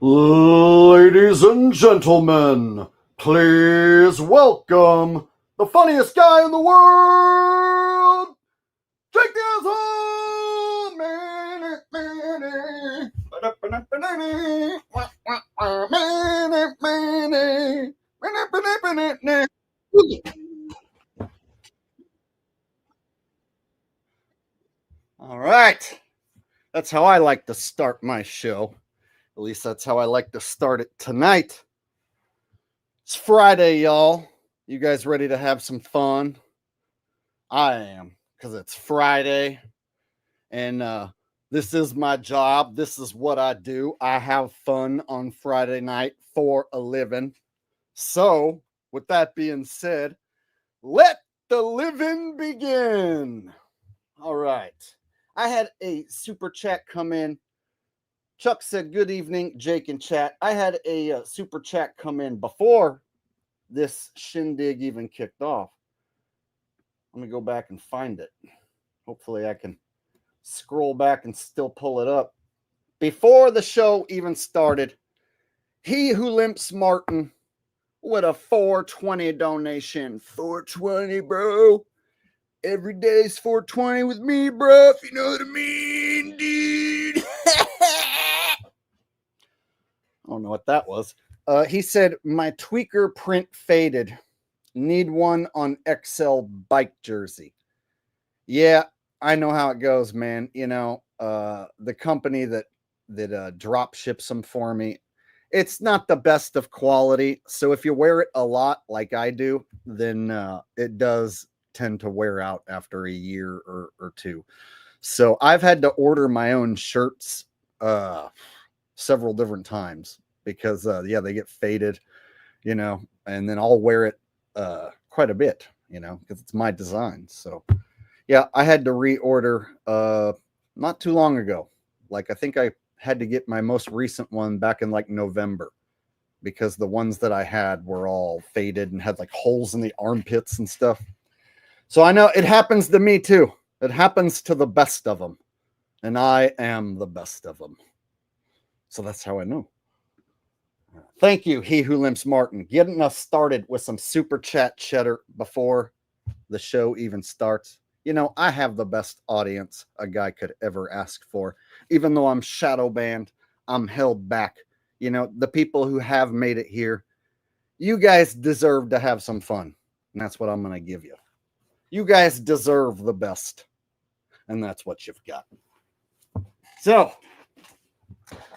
Ladies and gentlemen, please welcome the funniest guy in the world, Jake the All right. That's how I like to start my show. At least that's how I like to start it tonight. It's Friday, y'all. You guys ready to have some fun? I am, because it's Friday. And this is my job. This is what I do. I have fun on Friday night for a living. So, with that being said, let the living begin. All right. I had a super chat come in. Chuck said, good evening, Jake and chat. I had a super chat come in before this shindig even kicked off. Let me go back and find it. Hopefully I can scroll back and still pull it up. Before the show even started, He Who Limps Martin with a 420 donation. 420, bro. Every day's 420 with me, bro, if you know what I mean, dude. I don't know what that was. He said, my tweaker print faded. Need one on XL bike jersey. Yeah, I know how it goes, man. You know, the company that drop ships them for me, it's not the best of quality. So if you wear it a lot like I do, then it does tend to wear out after a year or two. So I've had to order my own shirts several different times because they get faded, you know, and then I'll wear it quite a bit, you know, because it's my design. So yeah, I had to reorder not too long ago. Like I think I had to get my most recent one back in like November because the ones that I had were all faded and had like holes in the armpits and stuff. So I know it happens to me too. It happens to the best of them. And I am the best of them. So that's how I know. Thank you, He Who Limps Martin, getting us started with some super chat cheddar before the show even starts. You know, I have the best audience a guy could ever ask for. Even though I'm shadow banned, I'm held back. You know, the people who have made it here, you guys deserve to have some fun. And that's what I'm going to give you. You guys deserve the best. And that's what you've got. So,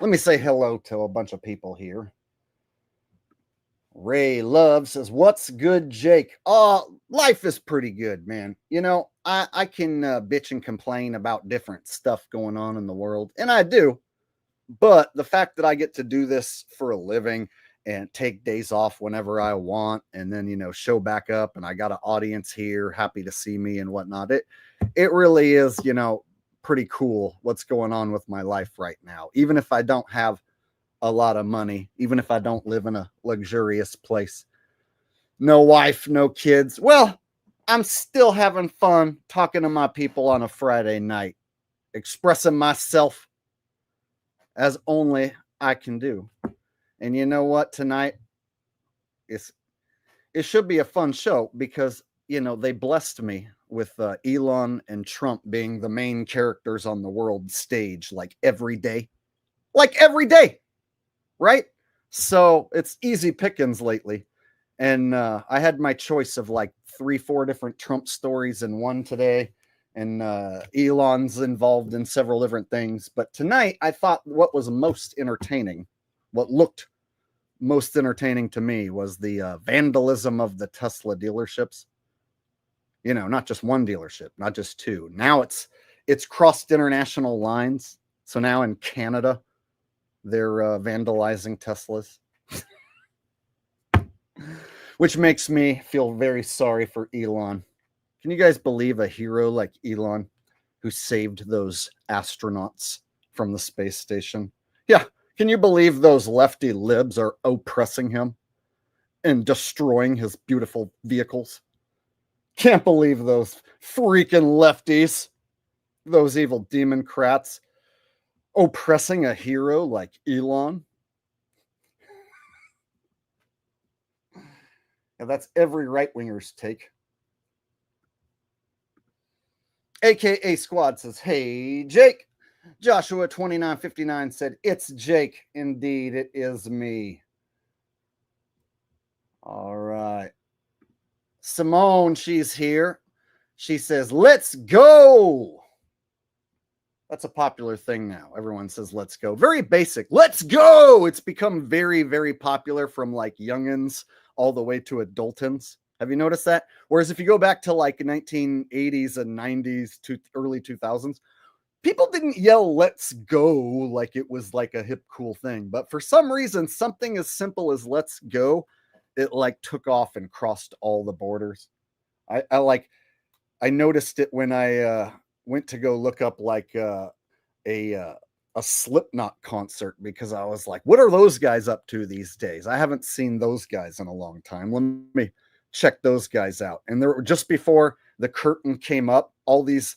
let me say hello to a bunch of people here. Ray Love says, what's good, Jake? Oh, life is pretty good, man. You know, I can bitch and complain about different stuff going on in the world. And I do. But the fact that I get to do this for a living and take days off whenever I want, and then, you know, show back up, and I got an audience here happy to see me and whatnot. It really is, you know, pretty cool what's going on with my life right now. Even if I don't have a lot of money, even if I don't live in a luxurious place, no wife, no kids, well, I'm still having fun talking to my people on a Friday night, expressing myself as only I can do. And you know what? Tonight, it should be a fun show because, you know, they blessed me with Elon and Trump being the main characters on the world stage like every day. Right? So it's easy pickings lately. And I had my choice of like 3-4 different Trump stories in one today. And Elon's involved in several different things. But tonight, I thought what was most entertaining, what looked most entertaining to me was the vandalism of the Tesla dealerships. You know, not just one dealership, not just two. Now it's crossed international lines. So now in Canada, they're vandalizing Teslas. Which makes me feel very sorry for Elon. Can you guys believe a hero like Elon who saved those astronauts from the space station? Yeah. Can you believe those lefty libs are oppressing him and destroying his beautiful vehicles? Can't believe those freaking lefties, those evil democrats, oppressing a hero like Elon. And that's every right-winger's take. AKA Squad says, hey, Jake. Joshua 2959 said, it's Jake. Indeed, it is me. All right. Simone, she's here. She says, let's go. That's a popular thing now. Everyone says, let's go. Very basic. Let's go. It's become very, very popular from like youngins all the way to adultins. Have you noticed that? Whereas if you go back to like 1980s and 90s to early 2000s, people didn't yell, let's go, like it was like a hip, cool thing. But for some reason, something as simple as let's go, it like took off and crossed all the borders. I noticed it when I went to go look up like a Slipknot concert, because I was like, what are those guys up to these days? I haven't seen those guys in a long time. Let me check those guys out. And there, just before the curtain came up, all these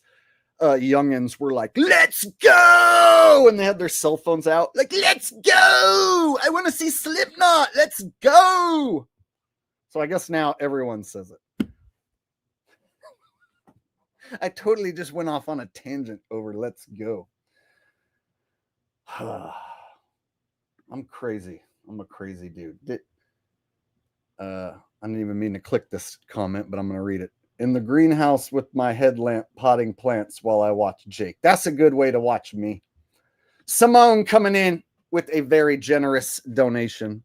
youngins were like, let's go, and they had their cell phones out like, let's go, I want to see Slipknot, let's go. So I guess now everyone says it. I totally just went off on a tangent over let's go. I'm crazy. I'm a crazy dude. I didn't even mean to click this comment, but I'm going to read it. In the greenhouse with my headlamp potting plants while I watch Jake. That's a good way to watch me. Simone coming in with a very generous donation.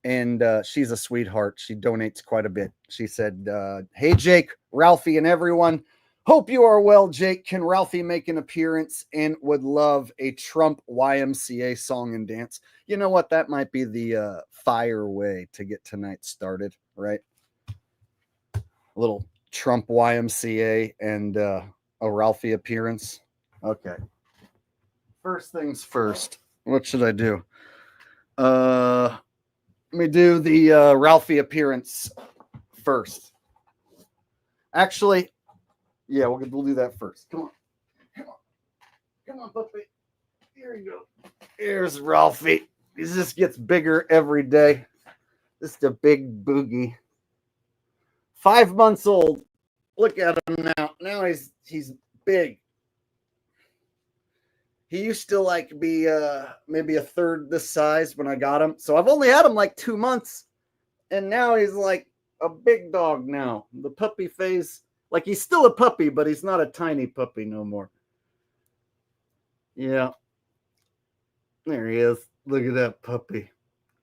And she's a sweetheart. She donates quite a bit. She said, hey, Jake, Ralphie, and everyone. Hope you are well, Jake. Can Ralphie make an appearance and would love a Trump YMCA song and dance? You know what? That might be the fire way to get tonight started, right? A little Trump YMCA and a Ralphie appearance. Okay. First things first. What should I do? Let me do the Ralphie appearance first. Actually, yeah, we'll do that first. Come on. Come on. Come on, puppy. Here you go. Here's Ralphie. He just gets bigger every day. Just a big boogie. 5 months old. Look at him now. Now he's big. He used to like be maybe a third this size when I got him. So I've only had him like 2 months. And now he's like a big dog now. The puppy phase, like he's still a puppy, but he's not a tiny puppy no more. Yeah. There he is. Look at that puppy.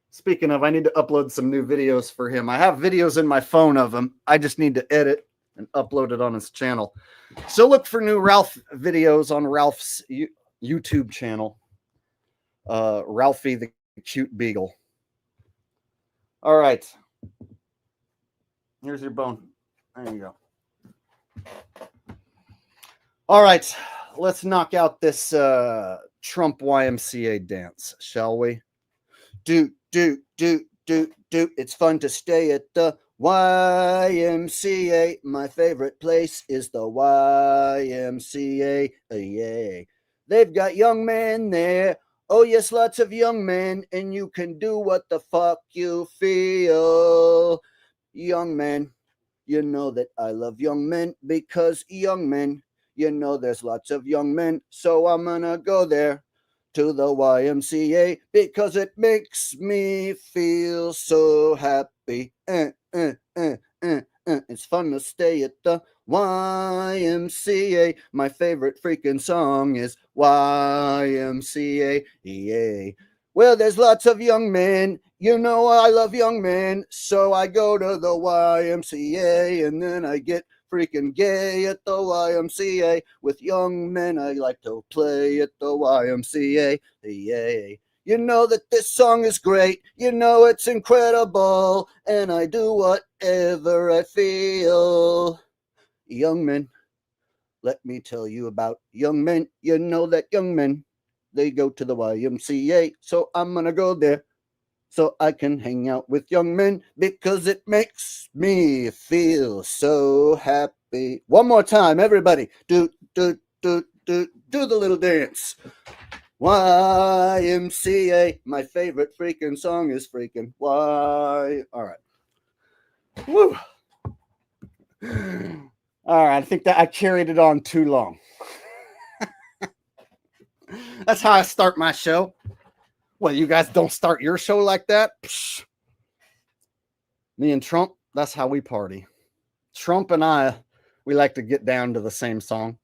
Speaking of, I need to upload some new videos for him. I have videos in my phone of him. I just need to edit and upload it on his channel. So look for new Ralph videos on Ralph's YouTube channel. Ralphie the Cute Beagle. All right. Here's your bone. There you go. All right. Let's knock out this Trump YMCA dance, shall we? Do. It's fun to stay at the YMCA. My favorite place is the YMCA. Yay. They've got young men there. Oh, yes, lots of young men. And you can do what the fuck you feel. Young men. You know that I love young men because young men. You know there's lots of young men. So I'm gonna go there to the YMCA because it makes me feel so happy. It's fun to stay at the YMCA. My favorite freaking song is YMCA. Yay. Well, there's lots of young men. You know I love young men. So I go to the YMCA and then I get freaking gay at the YMCA. With young men I like to play at the YMCA. Yay. You know that this song is great. You know it's incredible. And I do whatever I feel. Young men, let me tell you about young men. You know that young men, they go to the YMCA. So I'm gonna go there so I can hang out with young men because it makes me feel so happy. One more time, everybody. Do the little dance. YMCA. My favorite freaking song is freaking Y. All right. Woo. All right, I think that I carried it on too long. That's how I start my show. Well, you guys don't start your show like that? Psh. Me and Trump, that's how we party. Trump and I, we like to get down to the same song.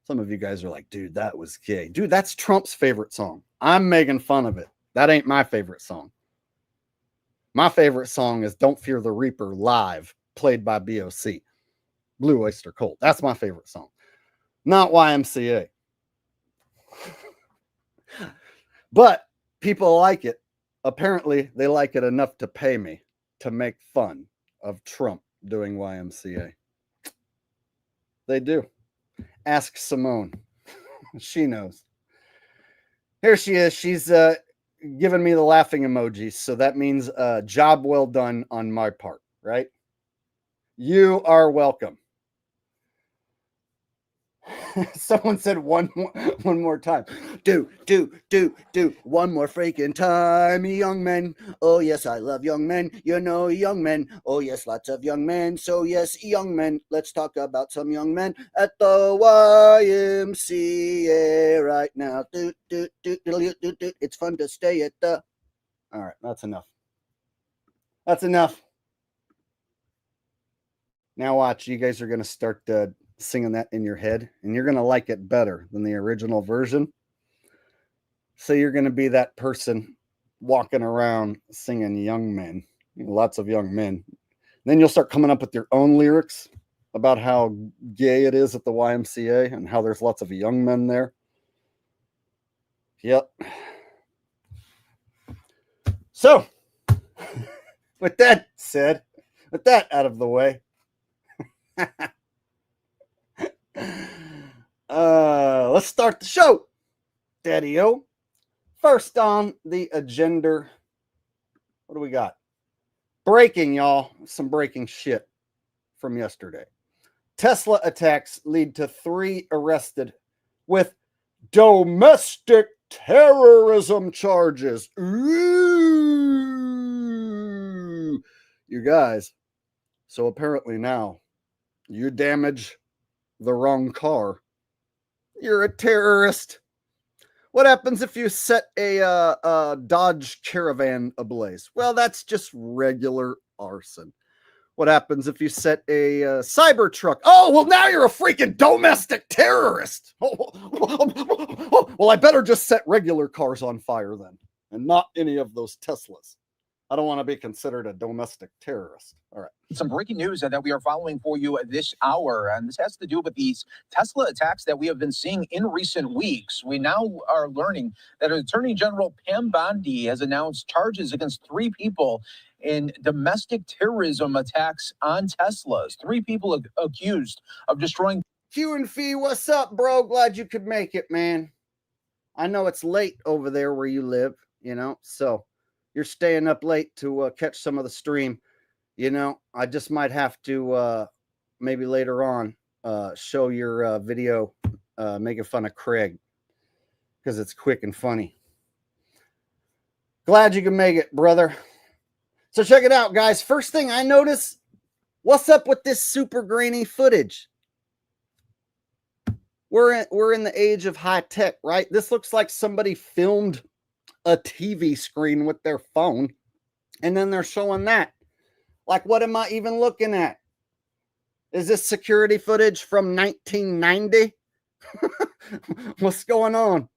Some of you guys are like, dude, that was gay. Dude, that's Trump's favorite song. I'm making fun of it. That ain't my favorite song. My favorite song is Don't Fear the Reaper live, played by BOC. Blue Oyster Cult. That's my favorite song. Not YMCA. But people like it. Apparently, they like it enough to pay me to make fun of Trump doing YMCA. They do. Ask Simone. She knows. Here she is. She's giving me the laughing emojis. So that means job well done on my part, right? You are welcome. Someone said one more time. Do one more freaking time, young men. Oh yes, I love young men. You know, young men. Oh yes, lots of young men. So yes, young men. Let's talk about some young men at the YMCA right now. It's fun to stay at the. All right, that's enough. That's enough. Now watch, you guys are gonna start singing that in your head, and you're going to like it better than the original version. So you're going to be that person walking around singing young men, lots of young men. Then you'll start coming up with your own lyrics about how gay it is at the YMCA and how there's lots of young men there. Yep. So, with that said, with that out of the way, let's start the show, Daddy-o. First on the agenda, what do we got? Breaking, y'all. Some breaking shit from yesterday. Tesla attacks lead to 3 arrested with domestic terrorism charges. Ooh, you guys. So apparently now, you damage the wrong car, you're a terrorist. What happens if you set a Dodge Caravan ablaze? Well, that's just regular arson. What happens if you set a Cybertruck? Oh, well, now you're a freaking domestic terrorist. Well, I better just set regular cars on fire then, and not any of those Teslas. I don't want to be considered a domestic terrorist. All right. Some breaking news that we are following for you this hour, and this has to do with these Tesla attacks that we have been seeing in recent weeks. We now are learning that Attorney General Pam Bondi has announced charges against 3 people in domestic terrorism attacks on Teslas. 3 people accused of destroying. Q and Fee, what's up, bro? Glad you could make it, man. I know it's late over there where you live, so you're staying up late to catch some of the stream. I just might have to maybe later on show your video making fun of Craig because it's quick and funny. Glad you can make it, brother. So check it out, guys. First thing I notice, what's up with this super grainy footage? We're in the age of high tech, right? This looks like somebody filmed a TV screen with their phone, and then they're showing that. Like, what am I even looking at? Is this security footage from 1990? What's going on?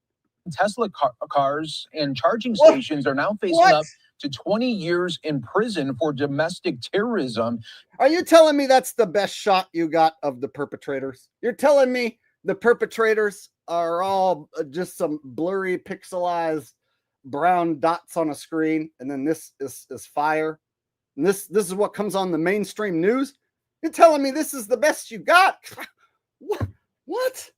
Tesla cars and charging stations are now facing up to 20 years in prison for domestic terrorism. Are you telling me that's the best shot you got of the perpetrators? You're telling me the perpetrators are all just some blurry, pixelized brown dots on a screen, and then this is fire, and this is what comes on the mainstream news? You're telling me this is the best you got? What?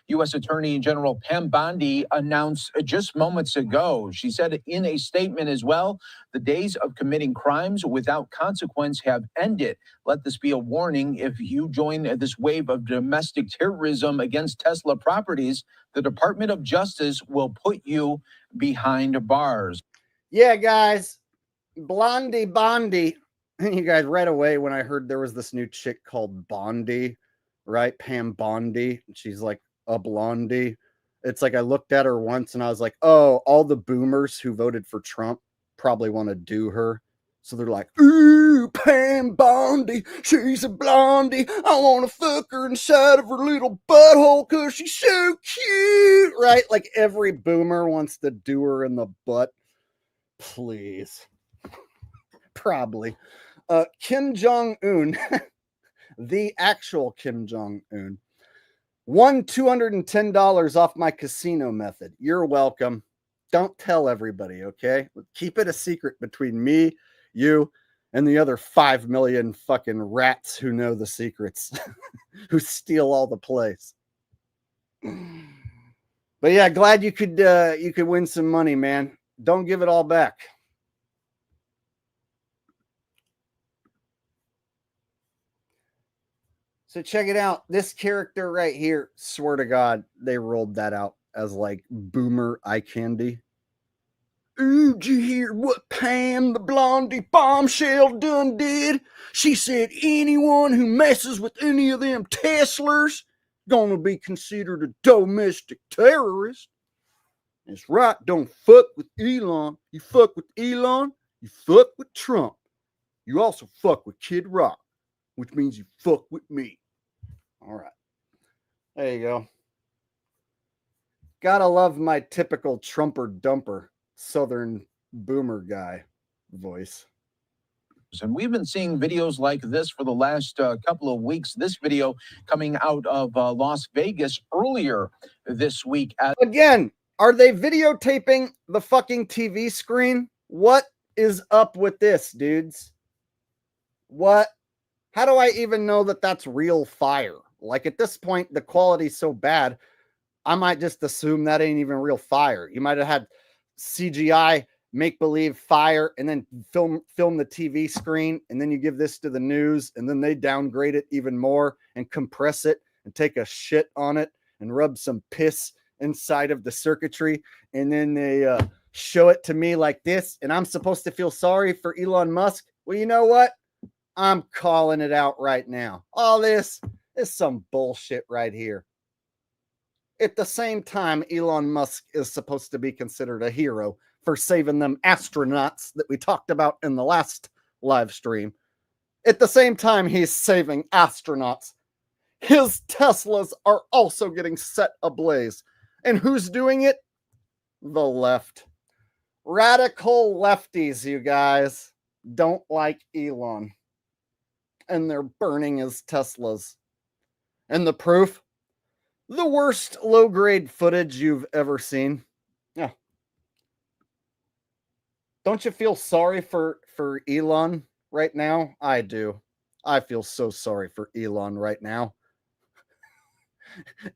U.S. Attorney General Pam Bondi announced just moments ago. She said in a statement as well, the days of committing crimes without consequence have ended. Let this be a warning. If you join this wave of domestic terrorism against Tesla properties, the Department of Justice will put you behind bars. Yeah, guys, Blondie Bondi. And you guys, right away when I heard there was this new chick called Bondi, right? Pam Bondi. She's like a blondie. It's like I looked at her once and I was like, oh, all the boomers who voted for Trump probably want to do her. So they're like, ooh, Pam Bondi, she's a blondie. I want to fuck her inside of her little butthole because she's so cute, right? Like every boomer wants to do her in the butt. Please. Probably. Kim Jong-un, the actual Kim Jong-un, won $210 off my casino method. You're welcome. Don't tell everybody, okay? Keep it a secret between me, you, and the other 5 million fucking rats who know the secrets, who steal all the plays. But yeah, glad you could win some money, man. Don't give it all back. So check it out. This character right here, swear to God, they rolled that out as like boomer eye candy. Ooh, did you hear what Pam the Blondie bombshell done did? She said anyone who messes with any of them Teslers gonna be considered a domestic terrorist. That's right, don't fuck with Elon. You fuck with Elon, you fuck with Trump. You also fuck with Kid Rock, which means you fuck with me. All right. There you go. Gotta love my typical Trumper dumper Southern boomer guy voice. And we've been seeing videos like this for the last couple of weeks. This video coming out of Las Vegas earlier this week. Again, are they videotaping the fucking TV screen? What is up with this, dudes? What? How do I even know that that's real fire? Like at this point, the quality's so bad, I might just assume that ain't even real fire. You might have had CGI make-believe fire and then film the TV screen, and then you give this to the news, and then they downgrade it even more and compress it and take a shit on it and rub some piss inside of the circuitry, and then they show it to me like this, and I'm supposed to feel sorry for Elon Musk. Well, you know what? I'm calling it out right now. All this is some bullshit right here. At the same time, Elon Musk is supposed to be considered a hero for saving them astronauts that we talked about in the last live stream. At the same time, he's saving astronauts. His Teslas are also getting set ablaze. And who's doing it? The left. Radical lefties, you guys, don't like Elon. And they're burning his Teslas. And the proof? The worst low-grade footage you've ever seen. Yeah. Don't you feel sorry for Elon right now? I do. I feel so sorry for Elon right now.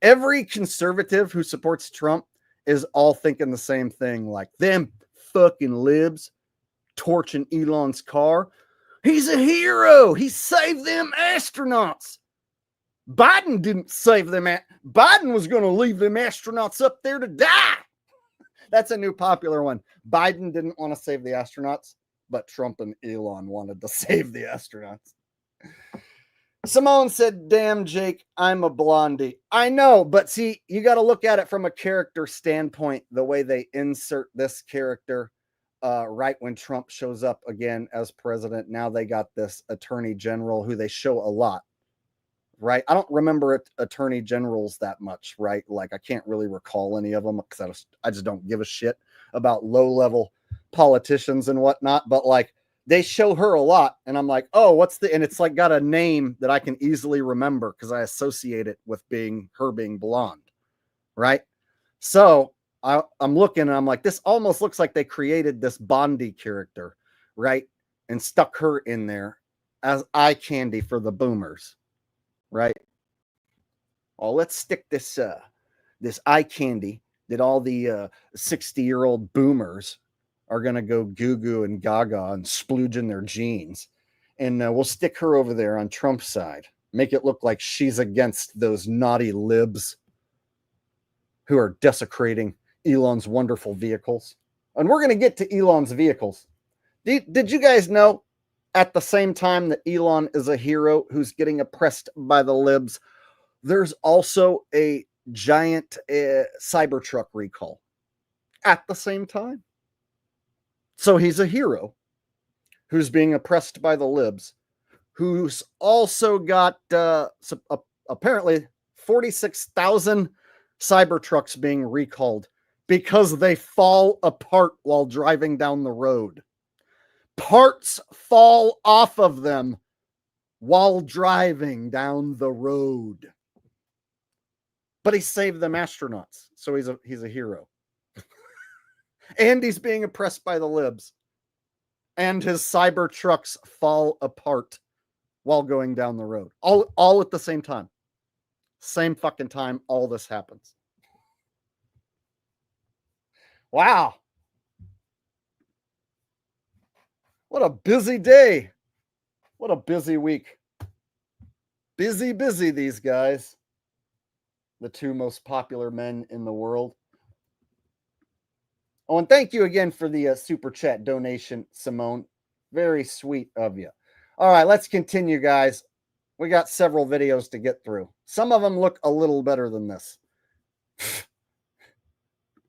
Every conservative who supports Trump is all thinking the same thing, like them fucking libs torching Elon's car. He's a hero. He saved them astronauts. Biden didn't save them. Biden was going to leave them astronauts up there to die. That's a new popular one. Biden didn't want to save the astronauts, but Trump and Elon wanted to save the astronauts. Simone said, damn, Jake, I'm a blondie. I know, but see, you got to look at it from a character standpoint, the way they insert this character right when Trump shows up again as president. Now they got this attorney general who they show a lot, right? I don't remember attorney generals that much, right? Like I can't really recall any of them because I just don't give a shit about low-level politicians and whatnot, but like, they show her a lot, and I'm like, oh, and it's like got a name that I can easily remember because I associate it with her being blonde, right? So I'm looking, and I'm like, this almost looks like they created this Bondi character, right? And stuck her in there as eye candy for the boomers, right? Oh, let's stick this eye candy that all the 60-year-old boomers are going to go goo-goo and gaga and splooge in their jeans. And we'll stick her over there on Trump's side. Make it look like she's against those naughty libs who are desecrating Elon's wonderful vehicles. And we're going to get to Elon's vehicles. Did you guys know at the same time that Elon is a hero who's getting oppressed by the libs, there's also a giant Cybertruck recall at the same time? So he's a hero who's being oppressed by the libs, who's also got apparently 46,000 Cybertrucks being recalled because they fall apart while driving down the road. Parts fall off of them while driving down the road. But he saved them astronauts, so he's a hero. And he's being oppressed by the libs. And his Cybertrucks fall apart while going down the road. All at the same time. Same fucking time all this happens. Wow. What a busy day. What a busy week. Busy these guys. The two most popular men in the world. Oh, and thank you again for the super chat donation, Simone. Very sweet of you. All right, let's continue, guys. We got several videos to get through. Some of them look a little better than this.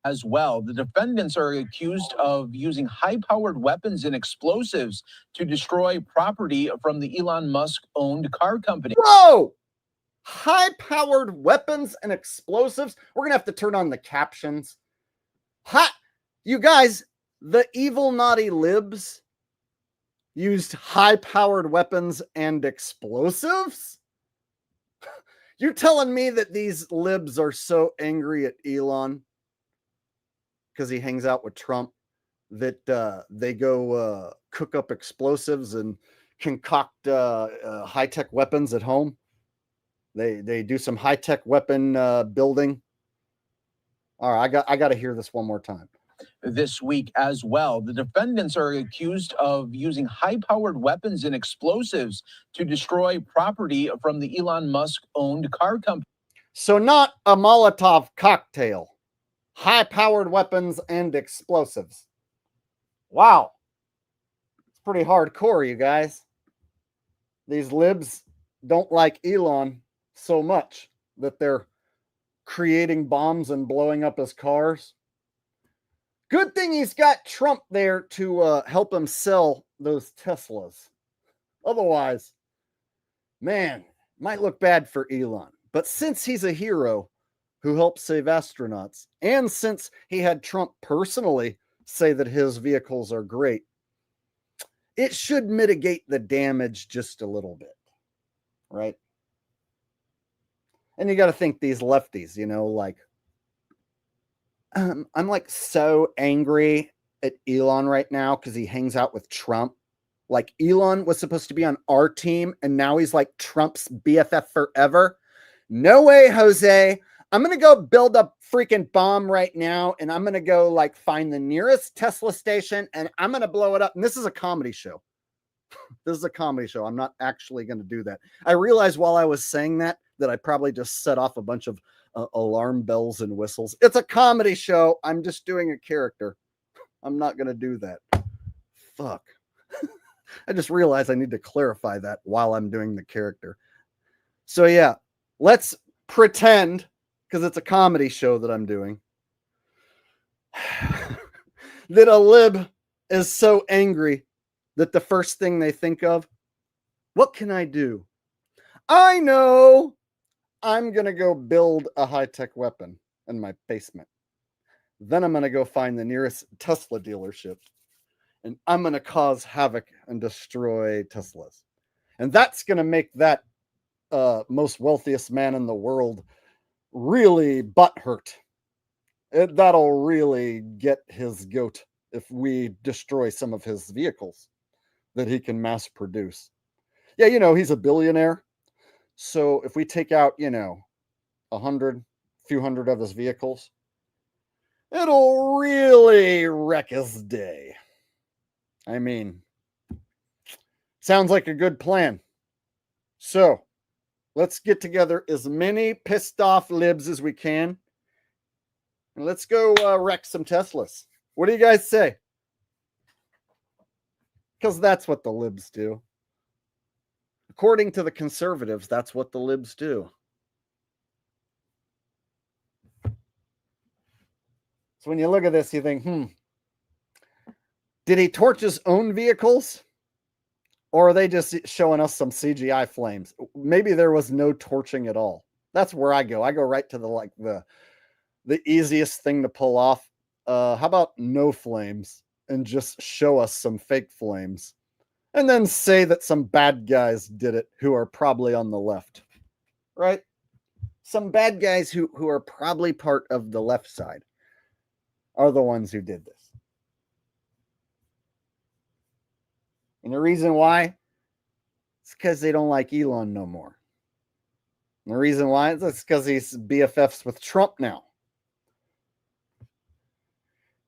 As well, the defendants are accused of using high-powered weapons and explosives to destroy property from the Elon Musk-owned car company. Whoa! High-powered weapons and explosives? We're going to have to turn on the captions. You guys, the evil, naughty libs used high-powered weapons and explosives? You're telling me that these libs are so angry at Elon because he hangs out with Trump that they go cook up explosives and concoct high-tech weapons at home? They do some high-tech weapon building. All right, I got to hear this one more time. This week as well, the defendants are accused of using high-powered weapons and explosives to destroy property from the Elon Musk-owned car company. So not a Molotov cocktail. High-powered weapons and explosives. Wow. It's pretty hardcore, you guys. These libs don't like Elon so much that they're creating bombs and blowing up his cars. Good thing he's got Trump there to help him sell those Teslas. Otherwise, man, might look bad for Elon. But since he's a hero who helped save astronauts, and since he had Trump personally say that his vehicles are great, it should mitigate the damage just a little bit, right? And you got to think these lefties, you know, like, I'm like so angry at Elon right now because he hangs out with Trump. Like, Elon was supposed to be on our team and now he's like Trump's BFF forever. No way, Jose. I'm going to go build a freaking bomb right now and I'm going to go like find the nearest Tesla station and I'm going to blow it up. And this is a comedy show. This is a comedy show. I'm not actually going to do that. I realized while I was saying that I probably just set off a bunch of alarm bells and whistles. It's a comedy show. I'm just doing a character. I'm not going to do that. Fuck. I just realized I need to clarify that while I'm doing the character. So yeah, let's pretend, because it's a comedy show that I'm doing, that a lib is so angry that the first thing they think of, what can I do? I know. I'm going to go build a high-tech weapon in my basement. Then I'm going to go find the nearest Tesla dealership. And I'm going to cause havoc and destroy Teslas. And that's going to make that most wealthiest man in the world really butthurt. That'll really get his goat if we destroy some of his vehicles that he can mass produce. Yeah, you know, he's a billionaire. So if we take out, you know, few hundred of his vehicles, it'll really wreck his day. I mean, sounds like a good plan. So let's get together as many pissed off libs as we can. And let's go wreck some Teslas. What do you guys say? Because that's what the libs do. According to the conservatives, that's what the libs do. So when you look at this, you think, did he torch his own vehicles? Or are they just showing us some CGI flames? Maybe there was no torching at all. That's where I go. I go right to the easiest thing to pull off. How about no flames and just show us some fake flames? And then say that some bad guys did it who are probably on the left. Right? Some bad guys who are probably part of the left side are the ones who did this. And the reason why? It's because they don't like Elon no more. And the reason why is because he's BFFs with Trump now.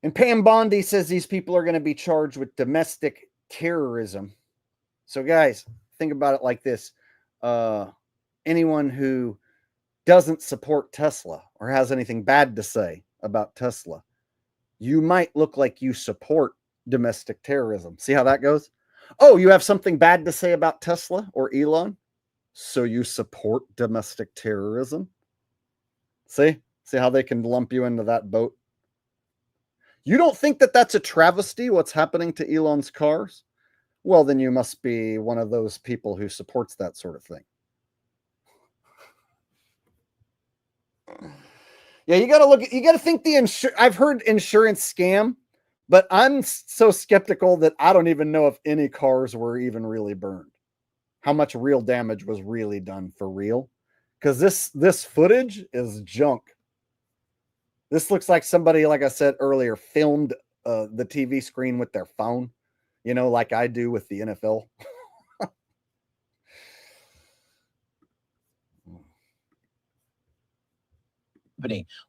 And Pam Bondi says these people are going to be charged with domestic terrorism. So, guys, think about it like this. Anyone who doesn't support Tesla or has anything bad to say about Tesla, you might look like you support domestic terrorism. See how that goes? Oh, you have something bad to say about Tesla or Elon? So you support domestic terrorism? See how they can lump you into that boat? You don't think that that's a travesty, what's happening to Elon's cars? Well, then you must be one of those people who supports that sort of thing. Yeah, you got to think I've heard insurance scam, but I'm so skeptical that I don't even know if any cars were even really burned. How much real damage was really done for real? Because this footage is junk. This looks like somebody, like I said earlier, filmed the TV screen with their phone, like I do with the NFL.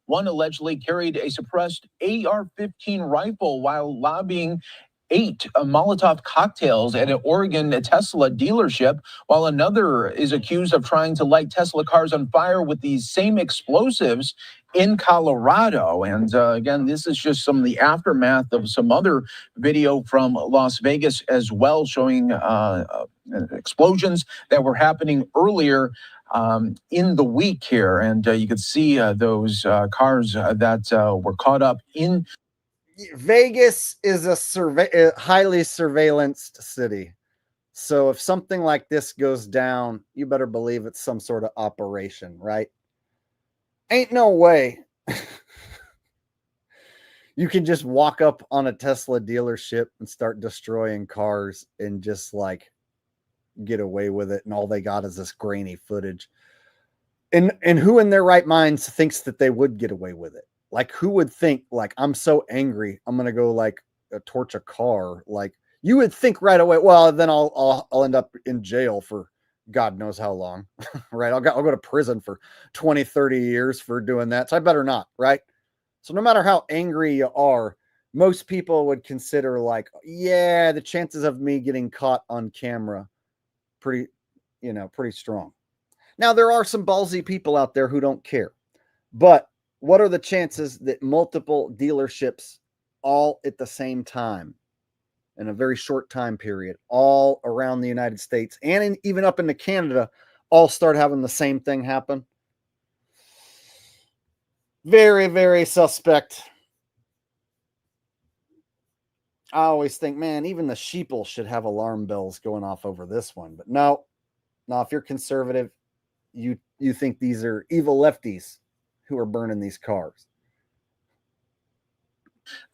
One allegedly carried a suppressed AR-15 rifle while lobbying 8 Molotov cocktails at an Oregon Tesla dealership, while another is accused of trying to light Tesla cars on fire with these same explosives in Colorado. And again, this is just some of the aftermath of some other video from Las Vegas as well, showing explosions that were happening earlier in the week here. And you could see those cars that were caught up in. Vegas is a highly surveillanced city. So if something like this goes down, you better believe it's some sort of operation, right? Ain't no way you can just walk up on a Tesla dealership and start destroying cars and just get away with it. And all they got is this grainy footage. And who in their right minds thinks that they would get away with it? Who would think, I'm so angry, I'm going to go torch a car? You would think right away, well, then I'll end up in jail for God knows how long, right? I'll go to prison for 20, 30 years for doing that. So I better not, right? So no matter how angry you are, most people would consider yeah, the chances of me getting caught on camera, pretty strong. Now, there are some ballsy people out there who don't care. But what are the chances that multiple dealerships all at the same time in a very short time period, all around the United States and even up into Canada, all start having the same thing happen? Very, very suspect. I always think, man, even the sheeple should have alarm bells going off over this one. But no, if you're conservative, you think these are evil lefties who are burning these cars.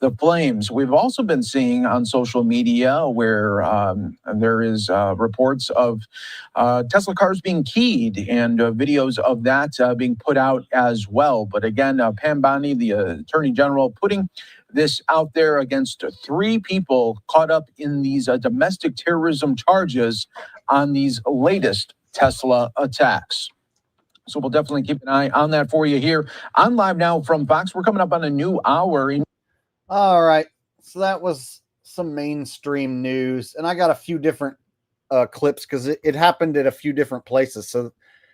The flames. We've also been seeing on social media where there is reports of Tesla cars being keyed and videos of that being put out as well. But again, Pam Bondi, the Attorney General, putting this out there against 3 people caught up in these domestic terrorism charges on these latest Tesla attacks. So we'll definitely keep an eye on that for you here on Live Now from Fox. We're coming up on a new hour. All right. So that was some mainstream news. And I got a few different clips because it happened at a few different places. So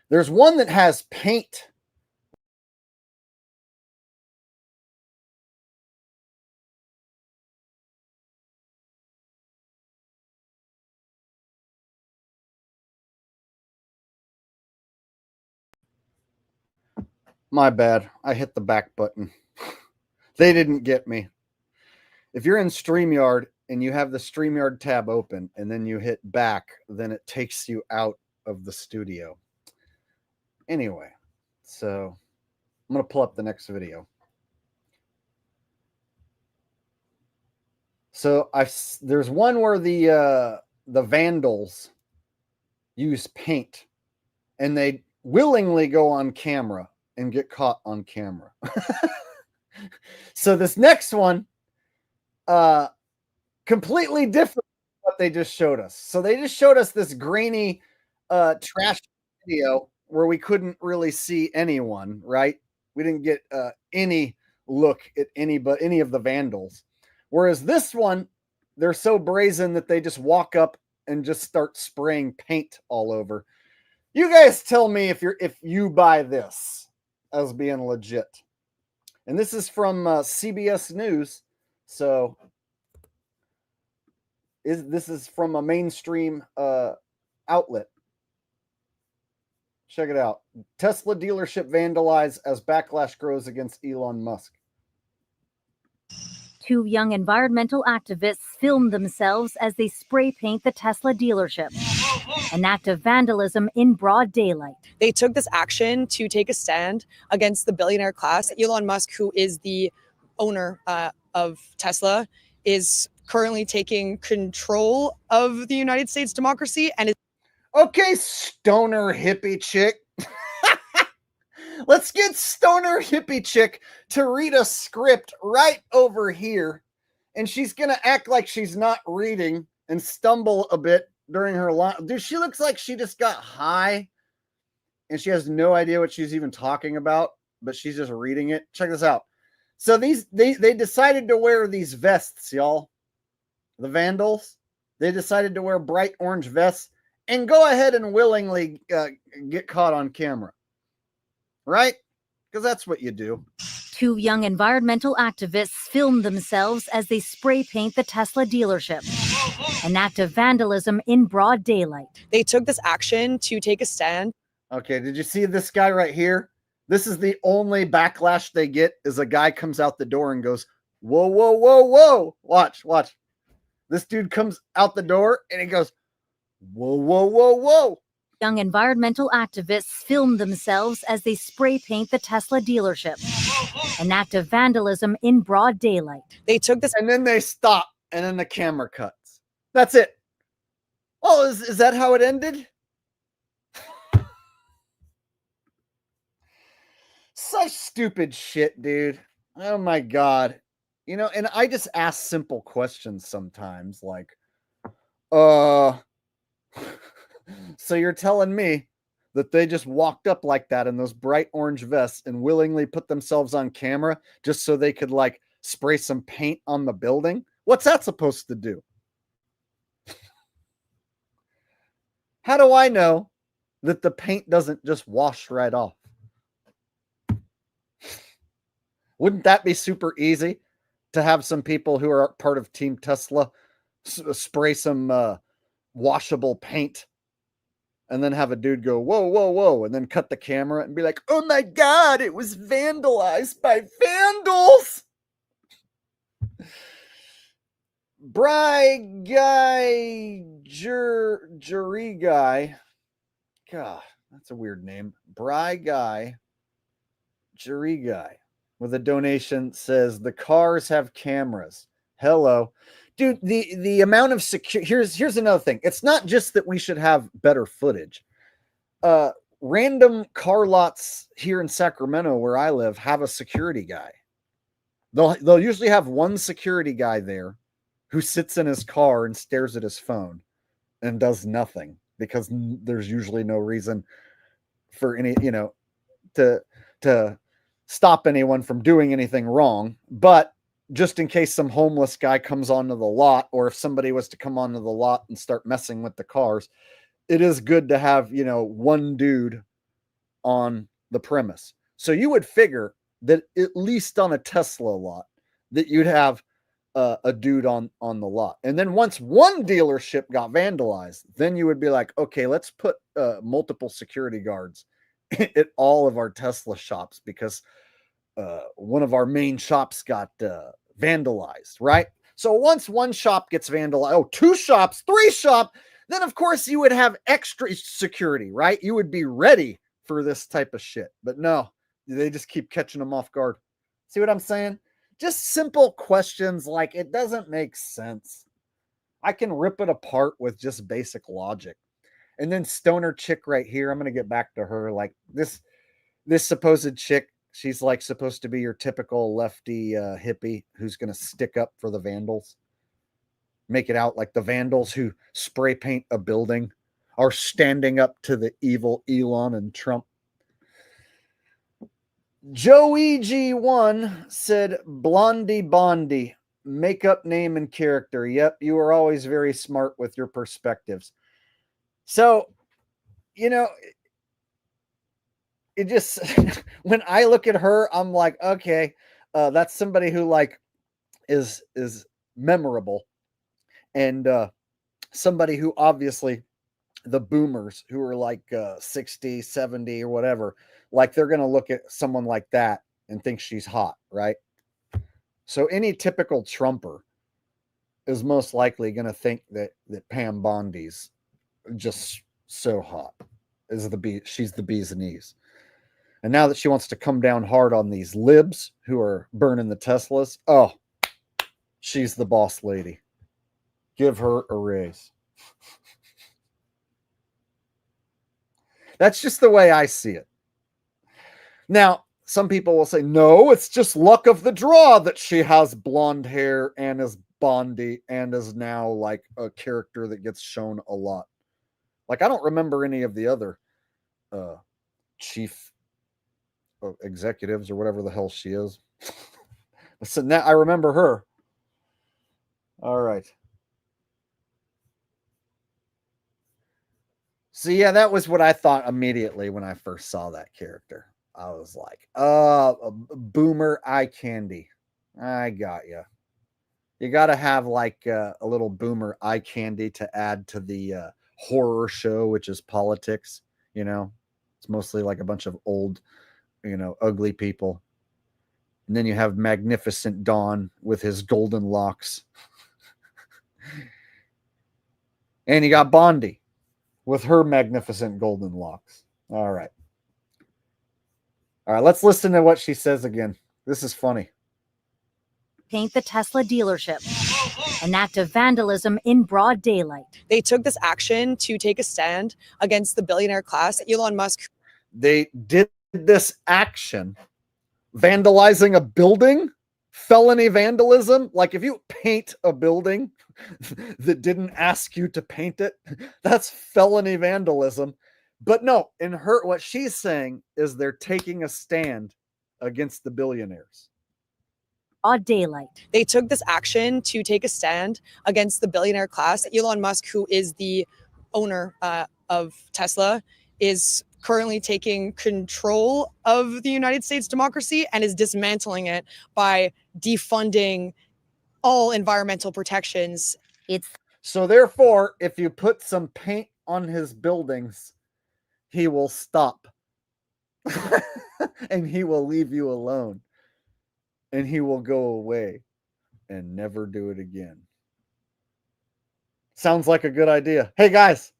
there's one that has paint My bad. I hit the back button. They didn't get me. If you're in StreamYard and you have the StreamYard tab open and then you hit back, then it takes you out of the studio. Anyway, so I'm going to pull up the next video. So there's one where the vandals use paint and they willingly go on camera and get caught on camera. So this next one, completely different from what they just showed us. So they just showed us this grainy trash video where we couldn't really see anyone, right? We didn't get any look at any of the vandals. Whereas this one, they're so brazen that they just walk up and just start spraying paint all over. You guys tell me if you buy this as being legit. And this is from CBS News. So this is from a mainstream outlet. Check it out. Tesla dealership vandalized as backlash grows against Elon Musk. 2 young environmental activists filmed themselves as they spray paint the Tesla dealership. An act of vandalism in broad daylight. They took this action to take a stand against the billionaire class. Elon Musk, who is the owner of Tesla, is currently taking control of the United States democracy and is... Okay, stoner hippie chick. Let's get stoner hippie chick to read a script right over here. And she's going to act like she's not reading and stumble a bit during her line. Dude, she looks like she just got high and she has no idea what she's even talking about, but she's just reading it. Check this out. So they decided to wear these vests, y'all. The vandals. They decided to wear bright orange vests and go ahead and willingly get caught on camera. Right? Because that's what you do. 2 young environmental activists filmed themselves as they spray paint the Tesla dealership. An act of vandalism in broad daylight. They took this action to take a stand. Okay, did you see this guy right here? This is the only backlash they get is a guy comes out the door and goes, whoa, whoa, whoa, whoa. Watch. This dude comes out the door and he goes, whoa, whoa, whoa, whoa. Young environmental activists filmed themselves as they spray paint the Tesla dealership. An act of vandalism in broad daylight. They took this... And then they stop and then the camera cuts. That's it. Oh, is that how it ended? Such stupid shit, dude. Oh my God. You know, and I just ask simple questions sometimes like, so you're telling me that they just walked up like that in those bright orange vests and willingly put themselves on camera just so they could like spray some paint on the building? What's that supposed to do? How do I know that the paint doesn't just wash right off? Wouldn't that be super easy to have some people who are part of Team Tesla spray some washable paint and then have a dude go, whoa, whoa, whoa, and then cut the camera and be like, oh my God, it was vandalized by vandals. Bry guy, jury guy. God, that's a weird name. Bry guy, jury guy with a donation says the cars have cameras. Hello. Dude, the amount of here's another thing. It's not just that we should have better footage. Random car lots here in Sacramento where I live have a security guy. They'll usually have one security guy there who sits in his car and stares at his phone and does nothing because there's usually no reason for any, to stop anyone from doing anything wrong. But just in case some homeless guy comes onto the lot, or if somebody was to come onto the lot and start messing with the cars, it is good to have, one dude on the premise. So you would figure that at least on a Tesla lot that you'd have a dude on the lot. And then once one dealership got vandalized, then you would be like, okay, let's put multiple security guards at all of our Tesla shops because one of our main shops got vandalized, right? So once one shop gets vandalized, 2 shops, 3 shops, then of course you would have extra security, right? You would be ready for this type of shit. But no, they just keep catching them off guard. See what I'm saying? Just simple questions like it doesn't make sense. I can rip it apart with just basic logic. And then stoner chick right here, I'm going to get back to her. Like this supposed chick, she's like supposed to be your typical lefty hippie who's going to stick up for the vandals. Make it out like the vandals who spray paint a building are standing up to the evil Elon and Trump. Joey G1 said, Blondie Bondi, makeup, name, and character. Yep, you are always very smart with your perspectives. So, you know, it just, when I look at her, I'm like, okay, that's somebody who like is memorable. And somebody who obviously the boomers who are like 60, 70 or whatever, like they're going to look at someone like that and think she's hot, right? So any typical Trumper is most likely going to think that Pam Bondi's just so hot. She's the bee's knees. And now that she wants to come down hard on these libs who are burning the Teslas, oh, she's the boss lady. Give her a raise. That's just the way I see it. Now, some people will say, no, it's just luck of the draw that she has blonde hair and is Bondi and is now like a character that gets shown a lot. Like, I don't remember any of the other chief executives or whatever the hell she is. So now I remember her. All right. So yeah, that was what I thought immediately when I first saw that character. I was like, a boomer eye candy. I got you. You got to have like a little boomer eye candy to add to the horror show, which is politics. You know, it's mostly like a bunch of old, ugly people. And then you have Magnificent Dawn with his golden locks. And you got Bondi with her magnificent golden locks. All right. All right, let's listen to what she says again. This is funny. Paint the Tesla dealership. An act of vandalism in broad daylight. They took this action to take a stand against the billionaire class. Elon Musk. They did this action, vandalizing a building, felony vandalism. Like if you paint a building that didn't ask you to paint it, that's felony vandalism. But no, what she's saying is they're taking a stand against the billionaires. Broad daylight. They took this action to take a stand against the billionaire class. Elon Musk, who is the owner of Tesla, is currently taking control of the United States democracy and is dismantling it by defunding all environmental protections. So therefore, if you put some paint on his buildings, he will stop. And he will leave you alone. And he will go away and never do it again. Sounds like a good idea. Hey guys,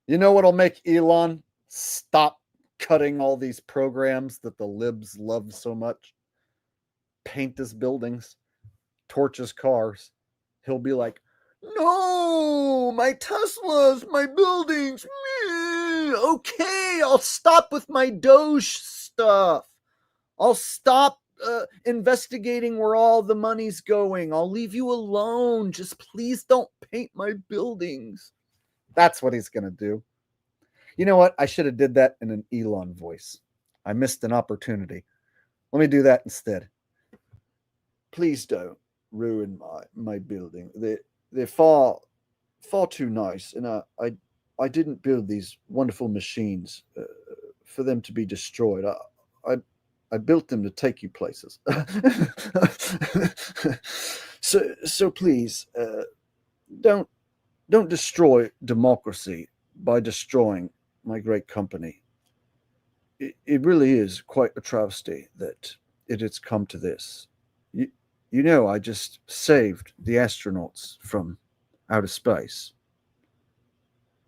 you know what'll make Elon stop cutting all these programs that the libs love so much? Paint his buildings, torch his cars. He'll be like, no, my Teslas, my buildings. Okay, I'll stop with my Doge stuff. I'll stop investigating where all the money's going. I'll leave you alone. Just please don't paint my buildings. That's what he's going to do. You know what? I should have did that in an Elon voice. I missed an opportunity. Let me do that instead. Please don't ruin my building. They're far too nice, and I didn't build these wonderful machines for them to be destroyed. I built them to take you places. So please don't destroy democracy by destroying my great company. it really is quite a travesty that it has come to this. You know, I just saved the astronauts from outer space.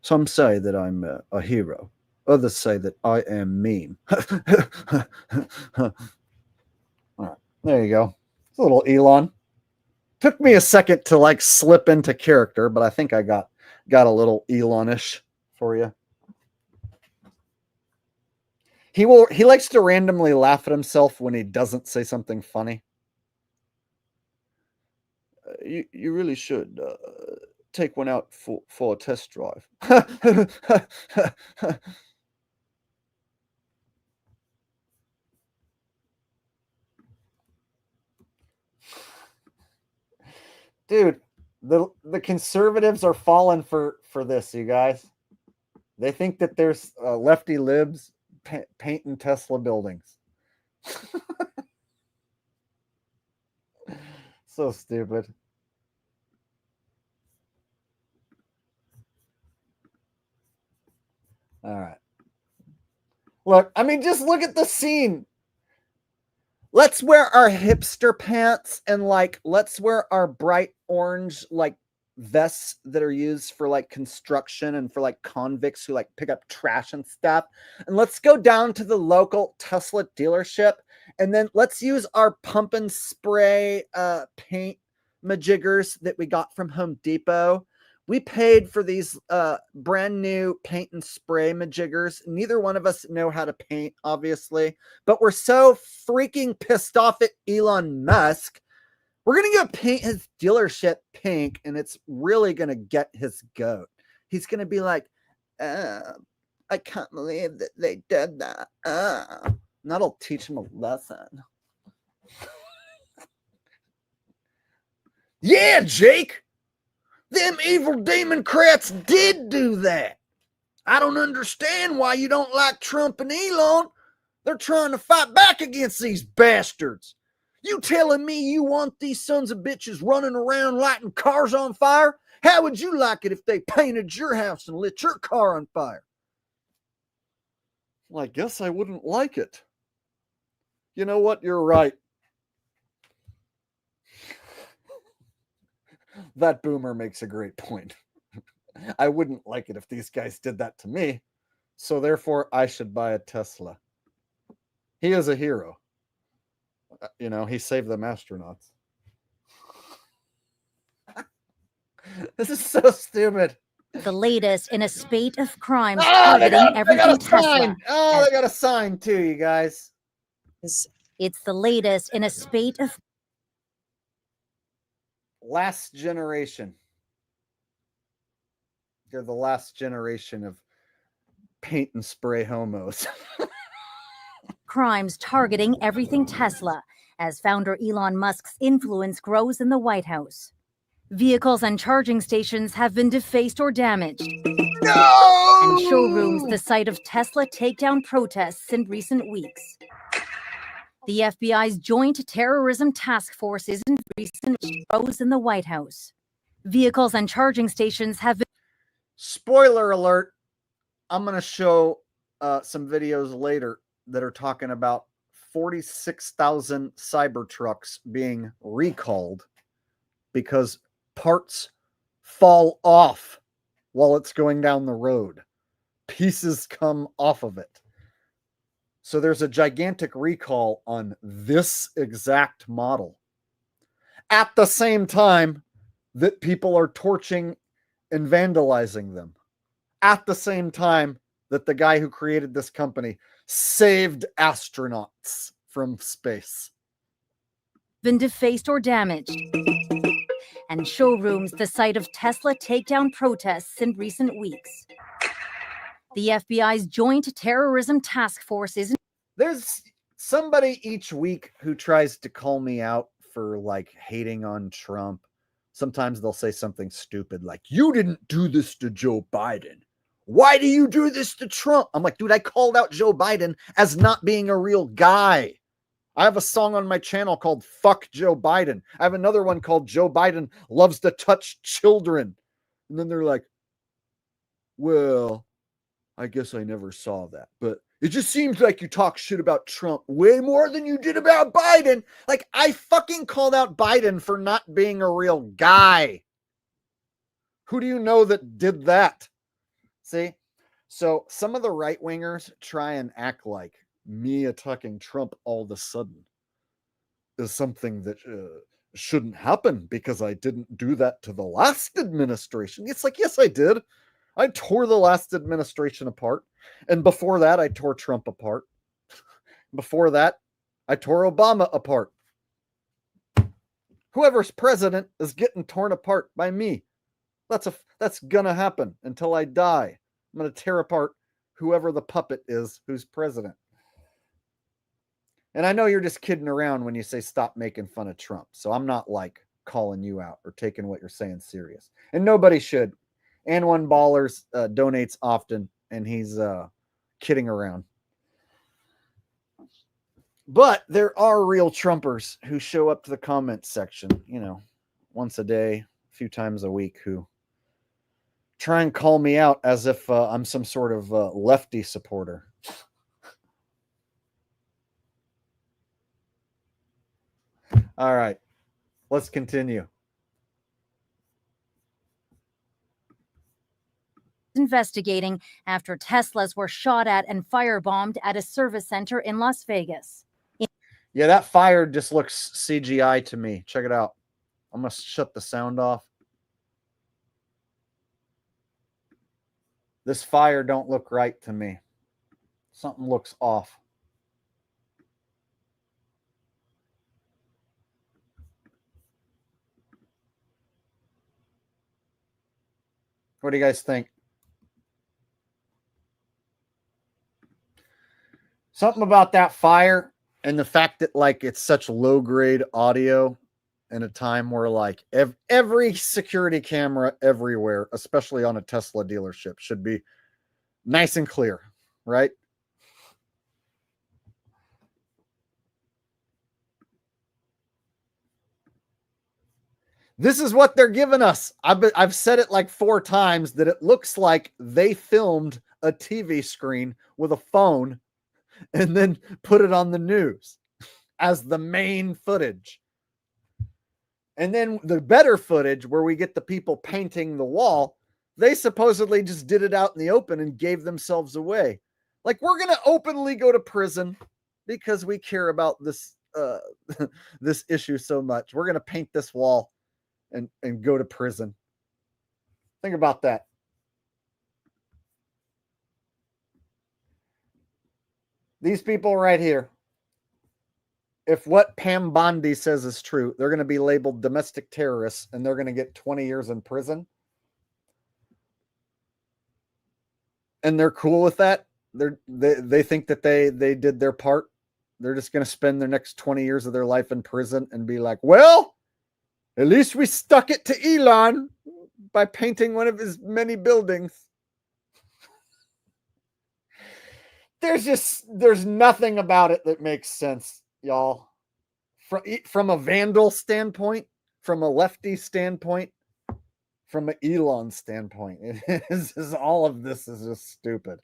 Some say that I'm a hero. Others say that I am mean. All right, there you go. It's a little Elon. Took me a second to like slip into character, but I think I got a little Elonish for you. He likes to randomly laugh at himself when he doesn't say something funny. You really should take one out for a test drive. Dude, the conservatives are falling for this, you guys. They think that there's lefty libs painting Tesla buildings. So stupid. All right. Look, I mean, just look at the scene. Let's wear our hipster pants and like let's wear our bright orange like vests that are used for like construction and for like convicts who like pick up trash and stuff. And let's go down to the local Tesla dealership and then let's use our pump and spray paint majiggers that we got from Home Depot. We paid for these brand new paint and spray majiggers. Neither one of us know how to paint, obviously, but we're so freaking pissed off at Elon Musk. We're going to go paint his dealership pink, and it's really going to get his goat. He's going to be like, I can't believe that they did that. And that'll teach him a lesson. Yeah, Jake. Them evil Democrats did do that. I don't understand why you don't like Trump and Elon. They're trying to fight back against these bastards. You telling me you want these sons of bitches running around lighting cars on fire? How would you like it if they painted your house and lit your car on fire? Well, I guess I wouldn't like it. You know what? You're right. That boomer makes a great point. I wouldn't like it if these guys did that to me. So therefore, I should buy a Tesla. He is a hero. You know, he saved them astronauts. This is so stupid. The latest in a spate of crimes targeting everything Tesla. Oh, they got a sign too, you guys. It's the latest in a spate of last generation. They're the last generation of paint and spray homos. crimes targeting everything Tesla, as founder Elon Musk's influence grows in the White House. Vehicles and charging stations have been defaced or damaged. No! And showrooms the site of Tesla takedown protests in recent weeks. The FBI's Joint Terrorism Task Force is in recent grows in the White House. Vehicles and charging stations have been... Spoiler alert, I'm going to show some videos later that are talking about 46,000 Cybertrucks being recalled because parts fall off while it's going down the road. Pieces come off of it. So there's a gigantic recall on this exact model. At the same time that people are torching and vandalizing them. At the same time that the guy who created this company saved astronauts from space. Been defaced or damaged. And showrooms the site of Tesla takedown protests in recent weeks. The FBI's Joint Terrorism Task Force is... There's somebody each week who tries to call me out for like hating on Trump. Sometimes they'll say something stupid like, you didn't do this to Joe Biden. Why do you do this to Trump? I'm like, dude, I called out Joe Biden as not being a real guy. I have a song on my channel called Fuck Joe Biden. I have another one called Joe Biden Loves to Touch Children. And then they're like, well, I guess I never saw that. But It just seems like you talk shit about Trump way more than you did about Biden. Like, I fucking called out Biden for not being a real guy. Who do you know that did that? See? So some of the right wingers try and act like me attacking Trump all of a sudden is something that shouldn't happen because I didn't do that to the last administration. It's like, yes, I did. I tore the last administration apart. And before that, I tore Trump apart. Before that, I tore Obama apart. Whoever's president is getting torn apart by me. That's gonna happen until I die. I'm gonna tear apart whoever the puppet is who's president. And I know you're just kidding around when you say stop making fun of Trump. So I'm not like calling you out or taking what you're saying serious. And nobody should. And One Ballers donates often, and he's kidding around. But there are real Trumpers who show up to the comments section, you know, once a day, a few times a week, who try and call me out as if I'm some sort of lefty supporter. All right, let's continue. Investigating after Teslas were shot at and firebombed at a service center in Las Vegas. Yeah, that fire just looks CGI to me. Check it out. I'm going to shut the sound off. This fire don't look right to me. Something looks off. What do you guys think? Something about that fire and the fact that like it's such low grade audio in a time where like every security camera everywhere, especially on a Tesla dealership, should be nice and clear, right? This is what they're giving us. I've said it like 4 times that it looks like they filmed a TV screen with a phone and then put it on the news as the main footage. And then the better footage where we get the people painting the wall, they supposedly just did it out in the open and gave themselves away. Like, we're going to openly go to prison because we care about this this issue so much. We're going to paint this wall and go to prison. Think about that. These people right here, if what Pam Bondi says is true, they're going to be labeled domestic terrorists and they're going to get 20 years in prison. And they're cool with that. They think that they did their part. They're just going to spend their next 20 years of their life in prison and be like, well, at least we stuck it to Elon by painting one of his many buildings. There's nothing about it that makes sense, y'all. From a vandal standpoint, from a lefty standpoint, from an Elon standpoint, all of this is just stupid.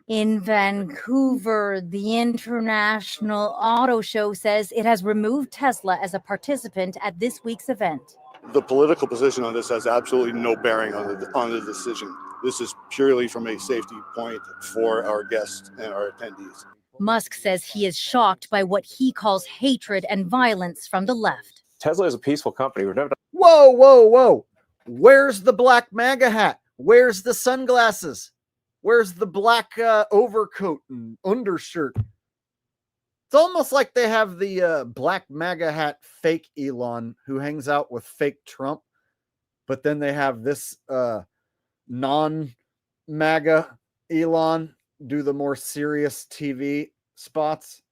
In Vancouver, the International Auto Show says it has removed Tesla as a participant at this week's event. The political position on this has absolutely no bearing on the decision. This is purely from a safety point for our guests and our attendees. Musk says he is shocked by what he calls hatred and violence from the left. Tesla is a peaceful company. We've never done. Whoa. Where's the black MAGA hat? Where's the sunglasses? Where's the black overcoat and undershirt? It's almost like they have the black MAGA hat fake Elon who hangs out with fake Trump. But then they have this non-MAGA Elon do the more serious TV spots.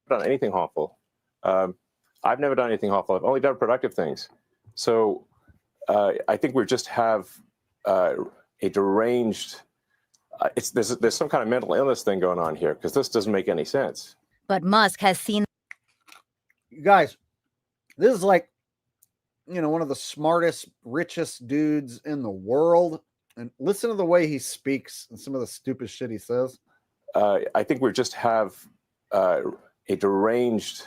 Done anything harmful. I've never done anything harmful. I've only done productive things. So I think we just have a deranged. There's some kind of mental illness thing going on here because this doesn't make any sense. But Musk has seen. You guys, this is like, one of the smartest, richest dudes in the world And listen to the way he speaks and some of the stupid shit he says. I think we just have a deranged.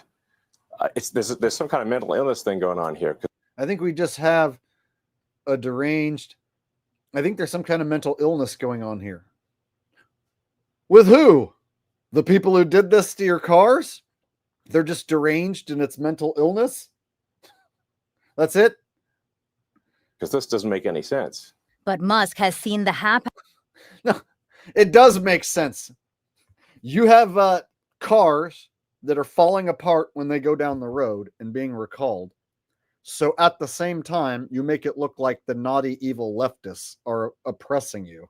There's some kind of mental illness thing going on here. I think we just have a deranged. I think there's some kind of mental illness going on here. With who? The people who did this to your cars? They're just deranged and it's mental illness? That's it? Because this doesn't make any sense. But Musk has seen the No, it does make sense. You have cars that are falling apart when they go down the road and being recalled. So at the same time, you make it look like the naughty, evil leftists are oppressing you.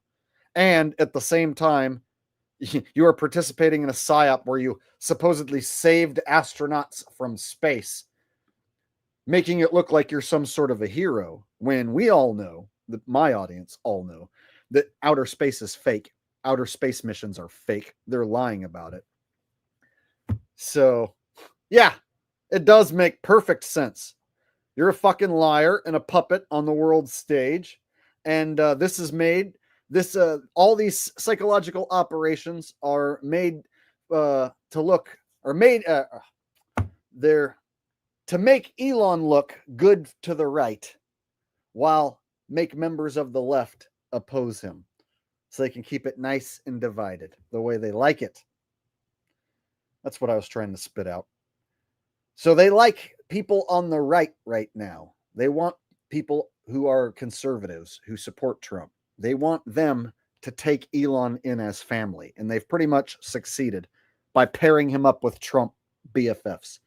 And at the same time, you are participating in a psyop where you supposedly saved astronauts from space, making it look like you're some sort of a hero, when we all know, that my audience all know, that outer space is fake. Outer space missions are fake. They're lying about it. So, yeah, it does make perfect sense. You're a fucking liar and a puppet on the world stage. And this is made, all these psychological operations are made to make Elon look good to the right, while make members of the left oppose him. So they can keep it nice and divided the way they like it. That's what I was trying to spit out. So they like people on the right now. They want people who are conservatives, who support Trump. They want them to take Elon in as family. And they've pretty much succeeded by pairing him up with Trump BFFs.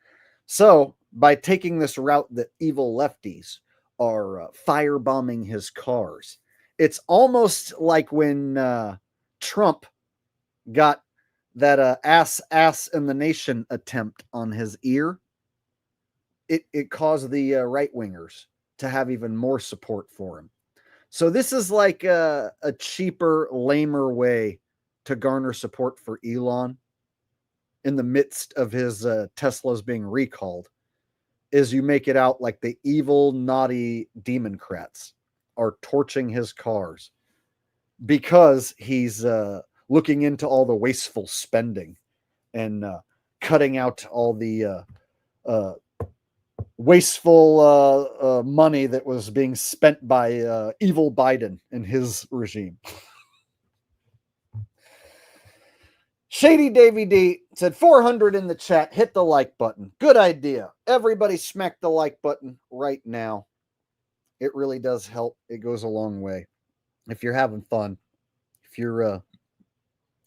So by taking this route that evil lefties are firebombing his cars, it's almost like when Trump got that ass in the nation attempt on his ear. It caused the right-wingers to have even more support for him. So this is like a cheaper, lamer way to garner support for Elon in the midst of his Teslas being recalled, is you make it out like the evil, naughty Democrats are torching his cars because he's looking into all the wasteful spending and cutting out all the wasteful money that was being spent by evil Biden and his regime. Shady Davy D said 400 in the chat. Hit the like button. Good idea. Everybody smack the like button right now. It really does help. It goes a long way. If you're having fun, if you're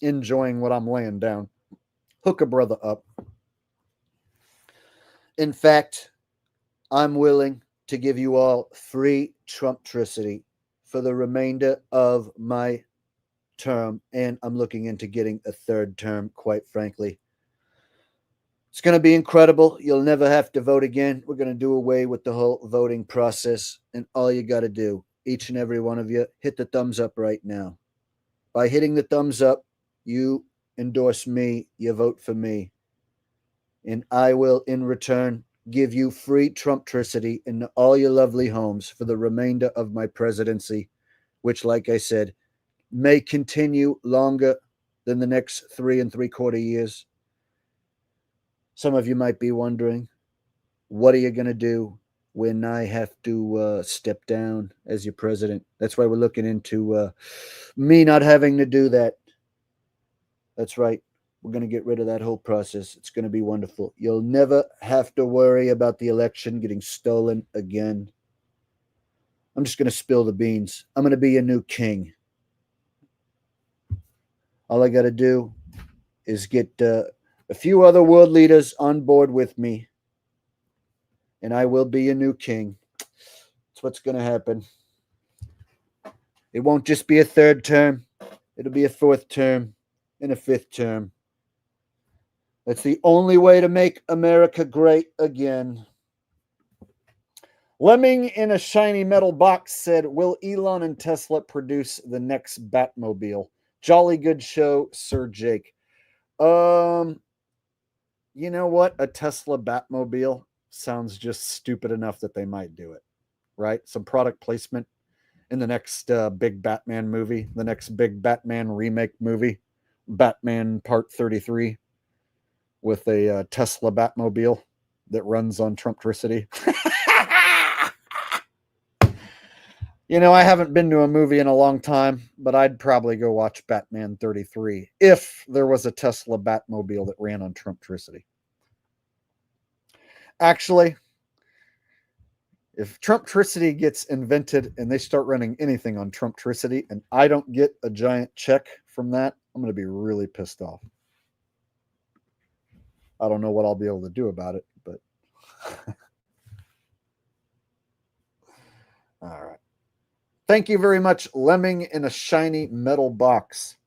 enjoying what I'm laying down, hook a brother up. In fact, I'm willing to give you all free Trumptricity for the remainder of my term, and I'm looking into getting a third term, quite frankly. It's going to be incredible. You'll never have to vote again. We're going to do away with the whole voting process, and all you got to do, each and every one of you, hit the thumbs up right now. By hitting the thumbs up, you endorse me, you vote for me, and I will, in return, give you free Trumptricity in all your lovely homes for the remainder of my presidency, which, like I said, may continue longer than the next 3 3/4 years. Some of you might be wondering, what are you going to do when I have to step down as your president? That's why we're looking into me not having to do that. That's right. We're going to get rid of that whole process. It's going to be wonderful. You'll never have to worry about the election getting stolen again. I'm just going to spill the beans. I'm going to be a new king. All I got to do is get a few other world leaders on board with me, and I will be a new king. That's what's going to happen. It won't just be a third term. It'll be a fourth term and a fifth term. That's the only way to make America great again. Lemming in a shiny metal box said, will Elon and Tesla produce the next Batmobile? Jolly good show, Sir Jake. You know what? A Tesla Batmobile sounds just stupid enough that they might do it, right? Some product placement in the next big Batman movie, the next big Batman remake movie, Batman Part 33, with a Tesla Batmobile that runs on Trumptricity. You know, I haven't been to a movie in a long time, but I'd probably go watch Batman 33 if there was a Tesla Batmobile that ran on Trumptricity. Actually, if Trumptricity gets invented and they start running anything on Trumptricity and I don't get a giant check from that, I'm going to be really pissed off. I don't know what I'll be able to do about it, but all right. Thank you very much, Lemming in a shiny metal box.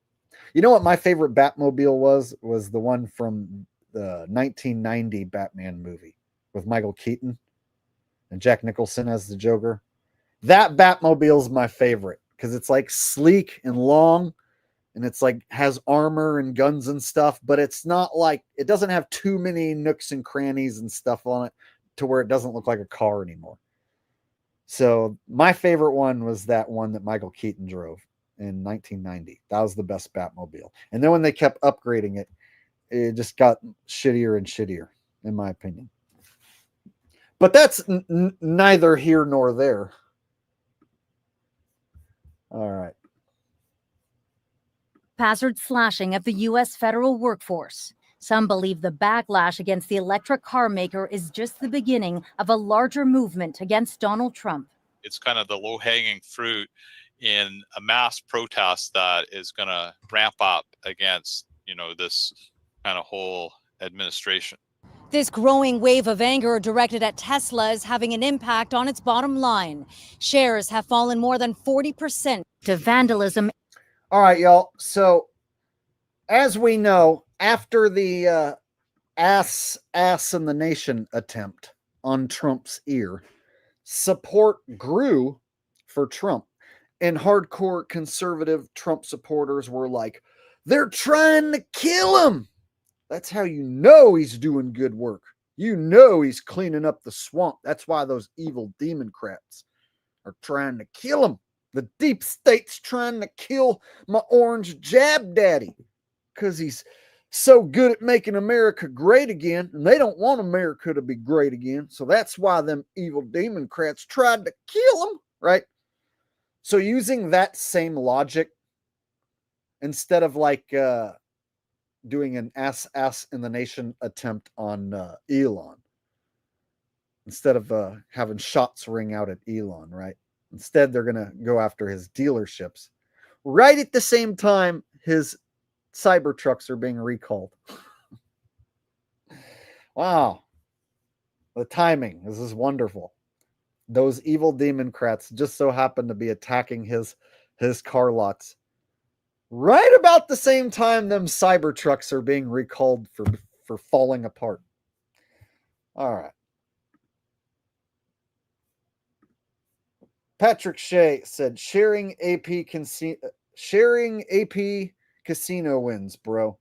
You know what my favorite Batmobile was? Was the one from the 1990 Batman movie with Michael Keaton and Jack Nicholson as the Joker. That Batmobile is my favorite because it's like sleek and long, and it's like has armor and guns and stuff, but it's not like, it doesn't have too many nooks and crannies and stuff on it to where it doesn't look like a car anymore. So my favorite one was that one that Michael Keaton drove in 1990. That was the best Batmobile. And then when they kept upgrading it, it just got shittier and shittier, in my opinion. But that's neither here nor there. All right. Haphazard slashing of the U.S. federal workforce. Some believe the backlash against the electric car maker is just the beginning of a larger movement against Donald Trump. It's kind of the low-hanging fruit in a mass protest that is going to ramp up against, this kind of whole administration. This growing wave of anger directed at Tesla is having an impact on its bottom line. Shares have fallen more than 40% to vandalism. All right, y'all. So, as we know, after the ass in the nation attempt on Trump's ear, support grew for Trump. And hardcore conservative Trump supporters were like, they're trying to kill him. That's how you know he's doing good work. You know he's cleaning up the swamp. That's why those evil Democrats are trying to kill him. The deep state's trying to kill my orange jab daddy because he's so good at making America great again, and they don't want America to be great again. So that's why them evil Democrats tried to kill him, right? So using that same logic, instead of like doing an ass in the nation attempt on Elon, instead of having shots ring out at Elon, right? Instead, they're going to go after his dealerships. Right at the same time, his Cybertrucks are being recalled. Wow. The timing. This is wonderful. Those evil Democrats just so happen to be attacking his car lots right about the same time them Cybertrucks are being recalled for falling apart. All right. Patrick Shea said, sharing AP casino wins, bro.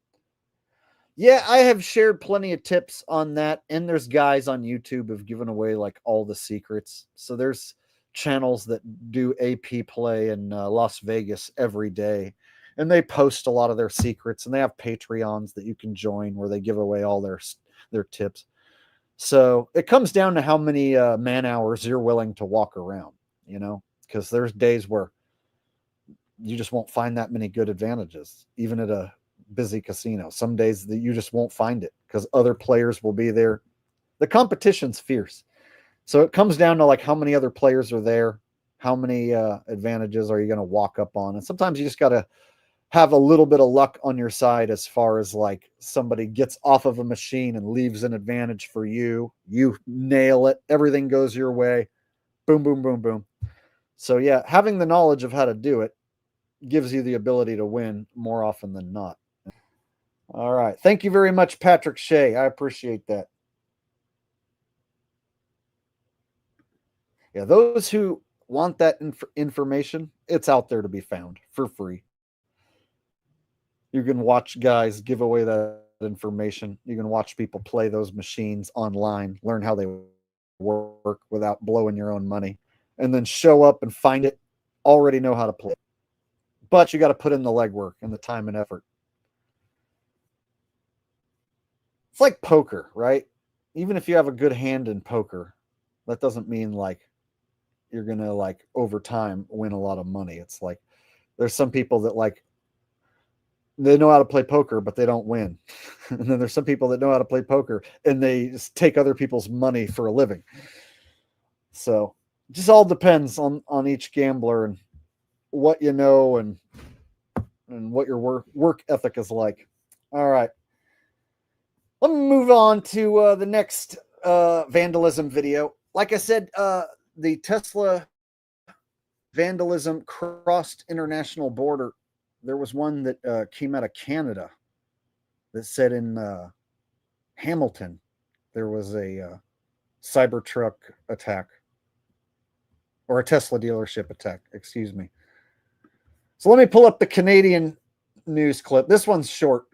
Yeah, I have shared plenty of tips on that, and there's guys on YouTube who've given away like all the secrets. So there's channels that do AP play in Las Vegas every day, and they post a lot of their secrets, and they have Patreons that you can join where they give away all their tips. So it comes down to how many man hours you're willing to walk around, because there's days where you just won't find that many good advantages, even at a busy casino. Some days that you just won't find it because other players will be there. The competition's fierce. So it comes down to like how many other players are there, how many advantages are you going to walk up on. And sometimes you just got to have a little bit of luck on your side as far as like somebody gets off of a machine and leaves an advantage for you. You nail it. Everything goes your way. Boom, boom, boom, boom. So yeah, having the knowledge of how to do it gives you the ability to win more often than not. All right. Thank you very much, Patrick Shea. I appreciate that. Yeah, those who want that information, it's out there to be found for free. You can watch guys give away that information. You can watch people play those machines online, learn how they work without blowing your own money, and then show up and find it already know how to play. But you got to put in the legwork and the time and effort. It's like poker, right? Even if you have a good hand in poker, that doesn't mean like you're going to like over time win a lot of money. It's like there's some people that like they know how to play poker, but they don't win. And then there's some people that know how to play poker and they just take other people's money for a living. So it just all depends on each gambler and what you know and what your work ethic is like. All right. Let me move on to the next vandalism video. Like I said, the Tesla vandalism crossed international border. There was one that came out of Canada that said in Hamilton there was a Cybertruck attack, or a Tesla dealership attack, excuse me. So let me pull up the Canadian news clip. This one's short.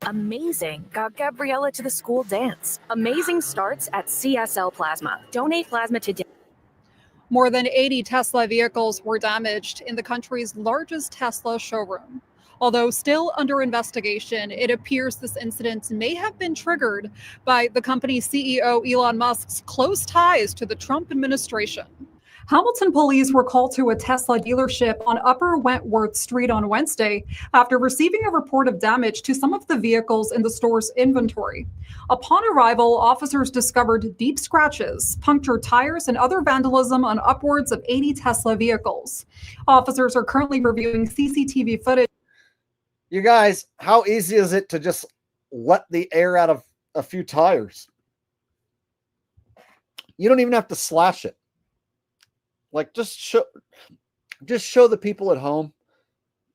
Amazing got Gabriella to the school dance. Amazing starts at CSL Plasma. Donate plasma today. More than 80 Tesla vehicles were damaged in the country's largest Tesla showroom. Although still under investigation, it appears this incident may have been triggered by the company's CEO Elon Musk's close ties to the Trump administration. Hamilton police were called to a Tesla dealership on Upper Wentworth Street on Wednesday after receiving a report of damage to some of the vehicles in the store's inventory. Upon arrival, officers discovered deep scratches, punctured tires, and other vandalism on upwards of 80 Tesla vehicles. Officers are currently reviewing CCTV footage. You guys, how easy is it to just let the air out of a few tires? You don't even have to slash it. Like just show the people at home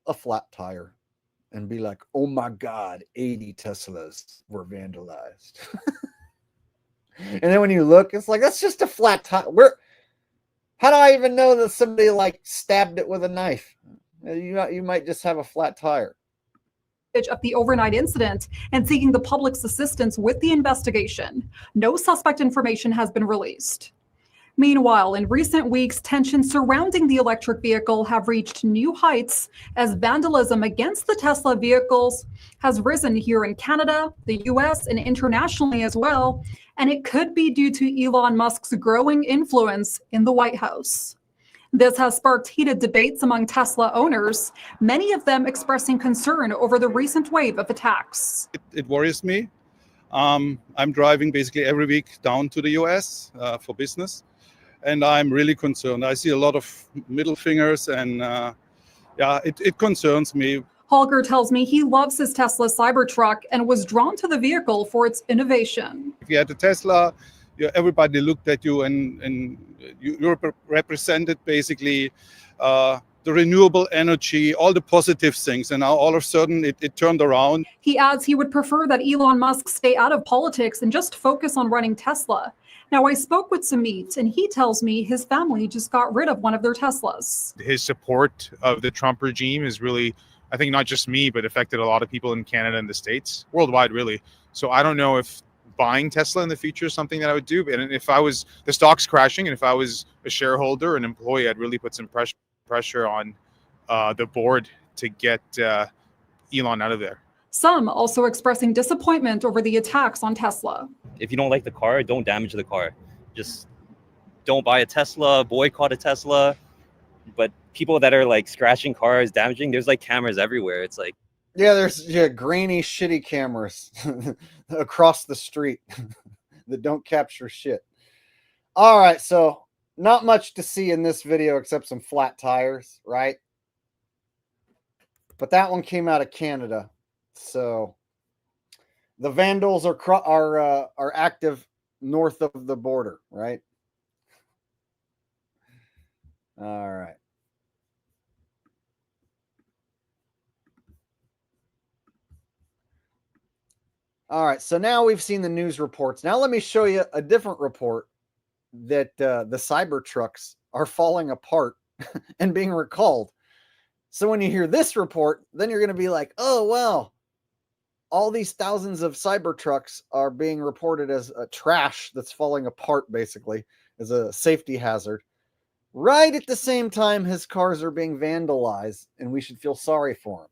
a flat tire and be like, oh my God, 80 Teslas were vandalized. And then when you look, it's like, that's just a flat tire. How do I even know that somebody like stabbed it with a knife? You might just have a flat tire. Of the overnight incident and seeking the public's assistance with the investigation. No suspect information has been released. Meanwhile, in recent weeks, tensions surrounding the electric vehicle have reached new heights as vandalism against the Tesla vehicles has risen here in Canada, the US, and internationally as well, and it could be due to Elon Musk's growing influence in the White House. This has sparked heated debates among Tesla owners, many of them expressing concern over the recent wave of attacks. It worries me. I'm driving basically every week down to the US for business. And I'm really concerned. I see a lot of middle fingers and it concerns me. Holger tells me he loves his Tesla Cybertruck and was drawn to the vehicle for its innovation. If you had a Tesla, everybody looked at you and you represented basically the renewable energy, all the positive things. And now all of a sudden it turned around. He adds he would prefer that Elon Musk stay out of politics and just focus on running Tesla. Now, I spoke with Samit, and he tells me his family just got rid of one of their Teslas. His support of the Trump regime is really, I think, not just me, but affected a lot of people in Canada and the States, worldwide, really. So I don't know if buying Tesla in the future is something that I would do. And if I was, the stock's crashing, and if I was a shareholder, an employee, I'd really put some pressure on the board to get Elon out of there. Some also expressing disappointment over the attacks on Tesla. If you don't like the car, don't damage the car. Just don't buy a Tesla, boycott a Tesla. But people that are like scratching cars, damaging, there's like cameras everywhere. It's like, yeah, there's grainy, shitty cameras across the street that don't capture shit. All right, so not much to see in this video except some flat tires, right? But that one came out of Canada. So the vandals are active north of the border, right? All right. All right. So now we've seen the news reports. Now let me show you a different report that the Cybertrucks are falling apart and being recalled. So when you hear this report, then you're going to be like, oh, well, all these thousands of Cybertrucks are being reported as trash that's falling apart, basically. as a safety hazard, right at the same time his cars are being vandalized, and we should feel sorry for him.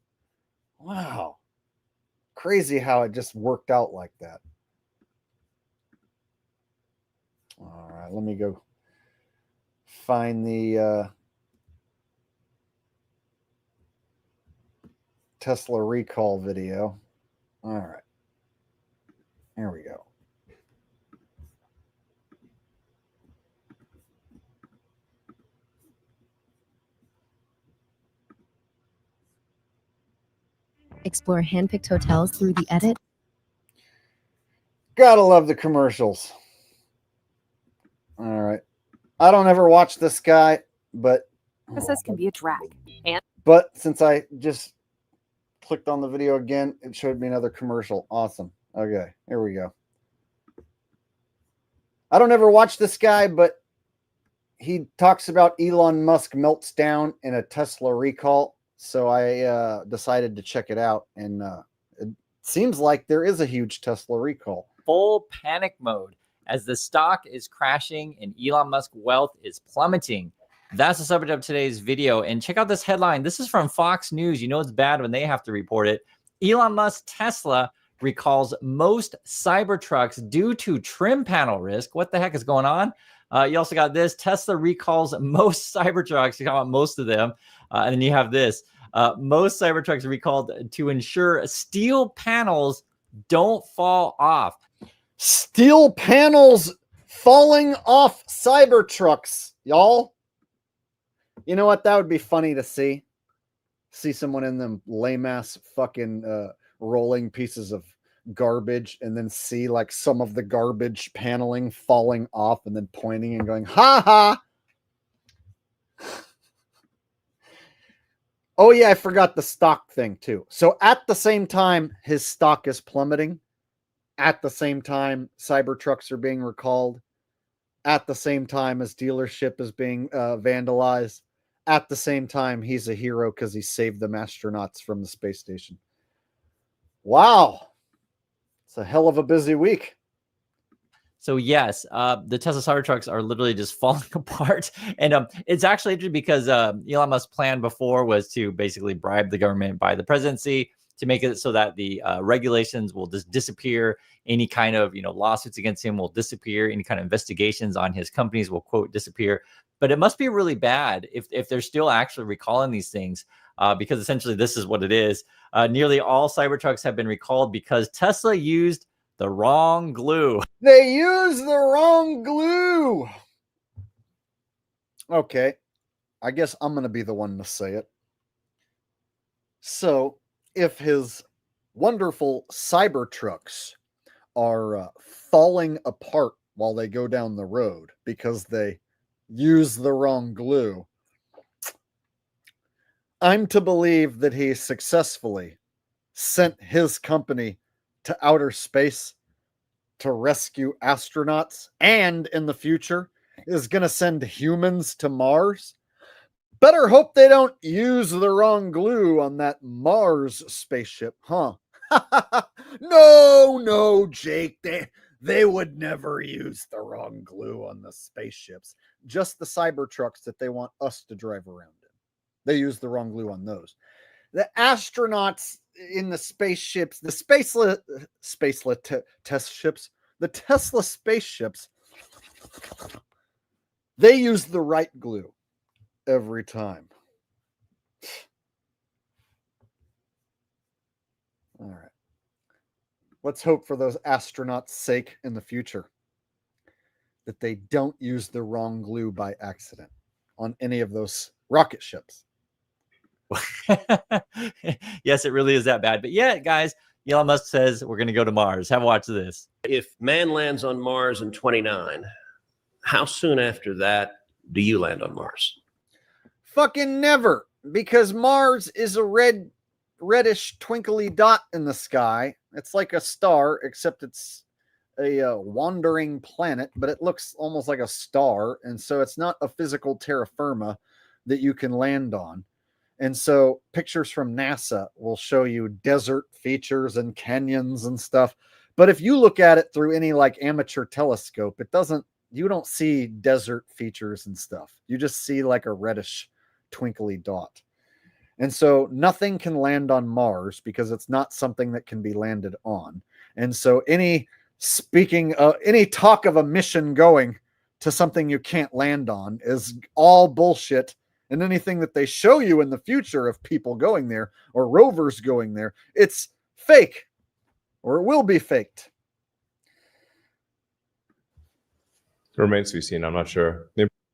Wow. Crazy how it just worked out like that. All right, let me go find the Tesla recall video. All right. Here we go. Explore handpicked hotels through the edit. Gotta love the commercials. All right. I don't ever watch this guy, but Process can be a drag. but since I just clicked on the video again, it showed me another commercial. Awesome. Okay, here we go. I don't ever watch this guy, but he talks about Elon Musk melts down in a Tesla recall. So I decided to check it out, and it seems like there is a huge Tesla recall. Full panic mode as the stock is crashing and Elon Musk wealth is plummeting. That's the subject of today's video. And check out this headline. This is from Fox News. You know it's bad when they have to report it. Elon Musk Tesla recalls most Cybertrucks due to trim panel risk. What the heck is going on? You also got this. Tesla recalls most Cybertrucks. You got most of them. And then you have this. Most Cybertrucks recalled to ensure steel panels don't fall off. Steel panels falling off Cybertrucks, y'all. You know what? That would be funny to see. See someone in them lame-ass fucking rolling pieces of garbage, and then see like some of the garbage paneling falling off, and then pointing and going, ha ha. Oh yeah, I forgot the stock thing too. So at the same time his stock is plummeting, at the same time Cybertrucks are being recalled, at the same time his dealership is being vandalized, at the same time he's a hero because he saved them astronauts from the space station. Wow. It's a hell of a busy week. So yes, the Tesla Cybertrucks are literally just falling apart. And it's actually interesting because Elon Musk's plan before was to basically bribe the government by the presidency to make it so that the regulations will just disappear. Any kind of lawsuits against him will disappear. Any kind of investigations on his companies will, quote, disappear. But it must be really bad if they're still actually recalling these things, because essentially this is what it is. Nearly all Cybertrucks have been recalled because Tesla used the wrong glue. They use the wrong glue. Okay. I guess I'm going to be the one to say it. So, if his wonderful Cybertrucks are falling apart while they go down the road because they use the wrong glue, I'm to believe that he successfully sent his company to outer space to rescue astronauts, and in the future is going to send humans to Mars. Better hope they don't use the wrong glue on that Mars spaceship, huh? No, Jake. They would never use the wrong glue on the spaceships. Just the Cybertrucks that they want us to drive around in. They use the wrong glue on those. The astronauts in the spaceships, the test ships, the Tesla spaceships, they use the right glue every time. All right. Let's hope for those astronauts' sake in the future that they don't use the wrong glue by accident on any of those rocket ships. Yes, it really is that bad. But yeah, guys, Elon Musk says we're going to go to Mars. Have a watch of this. If man lands on Mars in 29, how soon after that do you land on Mars? Fucking never, because Mars is a reddish twinkly dot in the sky. It's like a star, except it's a wandering planet, but it looks almost like a star, and so it's not a physical terra firma that you can land on. And so pictures from NASA will show you desert features and canyons and stuff. But if you look at it through any like amateur telescope, it doesn't you don't see desert features and stuff. You just see like a reddish twinkly dot. And so nothing can land on Mars because it's not something that can be landed on. And so any talk of a mission going to something you can't land on is all bullshit. And anything that they show you in the future of people going there or rovers going there, it's fake, or it will be faked. It remains to be seen. I'm not sure.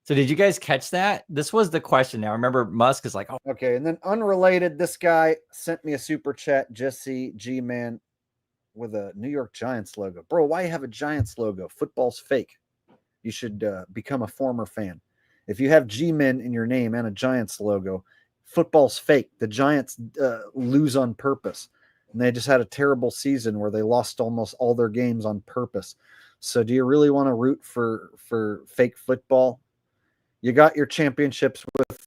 So did you guys catch that? This was the question. Now remember, Musk is like, oh, okay. And then unrelated, this guy sent me a super chat, Jesse G-Man, with a New York Giants logo. Bro, why you have a Giants logo? Football's fake. You should become a former fan. If you have G-Men in your name and a Giants logo, football's fake. The Giants lose on purpose. And they just had a terrible season where they lost almost all their games on purpose. So do you really want to root for fake football? You got your championships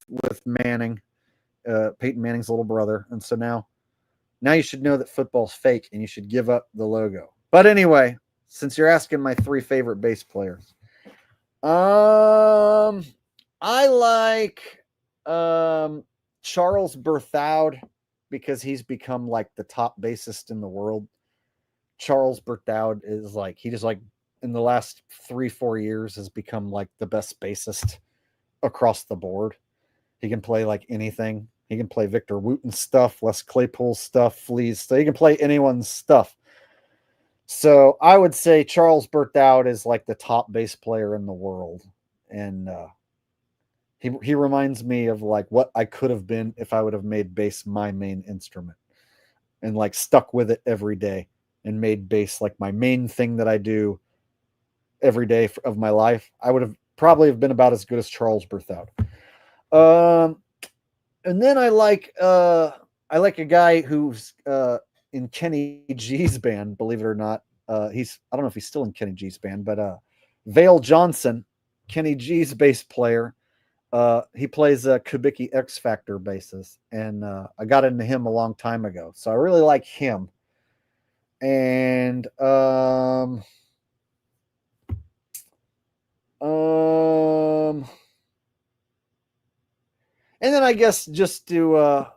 with Manning, Peyton Manning's little brother. And so now you should know that football's fake and you should give up the logo. But anyway, since you're asking my 3 favorite bass players, I like Charles Berthoud because he's become like the top bassist in the world. Charles Berthoud is like, he just like in the last 3-4 years has become like the best bassist across the board. He can play like anything. He can play Victor Wooten's stuff, Les Claypool's stuff, Flea's. So he can play anyone's stuff. So I would say Charles Berthoud is like the top bass player in the world. And he reminds me of like what I could have been if I would have made bass my main instrument and like stuck with it every day and made bass like my main thing that I do every day of my life. I would have probably have been about as good as Charles Berthoud. And then I like a guy who's in Kenny G's band, believe it or not. I don't know if he's still in Kenny G's band, but Vale Johnson, Kenny G's bass player. He plays Kubicki X Factor basses, and I got into him a long time ago. So I really like him. And and then I guess just to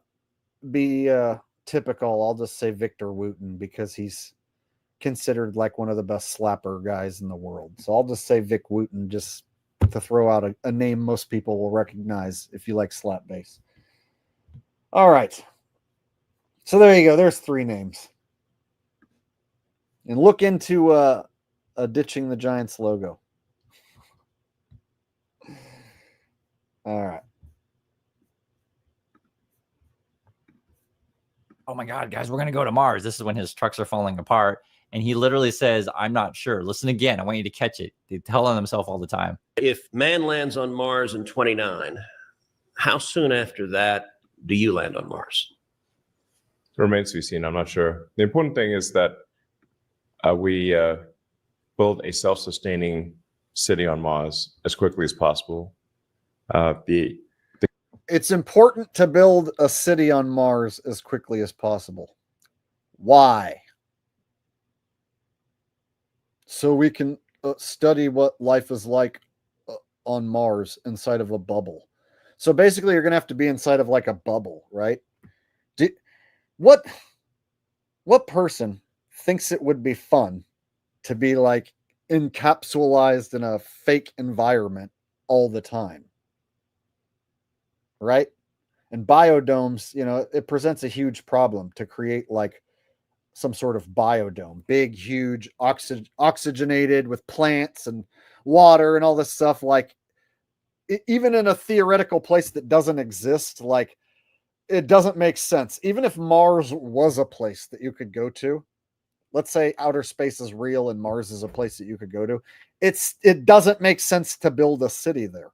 be typical, I'll just say Victor Wooten because he's considered like one of the best slapper guys in the world. So I'll just say Vic Wooten just to throw out a name most people will recognize if you like slap bass. All right. So there you go. There's 3 names. And look into ditching the Giants logo. All right. oh my God, guys, we're going to go to Mars. This is when his trucks are falling apart. And he literally says, I'm not sure. Listen again. I want you to catch it. They tell on himself all the time. If man lands on Mars in 29, how soon after that do you land on Mars? It remains to be seen. I'm not sure. The important thing is that we build a self-sustaining city on Mars as quickly as possible. It's important to build a city on Mars as quickly as possible. Why? So we can study what life is like on Mars inside of a bubble. So basically, you're going to have to be inside of like a bubble, right? What person thinks it would be fun to be like encapsulated in a fake environment all the time? Right? And biodomes, you know, it presents a huge problem to create like some sort of biodome, big, huge, oxygenated with plants and water and all this stuff. Like even in a theoretical place that doesn't exist, like it doesn't make sense. Even if Mars was a place that you could go to, let's say outer space is real and Mars is a place that you could go to, it doesn't make sense to build a city there.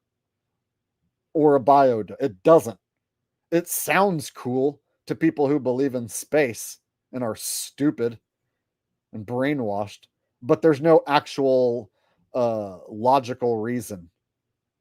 Or a biodome. It doesn't. It sounds cool to people who believe in space and are stupid and brainwashed, but there's no actual logical reason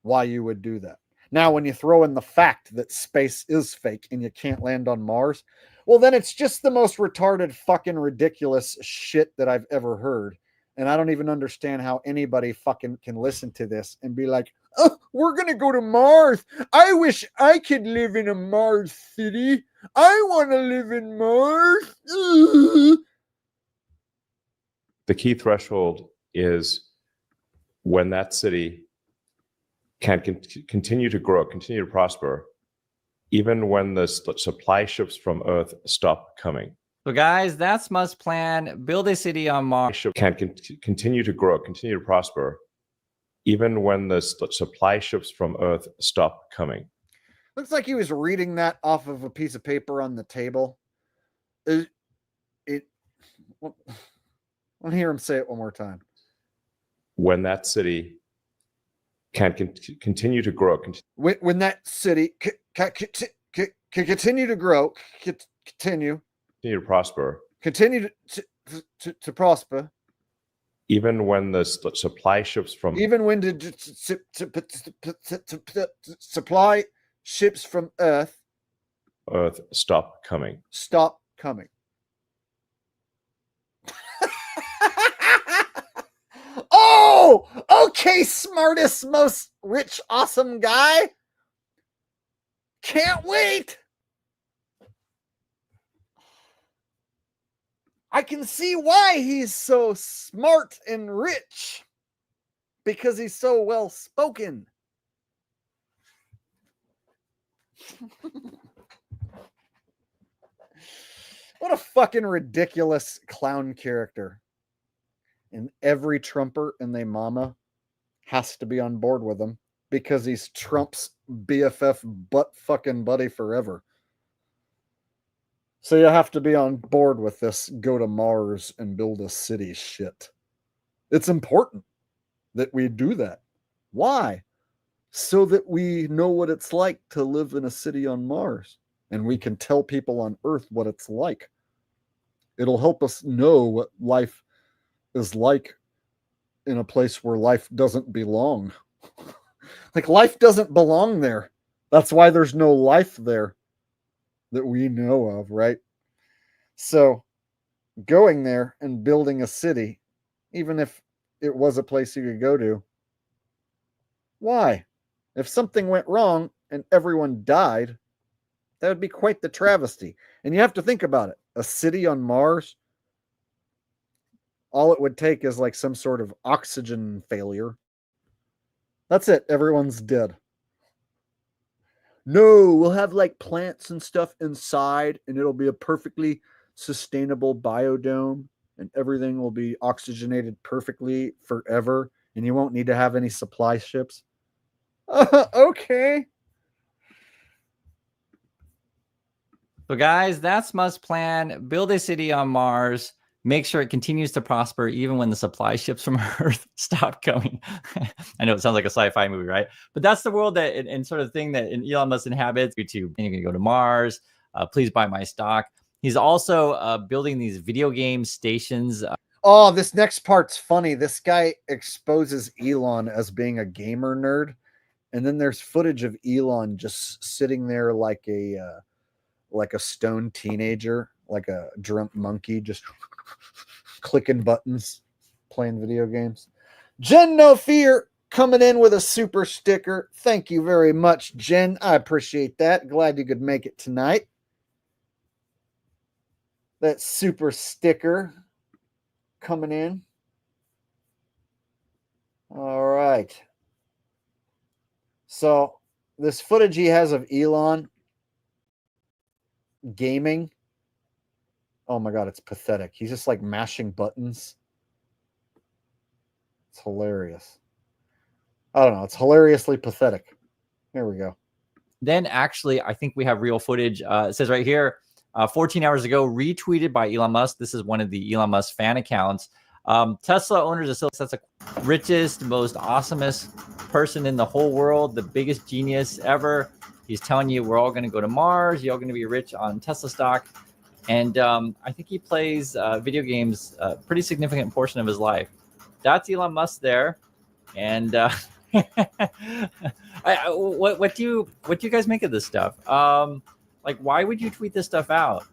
why you would do that. Now, when you throw in the fact that space is fake and you can't land on Mars, well, then it's just the most retarded fucking ridiculous shit that I've ever heard. And I don't even understand how anybody fucking can listen to this and be like, oh, we're going to go to Mars. I wish I could live in a Mars city. I want to live in Mars. The key threshold is when that city can continue to grow, continue to prosper, even when the supply ships from Earth stop coming. So guys, that's Musk's plan. Build a city on Mars. Can continue to grow, continue to prosper, even when the supply ships from Earth stop coming. Looks like he was reading that off of a piece of paper on the table. I'll hear him say it one more time. When that city can continue to grow. When that city can continue to grow, continue to prosper, continue to prosper, even when the supply ships from supply ships from Earth stop coming. Stop coming. Oh, okay, smartest, most rich, awesome guy. Can't wait. I can see why he's so smart and rich. Because he's so well spoken. What a fucking ridiculous clown character. And every Trumper and they mama has to be on board with him because he's Trump's BFF butt fucking buddy forever. So you have to be on board with this go to Mars and build a city shit. It's important that we do that. Why? So that we know what it's like to live in a city on Mars and we can tell people on Earth what it's like. It'll help us know what life is like in a place where life doesn't belong. Like life doesn't belong there. That's why there's no life there that we know of, right? So going there and building a city, even if it was a place you could go to, why? If something went wrong and everyone died, that would be quite the travesty. And you have to think about it. A city on Mars, all it would take is like some sort of oxygen failure. That's it. Everyone's dead. No, we'll have like plants and stuff inside and it'll be a perfectly sustainable biodome and everything will be oxygenated perfectly forever and you won't need to have any supply ships. Okay. So guys, that's Musk's plan. Build a city on Mars. Make sure it continues to prosper even when the supply ships from Earth stop coming. I know it sounds like a sci-fi movie, right? But that's the world that and sort of thing that Elon Musk inhabits. YouTube, and you're gonna go to Mars. Please buy my stock. He's also building these video game stations. Oh, this next part's funny. This guy exposes Elon as being a gamer nerd, and then there's footage of Elon just sitting there like a stoned teenager, like a drunk monkey, just clicking buttons, playing video games. Jen No Fear coming in with a super sticker. Thank you very much, Jen. I appreciate that. Glad you could make it tonight. That super sticker coming in. All right. So this footage he has of Elon gaming. Oh my God, it's pathetic. He's just like mashing buttons. It's hilarious. I don't know. It's hilariously pathetic. Here we go. Then actually, I think we have real footage. It says right here, 14 hours ago, retweeted by Elon Musk. This is one of the Elon Musk fan accounts. Tesla owners are still that's the richest, most awesomest person in the whole world, the biggest genius ever. He's telling you we're all going to go to Mars. You're all going to be rich on Tesla stock. And I think he plays video games a pretty significant portion of his life. That's Elon Musk there. And what do you guys make of this stuff? Like, why would you tweet this stuff out?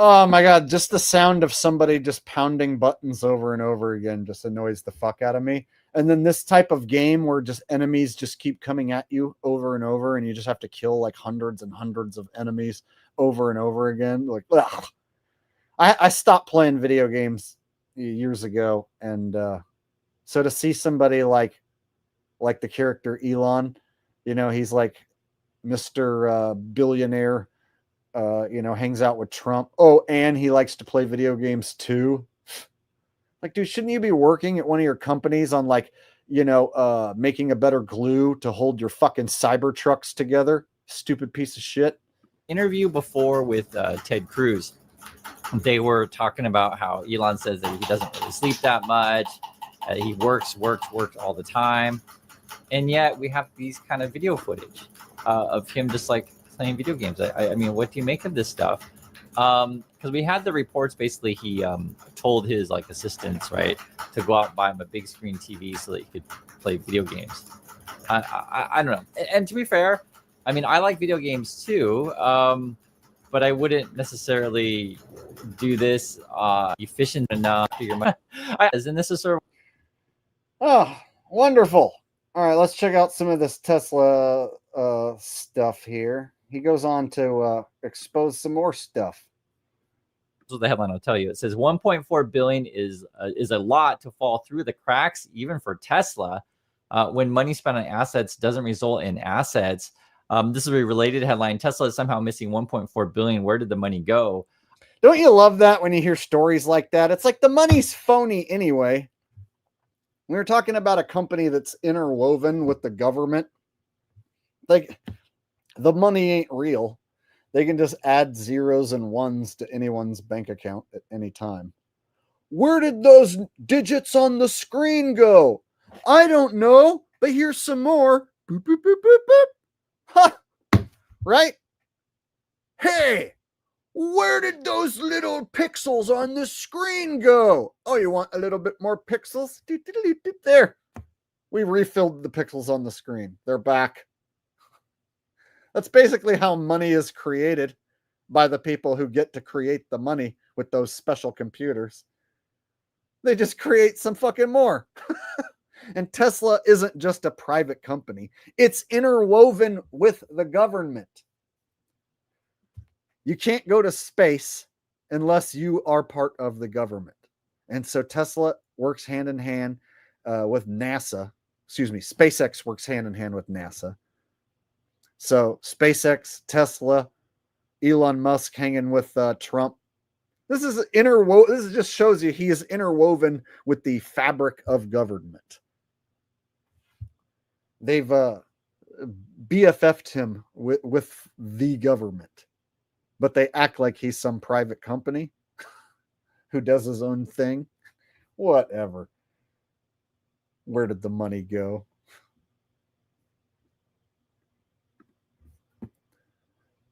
Oh my God, just the sound of somebody just pounding buttons over and over again just annoys the fuck out of me. And then this type of game where just enemies just keep coming at you over and over and you just have to kill like hundreds and hundreds of enemies over and over again. Like, ugh. I stopped playing video games years ago. And so to see somebody like the character Elon, you know, he's like Mr. Billionaire, you know, hangs out with Trump. Oh, and he likes to play video games too. Like, dude, shouldn't you be working at one of your companies on like, you know, making a better glue to hold your fucking Cybertrucks together? Stupid piece of shit. Interview before with Ted Cruz, they were talking about how Elon says that he doesn't really sleep that much. He works all the time. And yet we have these kind of video footage of him just like playing video games. I mean, what do you make of this stuff? Because we had the reports, basically he told his like assistants, right, to go out and buy him a big screen TV so that he could play video games. I don't know. And to be fair, I mean, I like video games too, but I wouldn't necessarily do this efficient enough to your money. Isn't this a sort of... Oh, wonderful. All right, let's check out some of this Tesla stuff here. He goes on to expose some more stuff. This is the headline I'll tell you. It says 1.4 billion is a lot to fall through the cracks, even for Tesla, when money spent on assets doesn't result in assets. This is a related headline. Tesla is somehow missing 1.4 billion. Where did the money go? Don't you love that when you hear stories like that? It's like the money's phony anyway. We were talking about a company that's interwoven with the government. Like, the money ain't real. They can just add zeros and ones to anyone's bank account at any time. Where did those digits on the screen go? I don't know, but here's some more. Boop, boop, boop, boop, boop. Ha! Right? Hey, where did those little pixels on the screen go? Oh, you want a little bit more pixels? There. We refilled the pixels on the screen. They're back. That's basically how money is created, by the people who get to create the money with those special computers. They just create some fucking more. And Tesla isn't just a private company. It's interwoven with the government. You can't go to space unless you are part of the government. And so Tesla works hand in hand with NASA. Excuse me, SpaceX works hand in hand with NASA. So SpaceX, Tesla, Elon Musk hanging with Trump. This is interwoven. This just shows you he is interwoven with the fabric of government. They've BFF'd him with the government, but they act like he's some private company who does his own thing. Whatever. Where did the money go?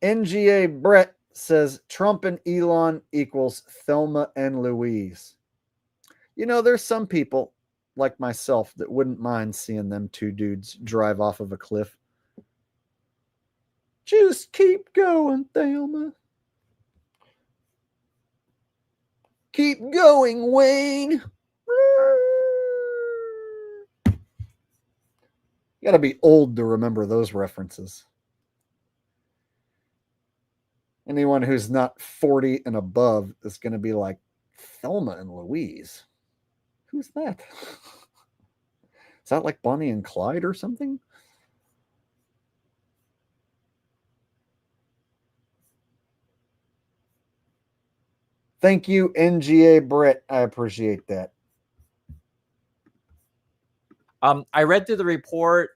NGA Brett says Trump and Elon equals Thelma and Louise. You know, there's some people like myself that wouldn't mind seeing them two dudes drive off of a cliff. Just keep going, Thelma. Keep going, Wayne. You gotta be old to remember those references. Anyone who's not 40 and above is going to be like, Thelma and Louise? Who's that? Is that like Bonnie and Clyde or something? Thank you, NGA Brett. I appreciate that. I read through the report.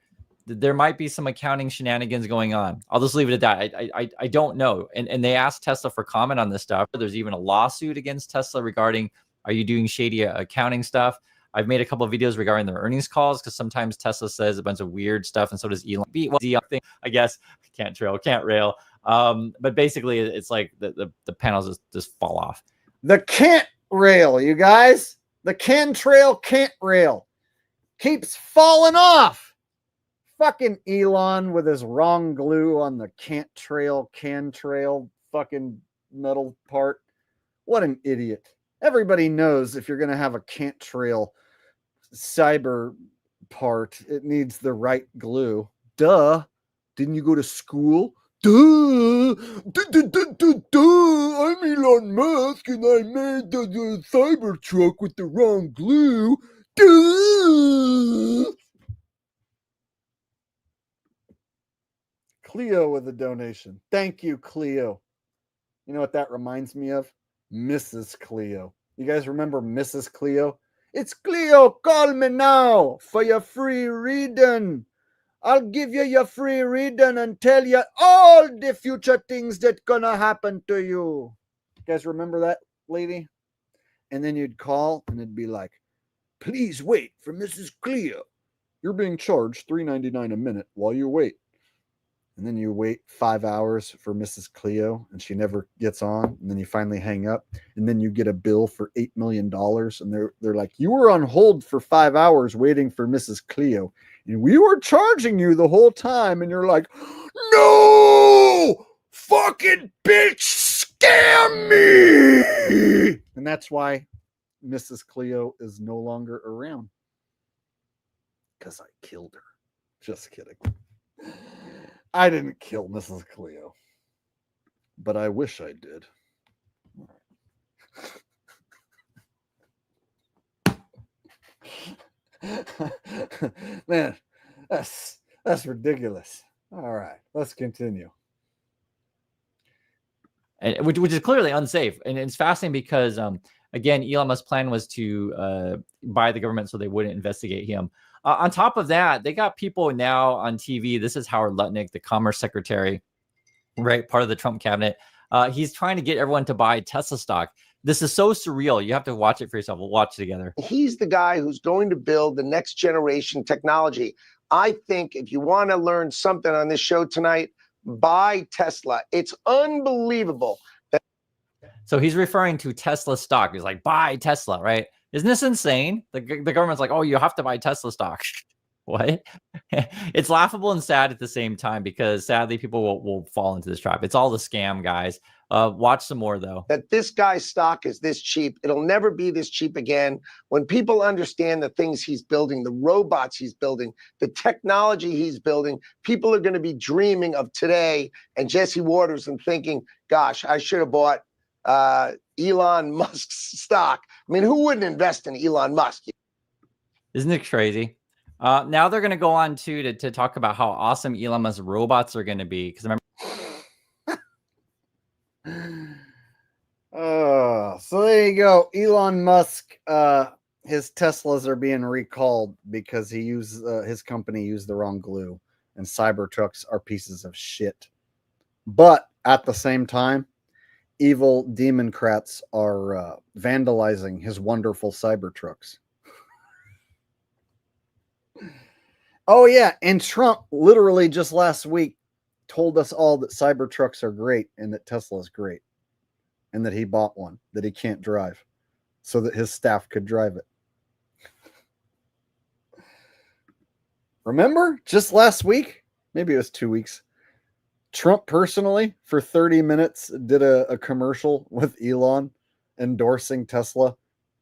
There might be some accounting shenanigans going on. I'll just leave it at that. I don't know. And they asked Tesla for comment on this stuff. There's even a lawsuit against Tesla regarding, are you doing shady accounting stuff? I've made a couple of videos regarding their earnings calls because sometimes Tesla says a bunch of weird stuff, and so does Elon. I guess can't rail. But basically, it's like the panels just fall off. The can't rail, you guys. The cantrail can't rail keeps falling off. Fucking Elon with his wrong glue on the cantrail fucking metal part. What an idiot. Everybody knows if you're going to have a Cantrail cyber part, it needs the right glue. Duh. Didn't you go to school? Duh. Duh. I'm Elon Musk and I made the Cybertruck with the wrong glue. Duh. Cleo with a donation. Thank you, Cleo. You know what that reminds me of? Mrs. Cleo. You guys remember Mrs. Cleo? It's Cleo, call me now for your free reading. I'll give you your free reading and tell you all the future things that gonna happen to you. You guys remember that lady? And then you'd call and it'd be like, please wait for Mrs. Cleo. You're being charged $3.99 a minute while you wait. And then you wait 5 hours for Mrs. Cleo and she never gets on. And then you finally hang up. And then you get a bill for $8 million. And they're like, you were on hold for 5 hours waiting for Mrs. Cleo. And we were charging you the whole time. And you're like, no! Fucking bitch! Scam me! And that's why Mrs. Cleo is no longer around. Because I killed her. Just kidding. I didn't kill Mrs. Cleo, but I wish I did. Man, that's ridiculous. All right, let's continue. And which is clearly unsafe, and it's fascinating because again, Elon Musk's plan was to buy the government so they wouldn't investigate him. On top of that, they got people now on TV. This is Howard Lutnick, the Commerce Secretary, right? Part of the Trump cabinet. He's trying to get everyone to buy Tesla stock. This is so surreal. You have to watch it for yourself. We'll watch it together. He's the guy who's going to build the next generation technology. I think if you want to learn something on this show tonight, buy Tesla. It's unbelievable. So he's referring to Tesla stock. He's like, buy Tesla, right? Isn't this insane? The government's like, oh, you have to buy Tesla stock. What? It's laughable and sad at the same time because sadly people will fall into this trap. It's all the scam, guys. Watch some more, though. That this guy's stock is this cheap. It'll never be this cheap again. When people understand the things he's building, the robots he's building, the technology he's building, people are going to be dreaming of today and Jesse Waters and thinking, gosh, I should have bought Elon Musk's stock. I mean, who wouldn't invest in Elon Musk? Isn't it crazy? Now they're going to go on to talk about how awesome Elon Musk's robots are going to be. Because so there you go. Elon Musk, his Teslas are being recalled because he used his company used the wrong glue, and Cybertrucks are pieces of shit. But at the same time, evil Democrats are vandalizing his wonderful Cybertrucks. Oh yeah, and Trump literally just last week told us all that Cybertrucks are great and that Tesla's great, and that he bought one that he can't drive so that his staff could drive it. Remember just last week, maybe it was 2 weeks, Trump personally for 30 minutes did a commercial with Elon endorsing Tesla,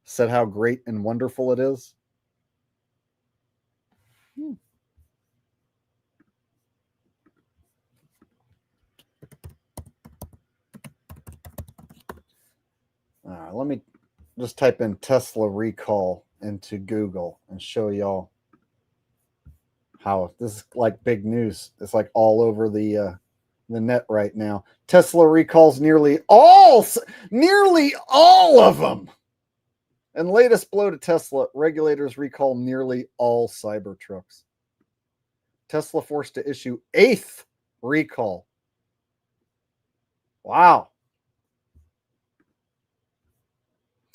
said how great and wonderful it is. Let me just type in Tesla recall into Google and show y'all how this is like big news. It's like all over the net right now. Tesla recalls nearly all of them. And latest blow to Tesla, regulators recall nearly all Cybertrucks. Tesla forced to issue 8th recall. Wow.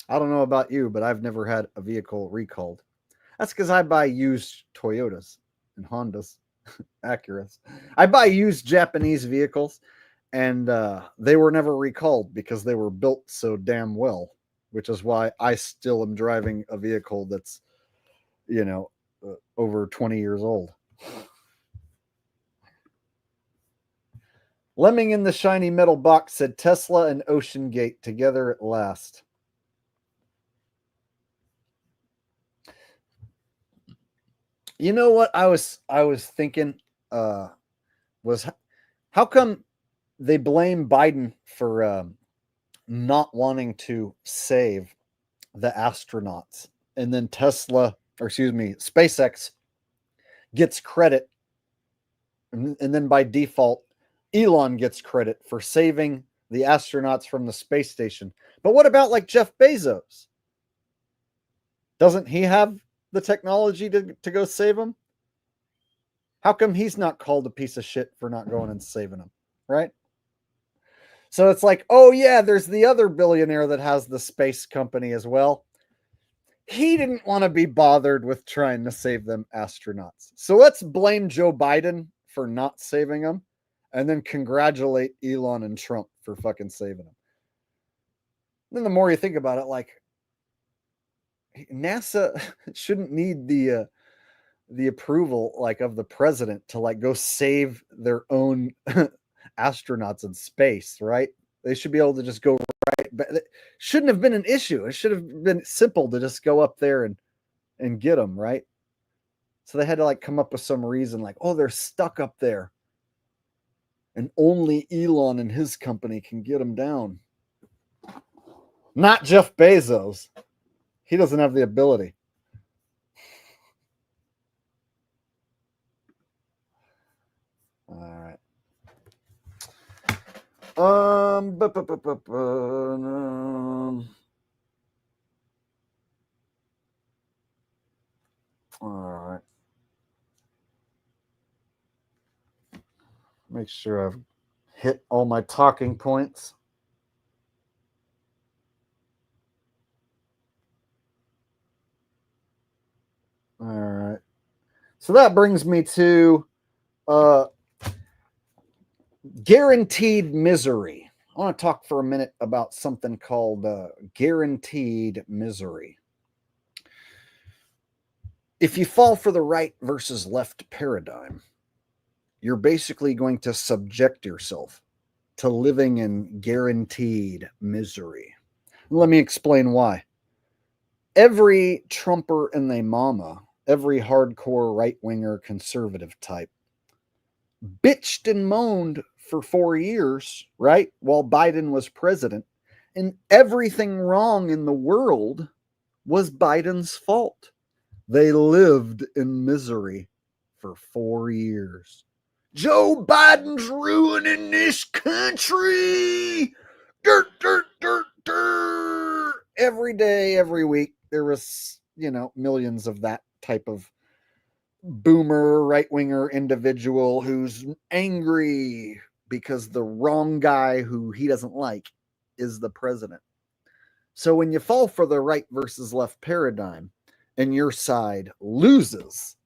I don't know about you, but I've never had a vehicle recalled. That's because I buy used Toyotas and Hondas, Acuras. I buy used Japanese vehicles, and they were never recalled because they were built so damn well, which is why I still am driving a vehicle that's, over 20 years old. Lemming in the shiny metal box said Tesla and Ocean Gate together at last. You know what I was thinking was how come they blame Biden for not wanting to save the astronauts, and then SpaceX gets credit, and then by default Elon gets credit for saving the astronauts from the space station. But what about like Jeff Bezos? Doesn't he have the technology to go save them? How come he's not called a piece of shit for not going and saving them, right? So it's like, oh yeah, there's the other billionaire that has the space company as well. He didn't want to be bothered with trying to save them astronauts. So let's blame Joe Biden for not saving them, and then congratulate Elon and Trump for fucking saving them. Then the more you think about it, like, NASA shouldn't need the approval like of the president to like go save their own astronauts in space, right? They should be able to just go right, but it shouldn't have been an issue. It should have been simple to just go up there and get them, right? So they had to like come up with some reason like, oh, they're stuck up there and only Elon and his company can get them down. Not Jeff Bezos. He doesn't have the ability. All right. All right. Make sure I've hit all my talking points. All right. So that brings me to guaranteed misery. I want to talk for a minute about something called guaranteed misery. If you fall for the right versus left paradigm, you're basically going to subject yourself to living in guaranteed misery. Let me explain why. Every Trumper and their mama, every hardcore right-winger conservative type, bitched and moaned for 4 years, right, while Biden was president, and everything wrong in the world was Biden's fault. They lived in misery for 4 years. Joe Biden's ruining this country. Dirt, dirt, dirt, dirt. Every day, every week, there was, millions of that type of boomer, right-winger individual who's angry because the wrong guy who he doesn't like is the president. So when you fall for the right versus left paradigm and your side loses,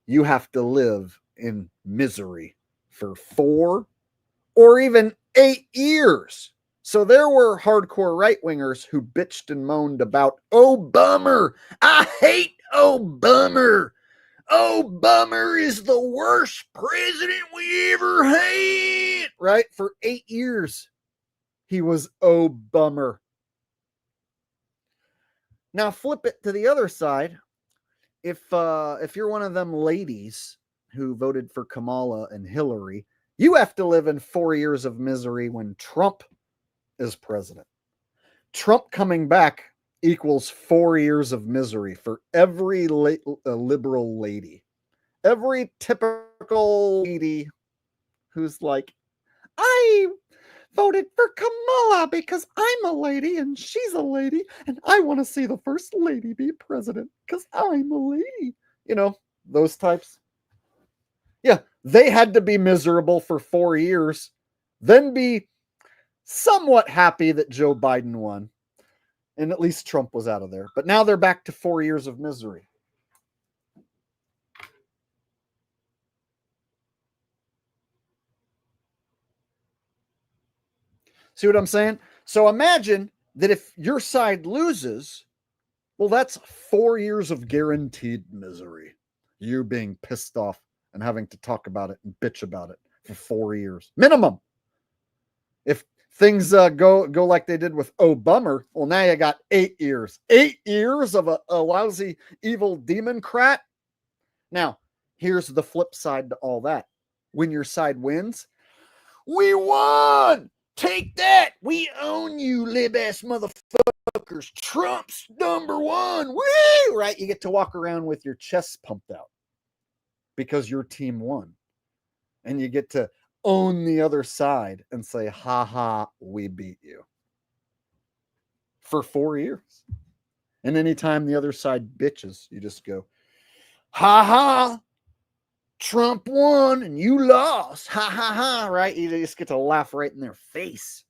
you have to live in misery for 4 or even 8 years. So there were hardcore right-wingers who bitched and moaned about, oh, bummer, I hate oh, bummer. Oh, bummer is the worst president we ever had. Right? For 8 years, he was oh, bummer. Now flip it to the other side. If you're one of them ladies who voted for Kamala and Hillary, you have to live in 4 years of misery when Trump is president. Trump coming back equals 4 years of misery for every liberal lady. Every typical lady who's like, I voted for Kamala because I'm a lady and she's a lady and I want to see the first lady be president because I'm a lady. Those types. Yeah, they had to be miserable for 4 years, then be somewhat happy that Joe Biden won. And at least Trump was out of there. But now they're back to 4 years of misery. See what I'm saying? So imagine that if your side loses, well, that's 4 years of guaranteed misery. You being pissed off and having to talk about it and bitch about it for 4 years. Minimum. If things go like they did with Obama, well, now you got 8 years. 8 years of a lousy, evil Democrat. Now, here's the flip side to all that. When your side wins, we won! Take that! We own you, lib-ass motherfuckers. Trump's #1. Woo! Right? You get to walk around with your chest pumped out because your team won. And you get to own the other side and say, ha ha, we beat you. For 4 years. And anytime the other side bitches, you just go, ha ha, Trump won and you lost. Ha ha ha, right? You just get to laugh right in their face.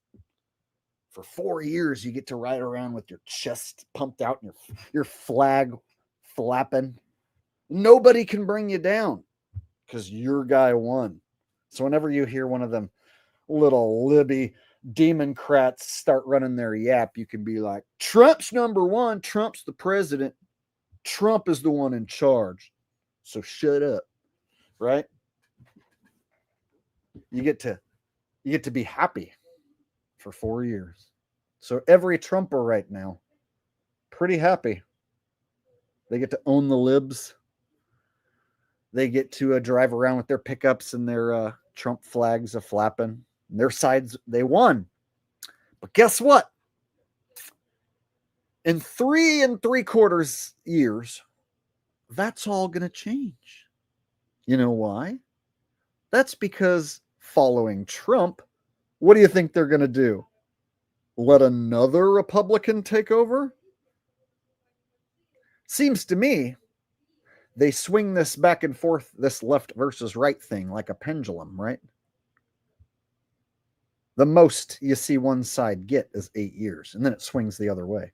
For 4 years, you get to ride around with your chest pumped out and your flag flapping. Nobody can bring you down because your guy won. So whenever you hear one of them little libby Democrats start running their yap, you can be like, Trump's #1. Trump's the president. Trump is the one in charge. So shut up, right? You get to be happy for 4 years. So every Trumper right now, pretty happy. They get to own the libs. They get to drive around with their pickups and their Trump flags flapping. And their sides, they won. But guess what? In 3 3/4 years, that's all going to change. You know why? That's because following Trump, what do you think they're going to do? Let another Republican take over? Seems to me they swing this back and forth, this left versus right thing, like a pendulum, right? The most you see one side get is 8 years, and then it swings the other way.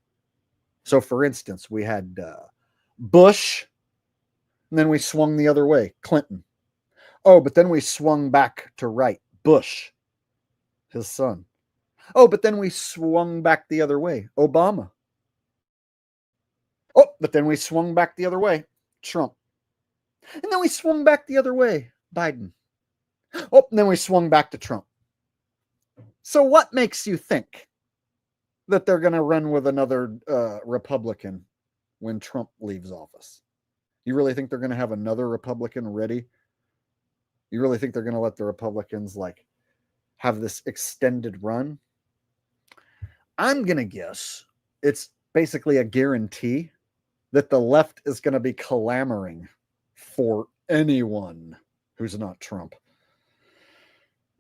So, for instance, we had Bush, and then we swung the other way, Clinton. Oh, but then we swung back to right, Bush, his son. Oh, but then we swung back the other way, Obama. Oh, but then we swung back the other way, Trump. And then we swung back the other way, Biden. Oh, and then we swung back to Trump. So what makes you think that they're going to run with another Republican when Trump leaves office? You really think they're going to have another Republican ready? You really think they're going to let the Republicans like have this extended run? I'm going to guess it's basically a guarantee that the left is going to be clamoring for anyone who's not Trump.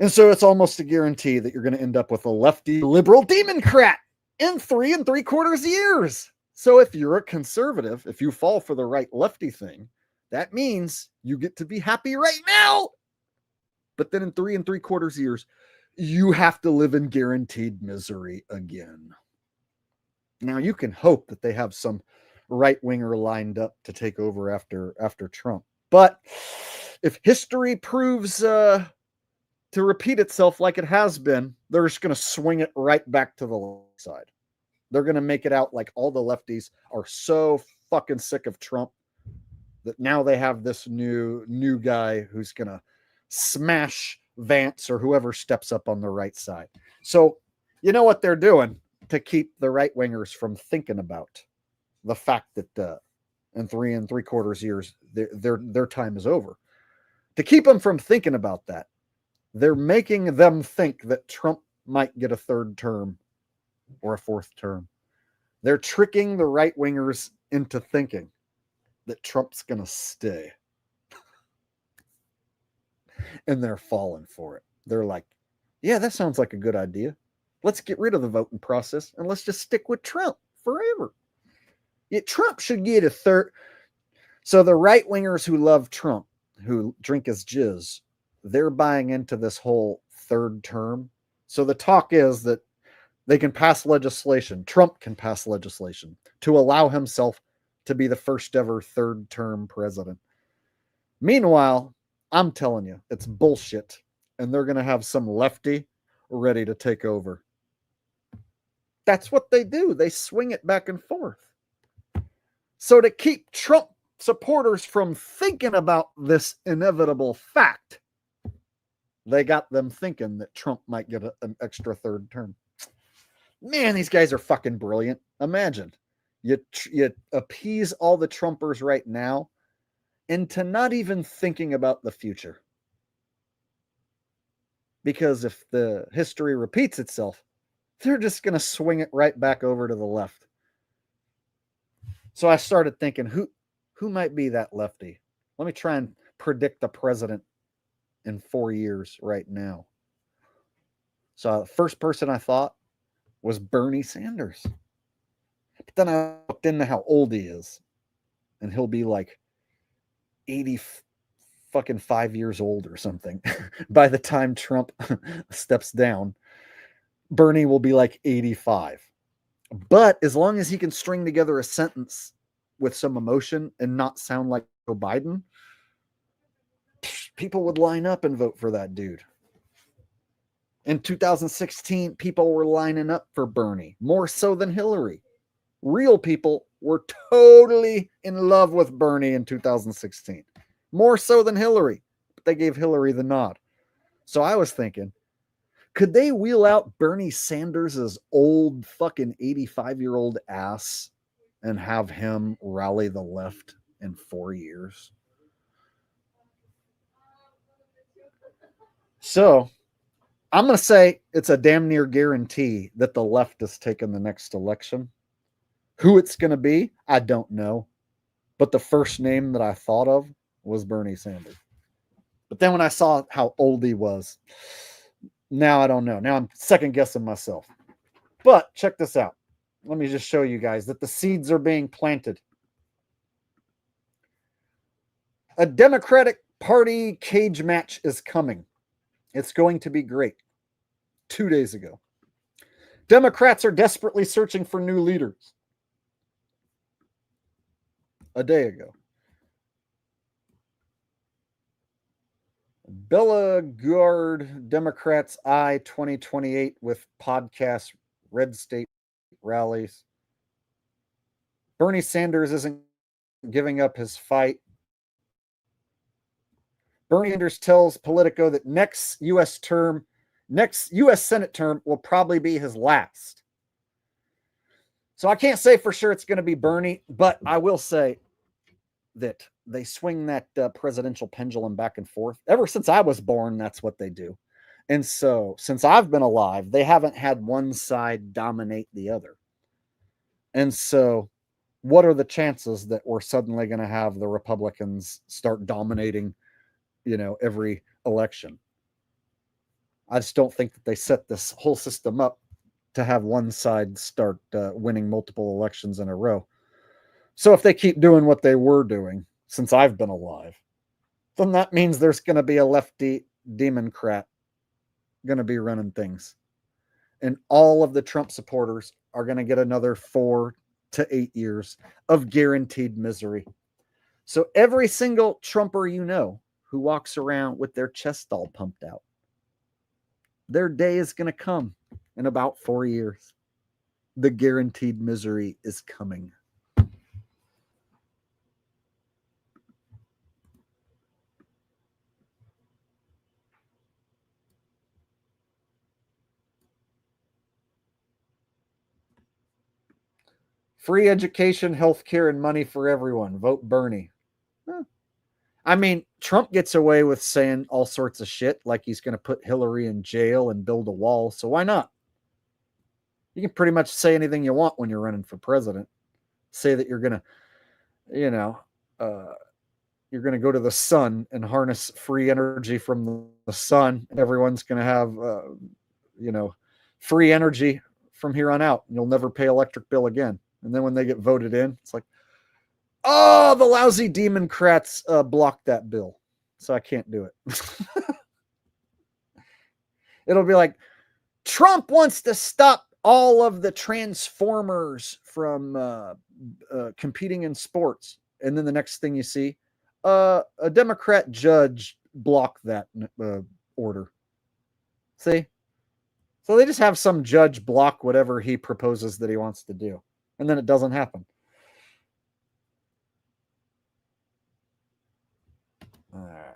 And so it's almost a guarantee that you're going to end up with a lefty liberal Democrat in 3 3/4 years. So if you're a conservative, if you fall for the right lefty thing, that means you get to be happy right now. But then in 3 3/4 years, you have to live in guaranteed misery again. Now you can hope that they have some right winger lined up to take over after Trump. But if history proves to repeat itself like it has been, they're just going to swing it right back to the left side. They're going to make it out like all the lefties are so fucking sick of Trump that now they have this new guy who's going to smash Vance or whoever steps up on the right side. So you know what they're doing to keep the right wingers from thinking about the fact that in 3 3/4 years their time is over. To keep them from thinking about that, they're making them think that Trump might get a 3rd term or a 4th term. They're tricking the right wingers into thinking that Trump's going to stay. And they're falling for it. They're like, yeah, that sounds like a good idea. Let's get rid of the voting process and let's just stick with Trump forever. Yeah, Trump should get a 3rd. So the right wingers who love Trump, who drink his jizz, they're buying into this whole 3rd term. So the talk is that they can pass legislation. Trump can pass legislation to allow himself to be the first ever 3rd term president. Meanwhile, I'm telling you, it's bullshit. And they're going to have some lefty ready to take over. That's what they do. They swing it back and forth. So to keep Trump supporters from thinking about this inevitable fact, They got them thinking that Trump might get an extra third term. Man, these guys are fucking brilliant. Imagine you appease all the Trumpers right now into not even thinking about the future. Because if the history repeats itself, they're just going to swing it right back over to the left. So I started thinking, who might be that lefty? Let me try and predict the president in 4 years right now. So the first person I thought was Bernie Sanders. But then I looked into how old he is. And he'll be like 85 years old or something. By the time Trump steps down, Bernie will be like 85. But as long as he can string together a sentence with some emotion and not sound like Joe Biden, people would line up and vote for that dude. In 2016, people were lining up for Bernie, more so than Hillary. Real people were totally in love with Bernie in 2016, more so than Hillary, but they gave Hillary the nod. So I was thinking, could they wheel out Bernie Sanders' old fucking 85-year-old ass and have him rally the left in 4 years? So I'm going to say it's a damn near guarantee that the left is taking the next election. Who it's going to be, I don't know. But the first name that I thought of was Bernie Sanders. But then when I saw how old he was, now I don't know. Now I'm second guessing myself. But check this out. Let me just show you guys that the seeds are being planted. A Democratic Party cage match is coming. It's going to be great. 2 days ago. Democrats are desperately searching for new leaders. A day ago. Bellegarde Democrats eye 2028 with podcast red state rallies. Bernie Sanders isn't giving up his fight. Bernie Sanders tells Politico that next U.S. Senate term will probably be his last. So I can't say for sure it's going to be Bernie, but I will say that they swing that presidential pendulum back and forth. Ever since I was born, that's what they do. And so since I've been alive, they haven't had one side dominate the other. And so what are the chances that we're suddenly going to have the Republicans start dominating, every election? I just don't think that they set this whole system up to have one side start winning multiple elections in a row. So if they keep doing what they were doing since I've been alive, then that means there's going to be a lefty Democrat going to be running things. And all of the Trump supporters are going to get another 4 to 8 years of guaranteed misery. So every single Trumper who walks around with their chest all pumped out, their day is going to come in about 4 years. The guaranteed misery is coming. Free education, healthcare, and money for everyone. Vote Bernie. I mean, Trump gets away with saying all sorts of shit, like he's going to put Hillary in jail and build a wall. So why not? You can pretty much say anything you want when you're running for president. Say that you're going to, you're going to go to the sun and harness free energy from the sun. And everyone's going to have, free energy from here on out. You'll never pay electric bill again. And then when they get voted in, it's like, oh, the lousy Democrats blocked that bill. So I can't do it. It'll be like, Trump wants to stop all of the Transformers from competing in sports. And then the next thing you see, a Democrat judge blocked that order. See? So they just have some judge block whatever he proposes that he wants to do. And then it doesn't happen. All right.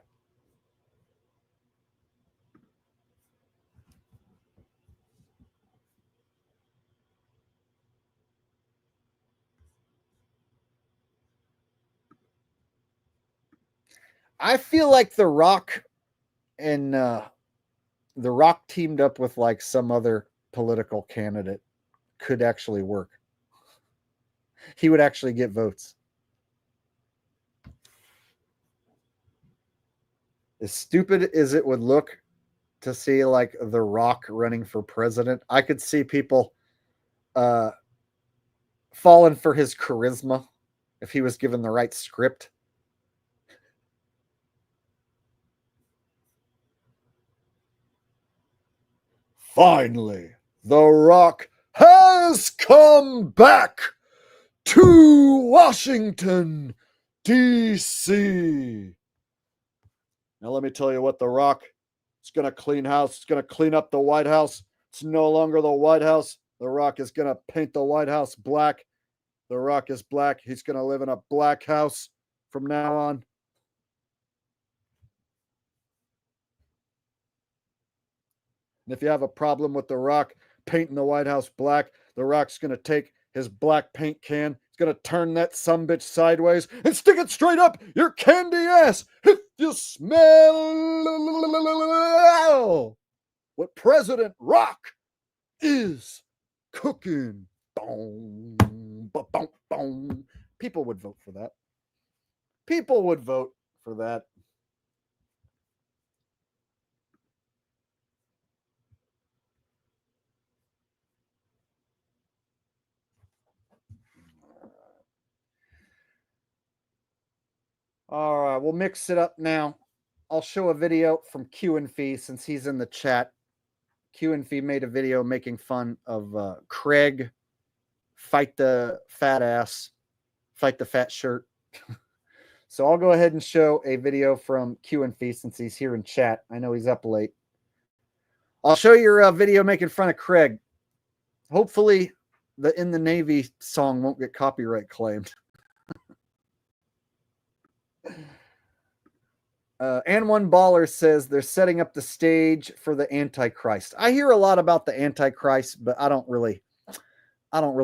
I feel like The Rock and The Rock teamed up with like some other political candidate could actually work. He would actually get votes. As stupid as it would look to see like The Rock running for president, I could see people falling for his charisma if he was given the right script. Finally, The Rock has come back to Washington, D.C. Now, let me tell you what, The Rock is going to clean house. It's going to clean up the White House. It's no longer the White House. The Rock is going to paint the White House black. The Rock is black. He's going to live in a black house from now on. And if you have a problem with The Rock painting the White House black, The Rock's going to take his black paint can. He's going to turn that sumbitch sideways and stick it straight up your candy ass. If you smell what President Rock is cooking. Boom, boom, boom. People would vote for that. People would vote for that. All right, we'll mix it up now. I'll show a video from Q and Fee since he's in the chat. Q and Fee made a video making fun of Craig, fight the fat ass, fight the fat shirt. So I'll go ahead and show a video from Q and Fee since he's here in chat. I know he's up late. I'll show your video making fun of Craig. Hopefully the In the Navy song won't get copyright claimed. And One Baller says they're setting up the stage for the Antichrist. I hear a lot about the Antichrist, but I don't really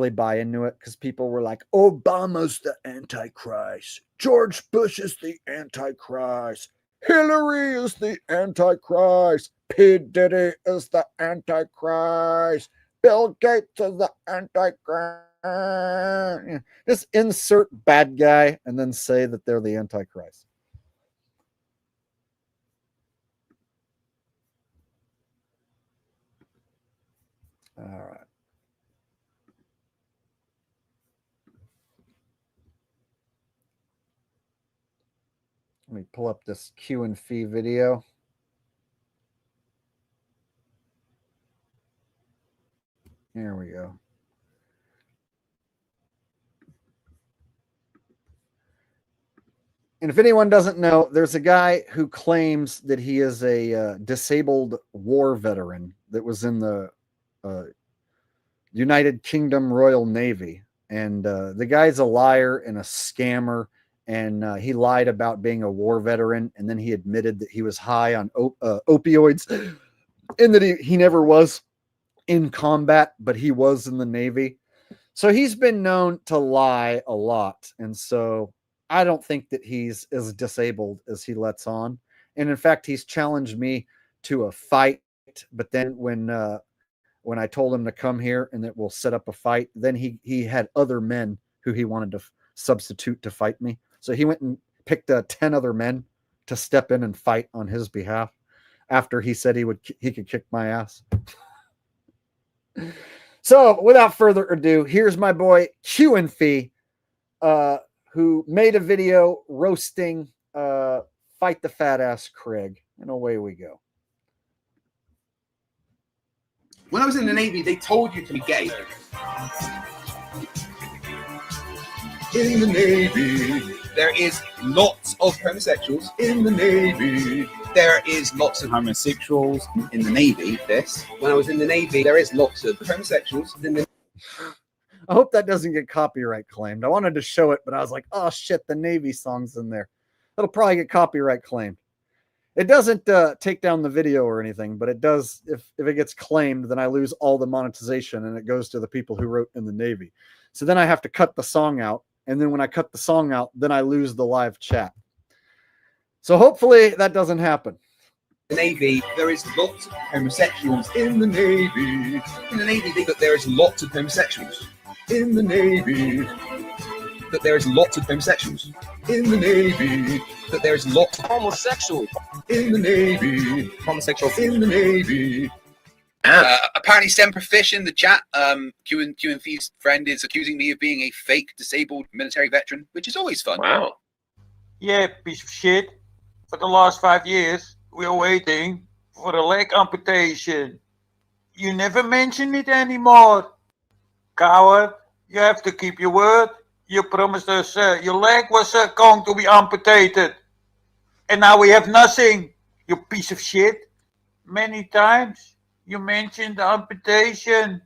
buy into it because people were like, Obama's the Antichrist, George Bush is the Antichrist, Hillary is the Antichrist, P. Diddy is the Antichrist, Bill Gates is the Antichrist. Just insert bad guy and then say that they're the Antichrist. All right. Let me pull up this Q and Fee video. Here we go. And if anyone doesn't know, there's a guy who claims that he is a disabled war veteran that was in the United Kingdom Royal Navy. And the guy's a liar and a scammer. And he lied about being a war veteran. And then he admitted that he was high on opioids and that he never was in combat, but he was in the Navy. So he's been known to lie a lot. And so I don't think that he's as disabled as he lets on. And in fact, he's challenged me to a fight. But then when I told him to come here and that we'll set up a fight, then he had other men who he wanted to substitute to fight me. So he went and picked 10 other men to step in and fight on his behalf after he said he could kick my ass. So without further ado, here's my boy Q and Fee, who made a video roasting Fight the Fat Ass Craig. And away we go. When I was in the Navy, they told you to be gay. In the Navy, there is lots of homosexuals. In the Navy, there is lots of homosexuals. In the Navy, when I was in the Navy, there is lots of homosexuals. I hope that doesn't get copyright claimed. I wanted to show it, but I was like, oh shit, the Navy song's in there. That'll probably get copyright claimed. It doesn't take down the video or anything, but it does. If it gets claimed, then I lose all the monetization and it goes to the people who wrote in the Navy. So then I have to cut the song out. And then when I cut the song out, then I lose the live chat. So hopefully that doesn't happen. The Navy, there is lots of homosexuals in the Navy. In the Navy, that there is lots of homosexuals. In the Navy, that there is lots of homosexuals. In the Navy, that there is lots of homosexuals. In the Navy, homosexuals in the Navy. Apparently, Semper Fish in the chat. QNF's friend is accusing me of being a fake disabled military veteran, which is always fun. Wow. Yeah, piece of shit. For the last 5 years, we are waiting for the leg amputation. You never mention it anymore. Coward, you have to keep your word. You promised us your leg was going to be amputated. And now we have nothing, you piece of shit. Many times you mentioned the amputation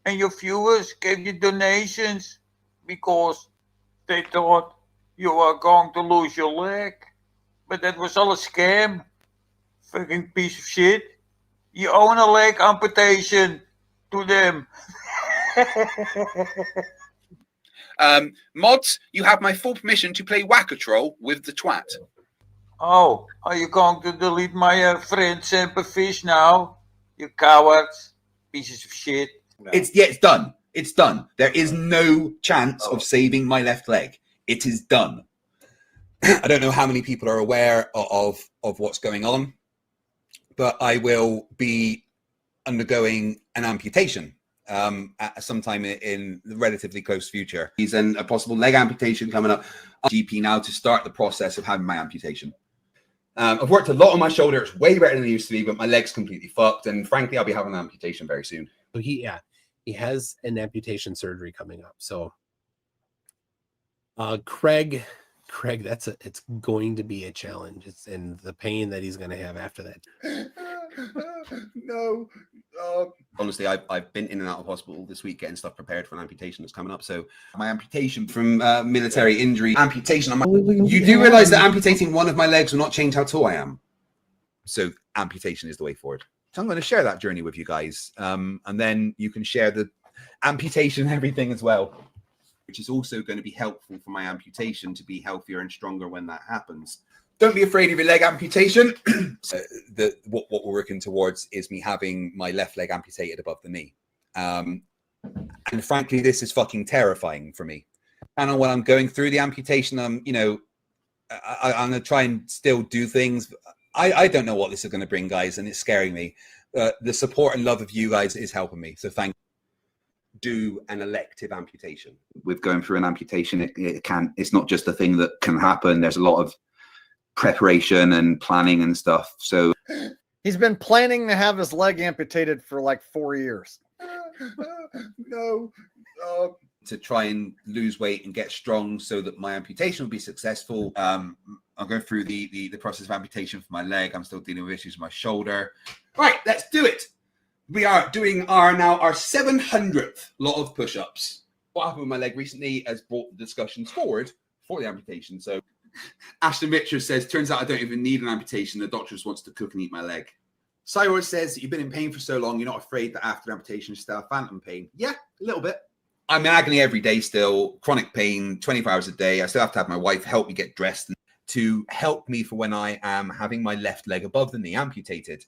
and your viewers gave you donations because they thought you were going to lose your leg. But that was all a scam. Fucking piece of shit. You own a leg amputation to them. Mods, you have my full permission to play Whack-A-Troll with the twat. Oh, are you going to delete my friend Semper Fish now? You cowards. Pieces of shit. It's done. It's done. There is no chance of saving my left leg. It is done. I don't know how many people are aware of what's going on, but I will be undergoing an amputation at sometime in the relatively close future. He's in a possible leg amputation coming up. I'm GP now to start the process of having my amputation. I've worked a lot on my shoulder. It's way better than it used to be, but my leg's completely fucked. And frankly, I'll be having an amputation very soon. So he has an amputation surgery coming up. So Craig, it's going to be a challenge. And the pain that he's going to have after that. No. Honestly, I've been in and out of hospital this week getting stuff prepared for an amputation that's coming up. So my amputation from military injury amputation. You do realize that amputating one of my legs will not change how tall I am. So amputation is the way forward. So I'm going to share that journey with you guys. And then you can share the amputation and everything as well, which is also going to be helpful for my amputation to be healthier and stronger when that happens. Don't be afraid of your leg amputation. What we're working towards is me having my left leg amputated above the knee. And frankly, this is fucking terrifying for me. And when I'm going through the amputation, I'm going to try and still do things. I don't know what this is going to bring, guys, and it's scaring me. The support and love of you guys is helping me. So thank you. Do an elective amputation. With going through an amputation, it's not just a thing that can happen. There's a lot of preparation and planning and stuff. So he's been planning to have his leg amputated for like 4 years. No. To try and lose weight and get strong so that my amputation will be successful. I'm going through the process of amputation for my leg. I'm still dealing with issues with my shoulder. Right, let's do it. We are doing our 700th lot of push-ups. What happened with my leg recently has brought the discussions forward for the amputation. So Ashton Richards says, turns out I don't even need an amputation. The doctor just wants to cook and eat my leg. Cyrus says, you've been in pain for so long, you're not afraid that after amputation you still have phantom pain. Yeah, a little bit. I'm in agony every day still, chronic pain, 24 hours a day. I still have to have my wife help me get dressed to help me for when I am having my left leg above the knee amputated.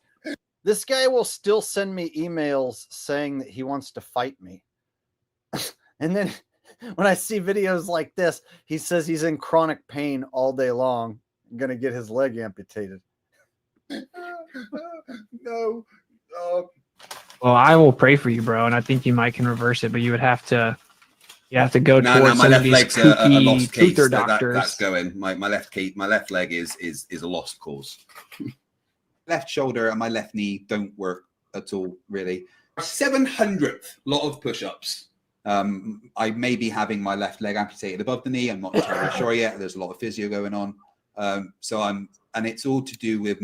This guy will still send me emails saying that he wants to fight me. And then when I see videos like this, he says he's in chronic pain all day long. I'm going to get his leg amputated. No. Well, I will pray for you, bro, and I think you might can reverse it, but you would have to go towards my some left of these leg's a lost case. truther doctors. That's going. My left leg is a lost cause. Left shoulder and my left knee don't work at all, really. 700th lot of push-ups. I may be having my left leg amputated above the knee. I'm not entirely sure yet. There's a lot of physio going on. And it's all to do with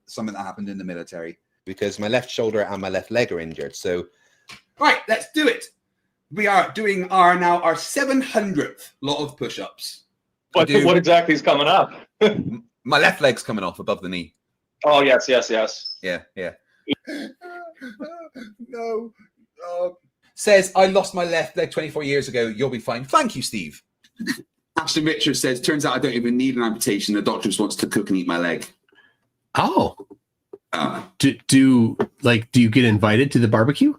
something that happened in the military because my left shoulder and my left leg are injured. So, right, let's do it. We are doing our 700th lot of push-ups. What exactly is coming up? My left leg's coming off above the knee. Oh, yes. Yeah. No. Says, I lost my left leg 24 years ago. You'll be fine. Thank you, Steve. Ashton Richards says, turns out I don't even need an amputation. The doctor just wants to cook and eat my leg. Oh. Do you get invited to the barbecue?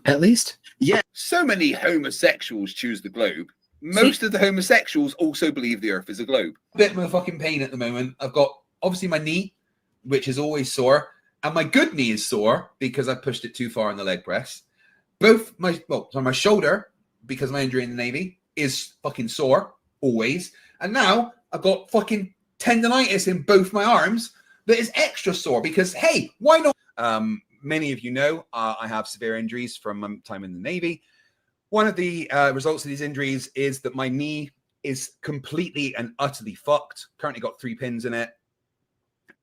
At least? Yeah. So many homosexuals choose the globe. Most of the homosexuals also believe the earth is a globe. Bit of a fucking pain at the moment. I've got obviously my knee, which is always sore, and my good knee is sore because I pushed it too far in the leg press. My shoulder, because of my injury in the Navy, is fucking sore always. And now I've got fucking tendonitis in both my arms that is extra sore because, hey, why not? Many of you know I have severe injuries from my time in the Navy. One of the results of these injuries is that my knee is completely and utterly fucked. Currently got 3 pins in it.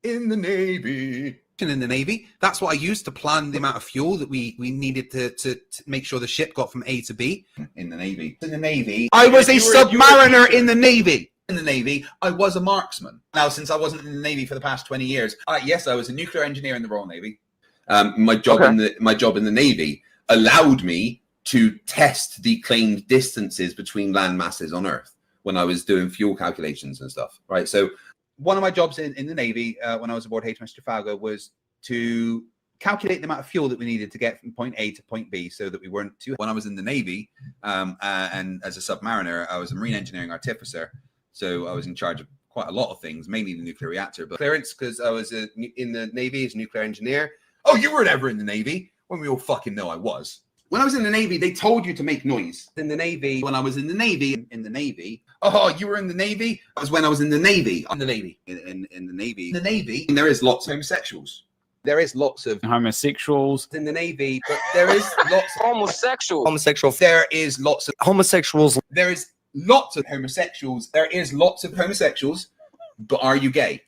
In the Navy. In the Navy, that's what I used to plan the amount of fuel that we needed to make sure the ship got from A to B. In the Navy. In the Navy. I was a submariner in the Navy. In the Navy, I was a marksman. Now, since I wasn't in the Navy for the past 20 years, yes, I was a nuclear engineer in the Royal Navy. My job in the Navy allowed me to test the claimed distances between land masses on Earth when I was doing fuel calculations and stuff. Right, so one of my jobs in the Navy when I was aboard HMS Trafalgar was to calculate the amount of fuel that we needed to get from point A to point B so that we weren't too... When I was in the Navy and as a submariner, I was a marine engineering artificer. So I was in charge of quite a lot of things, mainly the nuclear reactor. But clearance, because I was in the Navy as a nuclear engineer. Oh, you weren't ever in the Navy? When we all fucking know I was. When I was in the Navy, they told you to make noise. In the Navy, when I was in the Navy, oh, you were in the Navy? That was when I was in the Navy. In the Navy. In the Navy. In the Navy, there is lots of homosexuals. There is lots of homosexuals in the Navy, but there is lots of homosexuals. There is lots of homosexuals. There is lots of homosexuals. There is lots of homosexuals. But are you gay?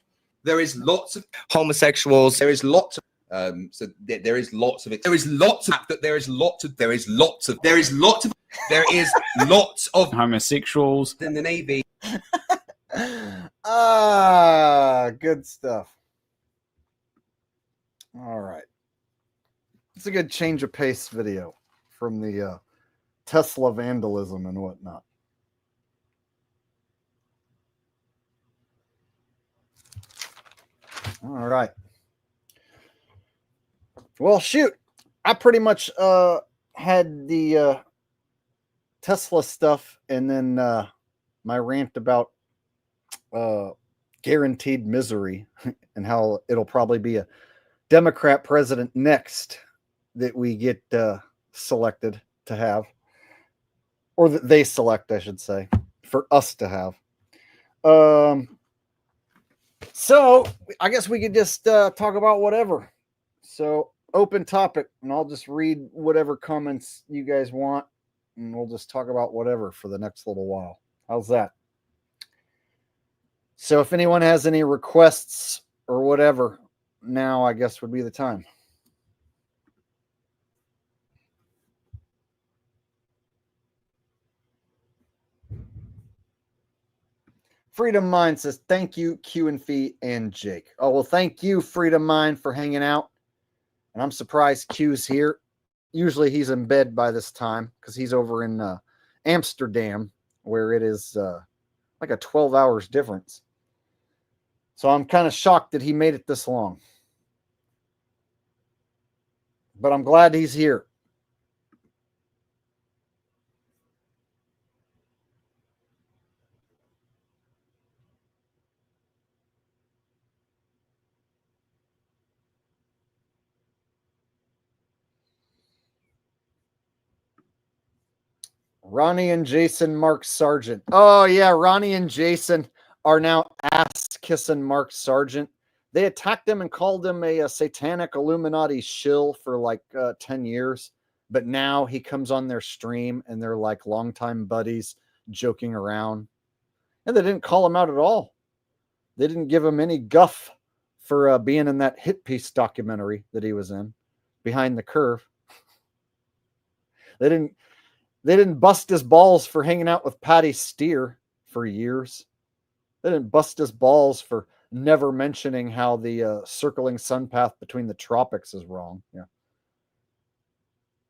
There is lots of homosexuals. There is lots of there is lots of homosexuals in the Navy. Good stuff. All right. It's a good change of pace video from the Tesla vandalism and whatnot. All right. Well, shoot. I pretty much had the Tesla stuff and then my rant about guaranteed misery and how it'll probably be a Democrat president next that we get selected to have, or that they select, I should say, for us to have. So I guess we could just talk about whatever. So open topic, and I'll just read whatever comments you guys want, and we'll just talk about whatever for the next little while. How's that? So if anyone has any requests or whatever, now I guess would be the time. Freedom Mind says, thank you, Q and Fee and Jake. Oh, well, thank you, Freedom Mind, for hanging out. And I'm surprised Q's here. Usually he's in bed by this time because he's over in Amsterdam, where it is like a 12 hours difference. So I'm kind of shocked that he made it this long. But I'm glad he's here. Ronnie and Jason Mark Sargent. Oh, yeah. Ronnie and Jason are now ass-kissing Mark Sargent. They attacked him and called him a satanic Illuminati shill for like 10 years. But now he comes on their stream and they're like longtime buddies joking around. And they didn't call him out at all. They didn't give him any guff for being in that hit piece documentary that he was in, Behind the Curve. They didn't bust his balls for hanging out with Patty Steer for years. They didn't bust his balls for never mentioning how the circling sun path between the tropics is wrong. Yeah.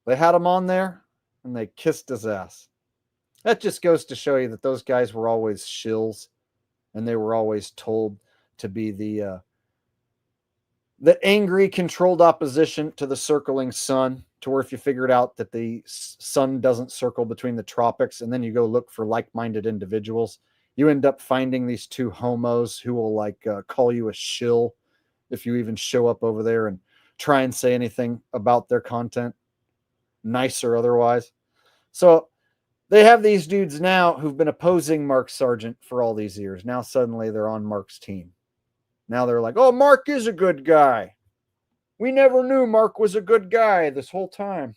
They had him on there and they kissed his ass. That just goes to show you that those guys were always shills, and they were always told to be the angry, controlled opposition to the circling sun, to where if you figured out that the sun doesn't circle between the tropics, and then you go look for like-minded individuals, you end up finding these two homos who will like call you a shill if you even show up over there and try and say anything about their content, nice or otherwise. So they have these dudes now who've been opposing Mark Sargent for all these years. Now suddenly they're on Mark's team. Now they're like, oh, Mark is a good guy. We never knew Mark was a good guy this whole time.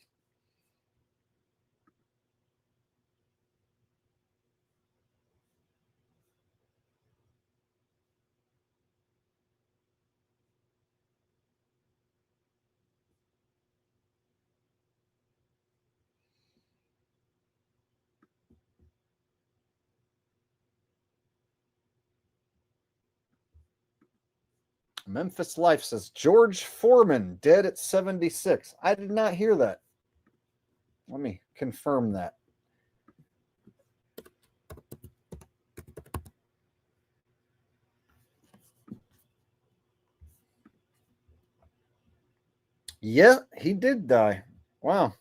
Memphis Life says George Foreman dead at 76. I did not hear that. Let me confirm that. Yeah, he did die. Wow.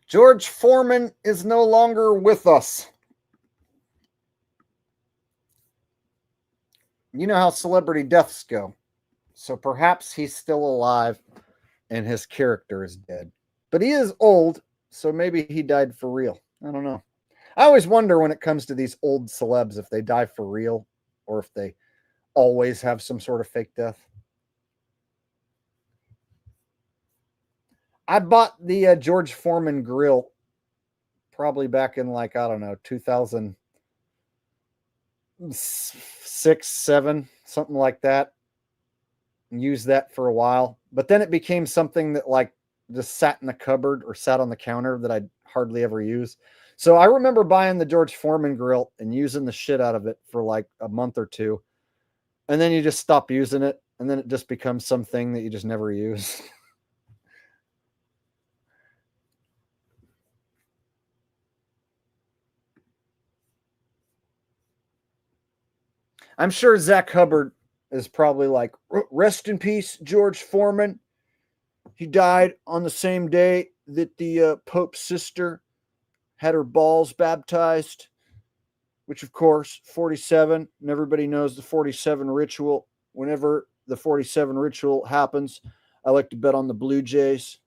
George Foreman is no longer with us. You know how celebrity deaths go. So perhaps he's still alive and his character is dead. But he is old, so maybe he died for real. I don't know. I always wonder when it comes to these old celebs if they die for real or if they always have some sort of fake death. I bought the George Foreman grill probably back in like, I don't know, 2006, 7, something like that. And used that for a while. But then it became something that like just sat in the cupboard or sat on the counter that I'd hardly ever use. So I remember buying the George Foreman grill and using the shit out of it for like a month or two. And then you just stop using it. And then it just becomes something that you just never use. I'm sure Zach Hubbard is probably like, rest in peace, George Foreman. He died on the same day that the Pope's sister had her balls baptized, which, of course, 47, and everybody knows the 47 ritual. Whenever the 47 ritual happens, I like to bet on the Blue Jays.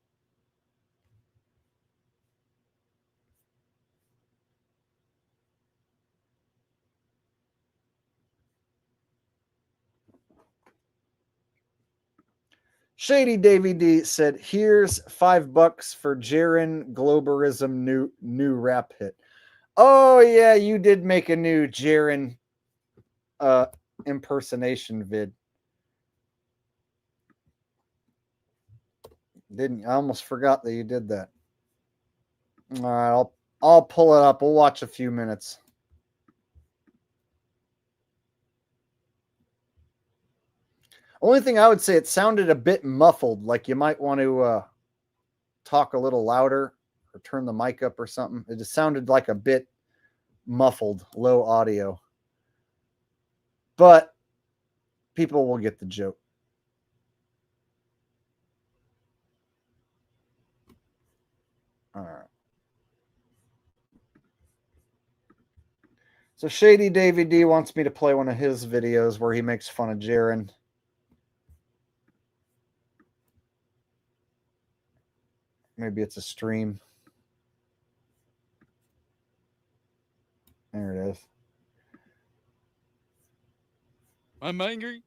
Shady Davy D said, here's $5 for Jaren Globerism new rap hit. Oh yeah, you did make a new Jaren impersonation vid. Didn't you? I almost forgot that you did that. All right, I'll pull it up. We'll watch a few minutes. Only thing I would say, it sounded a bit muffled, like you might want to talk a little louder or turn the mic up or something. It just sounded like a bit muffled, low audio. But people will get the joke. All right. So Shady Davy D wants me to play one of his videos where he makes fun of Jaren. Maybe it's a stream. There it is. I'm angry.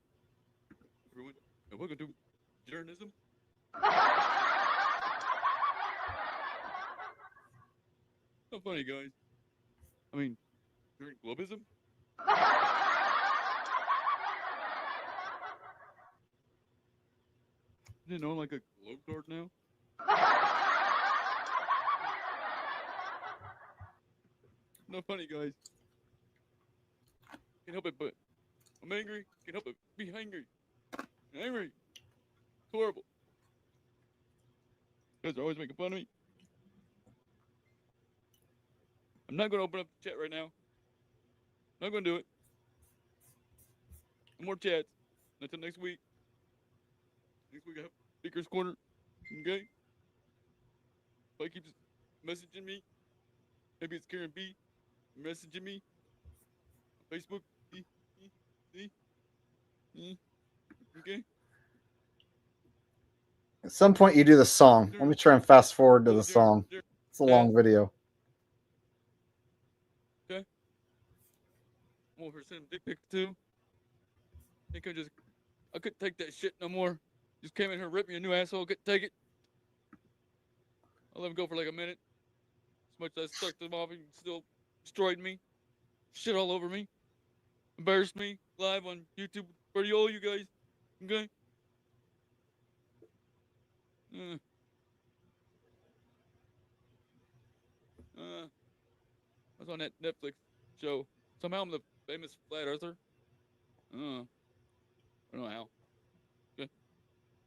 Everyone, and welcome to terrorism. So funny, guys. I mean, during globism. Didn't know like a globe guard now. Not funny, guys. Can't help it, but I'm angry. Can't help it. Be angry. Angry. It's horrible. You guys are always making fun of me. I'm not going to open up the chat right now. Not going to do it. No more chats. Until next week. Next week I have Speaker's Corner. Okay? If I keeps messaging me, maybe it's Karen B messaging me on Facebook. Okay? At some point, you do the song. Let me try and fast forward to the song. It's a long video. Okay? I'm over here sending dick pics too. I couldn't take that shit no more. Just came in here, ripped me a new asshole, couldn't take it. I let him go for like a minute. As much as I sucked him off, he still destroyed me. Shit all over me. Embarrassed me live on YouTube for all you guys. Okay? I was on that Netflix show. Somehow I'm the famous flat earther. I don't know how. Okay?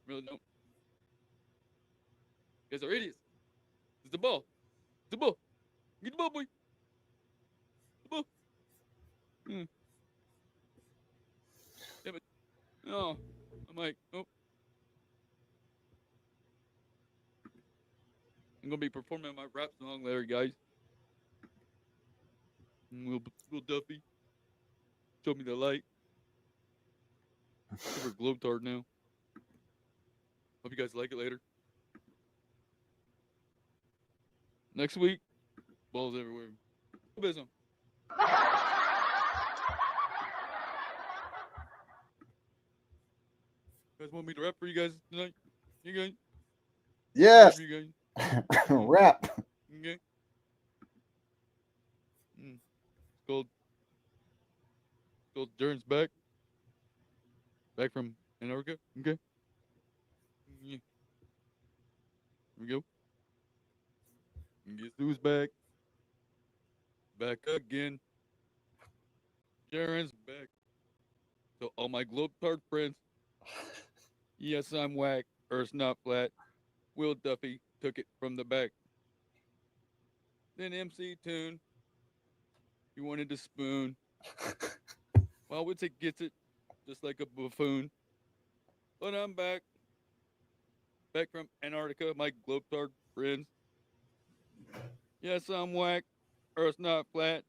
Really don't. You guys are idiots. It's the ball. It's the ball. Get the ball, boy. The ball. Yeah, but no. I'm like, nope. I'm gonna be performing my rap song later, guys. Will Duffy show me the light. We're Globetard now. Hope you guys like it later. Next week, balls everywhere. Globism. You guys want me to rap for you guys tonight? You guys? Yes. You guys? Rap. Okay. It's called Jaren's back. Back from Antarctica. Okay. Yeah. Here we go. And guess who's back? Back again. Jaren's back. So all my Globetard friends. Yes, I'm whack. Earth's not flat. Will Duffy took it from the back. Then MC Tune. He wanted to spoon. Well, Witzik gets it just like a buffoon. But I'm back. Back from Antarctica, my Globetard friends. Yes, I'm whack. Earth's not flat.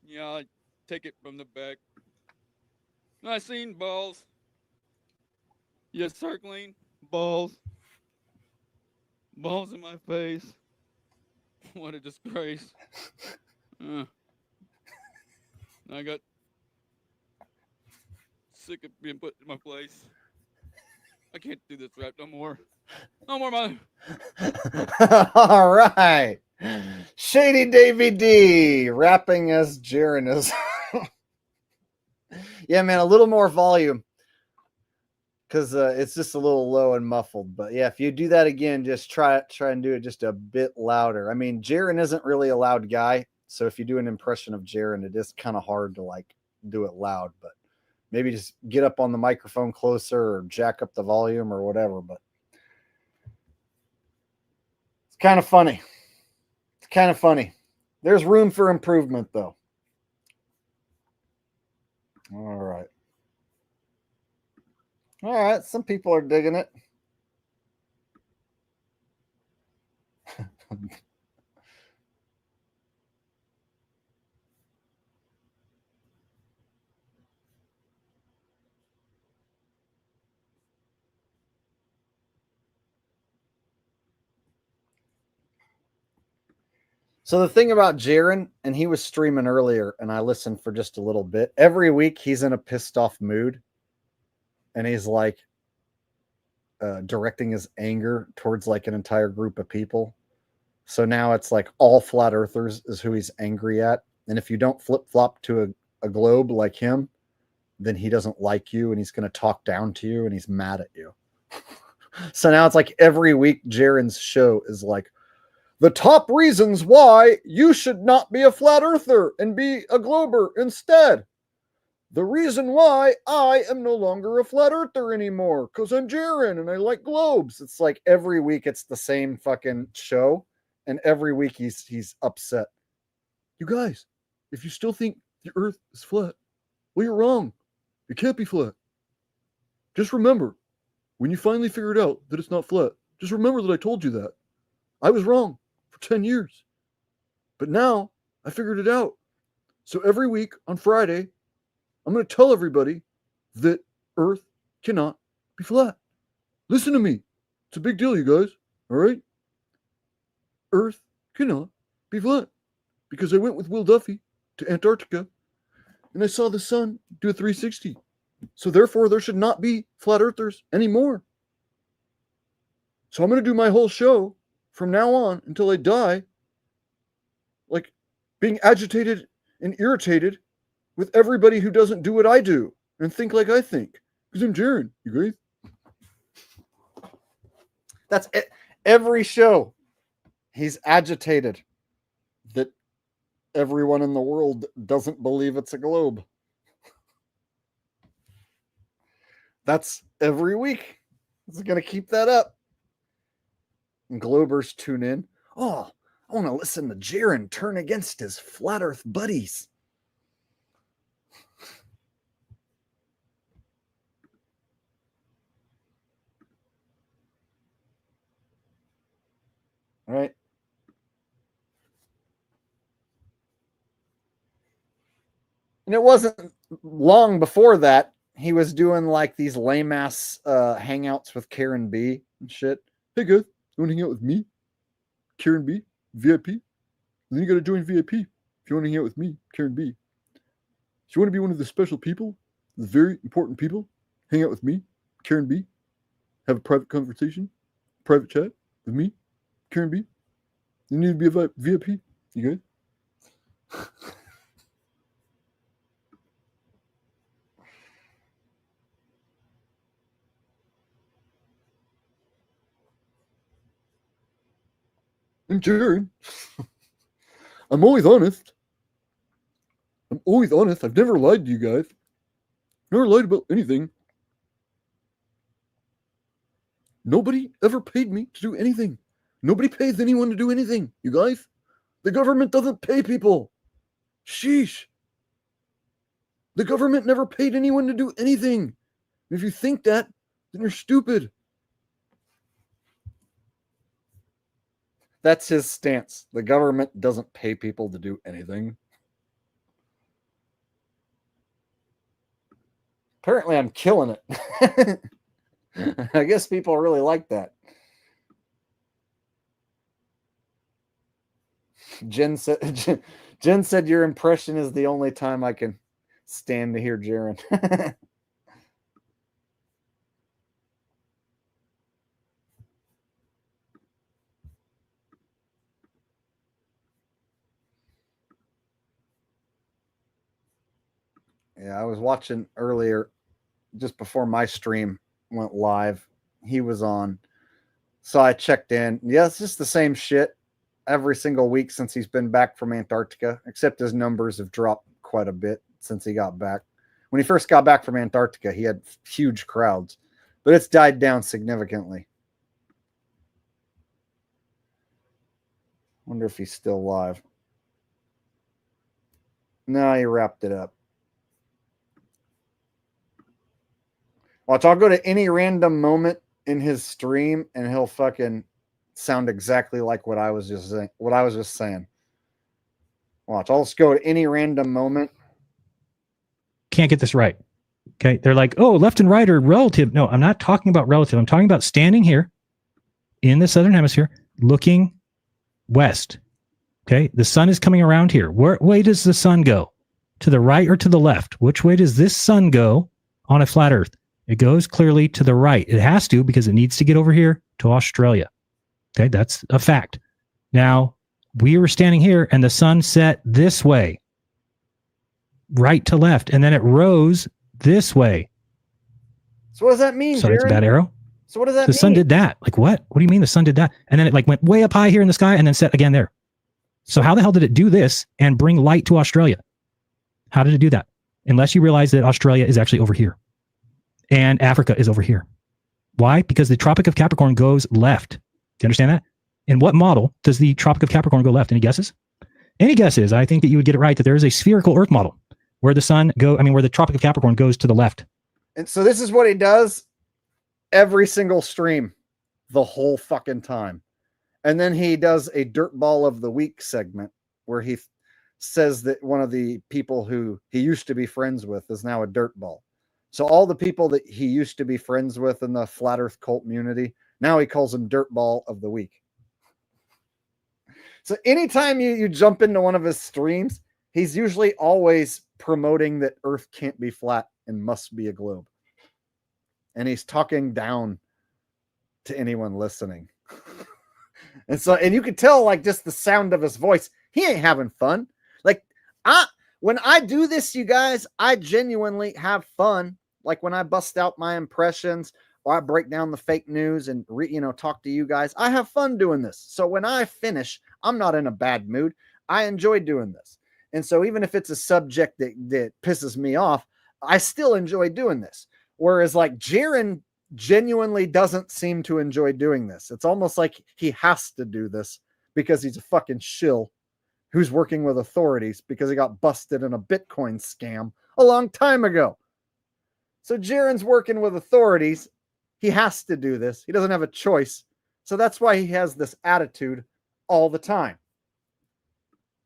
Yeah, I take it from the back. I seen balls. Yes, circling balls. Balls in my face. What a disgrace. I got sick of being put in my place. I can't do this rap no more. No more, man. All right. Shady Davy D rapping as Jaren is. Yeah, man, a little more volume. Because it's just a little low and muffled. But yeah, if you do that again, just try and do it just a bit louder. I mean, Jaren isn't really a loud guy. So if you do an impression of Jaren, it is kind of hard to like do it loud. But maybe just get up on the microphone closer or jack up the volume or whatever. But it's kind of funny. It's kind of funny. There's room for improvement, though. All right. All right. Some people are digging it. So the thing about Jaren, and he was streaming earlier, and I listened for just a little bit. Every week he's in a pissed off mood, and he's like directing his anger towards like an entire group of people. So now it's like all flat earthers is who he's angry at, and if you don't flip flop to a globe like him, then he doesn't like you, and he's going to talk down to you, and he's mad at you. So now it's like every week Jaren's show is like, the top reasons why you should not be a flat earther and be a glober instead. The reason why I am no longer a flat earther anymore, because I'm Jaren and I like globes. It's like every week it's the same fucking show, and every week he's upset. You guys, if you still think the Earth is flat, well, you're wrong. It can't be flat. Just remember, when you finally figure it out that it's not flat, just remember that I told you that. I was wrong for 10 years. But now I figured it out. So every week on Friday, I'm going to tell everybody that Earth cannot be flat. Listen to me. It's a big deal, you guys. All right? Earth cannot be flat. Because I went with Will Duffy to Antarctica and I saw the sun do a 360. So therefore, there should not be flat earthers anymore. So I'm going to do my whole show from now on until I die, like being agitated and irritated with everybody who doesn't do what I do and think like I think. Because I'm Jaron, you guys. That's it. Every show. He's agitated that everyone in the world doesn't believe it's a globe. That's every week. He's going to keep that up. And Globers tune in. Oh, I want to listen to Jaron turn against his flat earth buddies. All right. And it wasn't long before that he was doing like these lame ass hangouts with Karen B and shit. Hey guys, you want to hang out with me? Karen B, VIP? Then you got to join VIP if you want to hang out with me, Karen B. If you want to be one of the special people, the very important people, hang out with me, Karen B. Have a private conversation, private chat with me, Karen B. You need to be a VIP, you guys. I'm Jaron. I'm always honest. I'm always honest. I've never lied to you guys. Never lied about anything. Nobody ever paid me to do anything. Nobody pays anyone to do anything, you guys. The government doesn't pay people. Sheesh. The government never paid anyone to do anything. And if you think that, then you're stupid. That's his stance. The government doesn't pay people to do anything. Apparently, I'm killing it. I guess people really like that. Jen said your impression is the only time I can stand to hear Jaron. Yeah, I was watching earlier, just before my stream went live. He was on. So I checked in. Yeah, it's just the same shit every single week since he's been back from Antarctica, except his numbers have dropped quite a bit since he got back. When he first got back from Antarctica, he had huge crowds, but it's died down significantly. Wonder if he's still live. No, he wrapped it up. Watch, I'll go to any random moment in his stream and he'll fucking sound exactly like what I was just saying. Watch, I'll just go to any random moment. Can't get this right. Okay. They're like, oh, left and right are relative. No, I'm not talking about relative. I'm talking about standing here in the southern hemisphere, looking west. Okay. The sun is coming around here. Where way does the sun go? To the right or to the left? Which way does this sun go on a flat earth? It goes clearly to the right. It has to because it needs to get over here to Australia. Okay, that's a fact. Now, we were standing here and the sun set this way, right to left, and then it rose this way. So what does that mean, Sorry, it's a Jaron? bad arrow. So what does that The mean? sun did that. Like what? What do you mean the sun did that? And then it like went way up high here in the sky and then set again there. So how the hell did it do this and bring light to Australia? How did it do that? Unless you realize that Australia is actually over here. And Africa is over here. Why? Because the Tropic of Capricorn goes left. Do you understand that? In what model does the Tropic of Capricorn go left? Any guesses? any guesses? I think that you would get it right that there is a spherical Earth model where the sun where the Tropic of Capricorn goes to the left. And so this is what he does every single stream, the whole fucking time. And then he does a Dirtball of the Week segment where he says that one of the people who he used to be friends with is now a dirtball. So all the people that he used to be friends with in the Flat Earth cult community, now he calls them Dirtball of the Week. So anytime you jump into one of his streams, he's usually always promoting that Earth can't be flat and must be a globe. And he's talking down to anyone listening. And you could tell, like, just the sound of his voice, he ain't having fun. Like, when I do this, you guys, I genuinely have fun. Like when I bust out my impressions or I break down the fake news and talk to you guys, I have fun doing this. So when I finish, I'm not in a bad mood. I enjoy doing this. And so even if it's a subject that pisses me off, I still enjoy doing this. Whereas like Jaren genuinely doesn't seem to enjoy doing this. It's almost like he has to do this because he's a fucking shill who's working with authorities because he got busted in a Bitcoin scam a long time ago. So Jaren's working with authorities. He has to do this. He doesn't have a choice. So that's why he has this attitude all the time.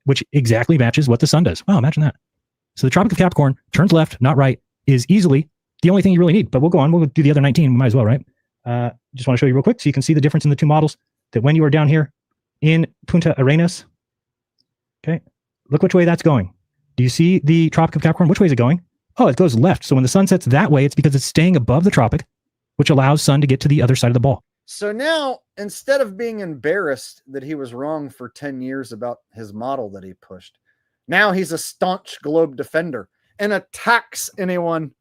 Which exactly matches what the sun does. Wow, imagine that. So the Tropic of Capricorn turns left, not right, is easily the only thing you really need. But we'll go on. We'll do the other 19. We might as well, right? Just want to show you real quick so you can see the difference in the two models. That when you are down here in Punta Arenas, okay, look which way that's going. Do you see the Tropic of Capricorn? Which way is it going? Oh, it goes left. So when the sun sets that way, it's because it's staying above the tropic, which allows sun to get to the other side of the ball. So now, instead of being embarrassed that he was wrong for 10 years about his model that he pushed, now he's a staunch globe defender and attacks anyone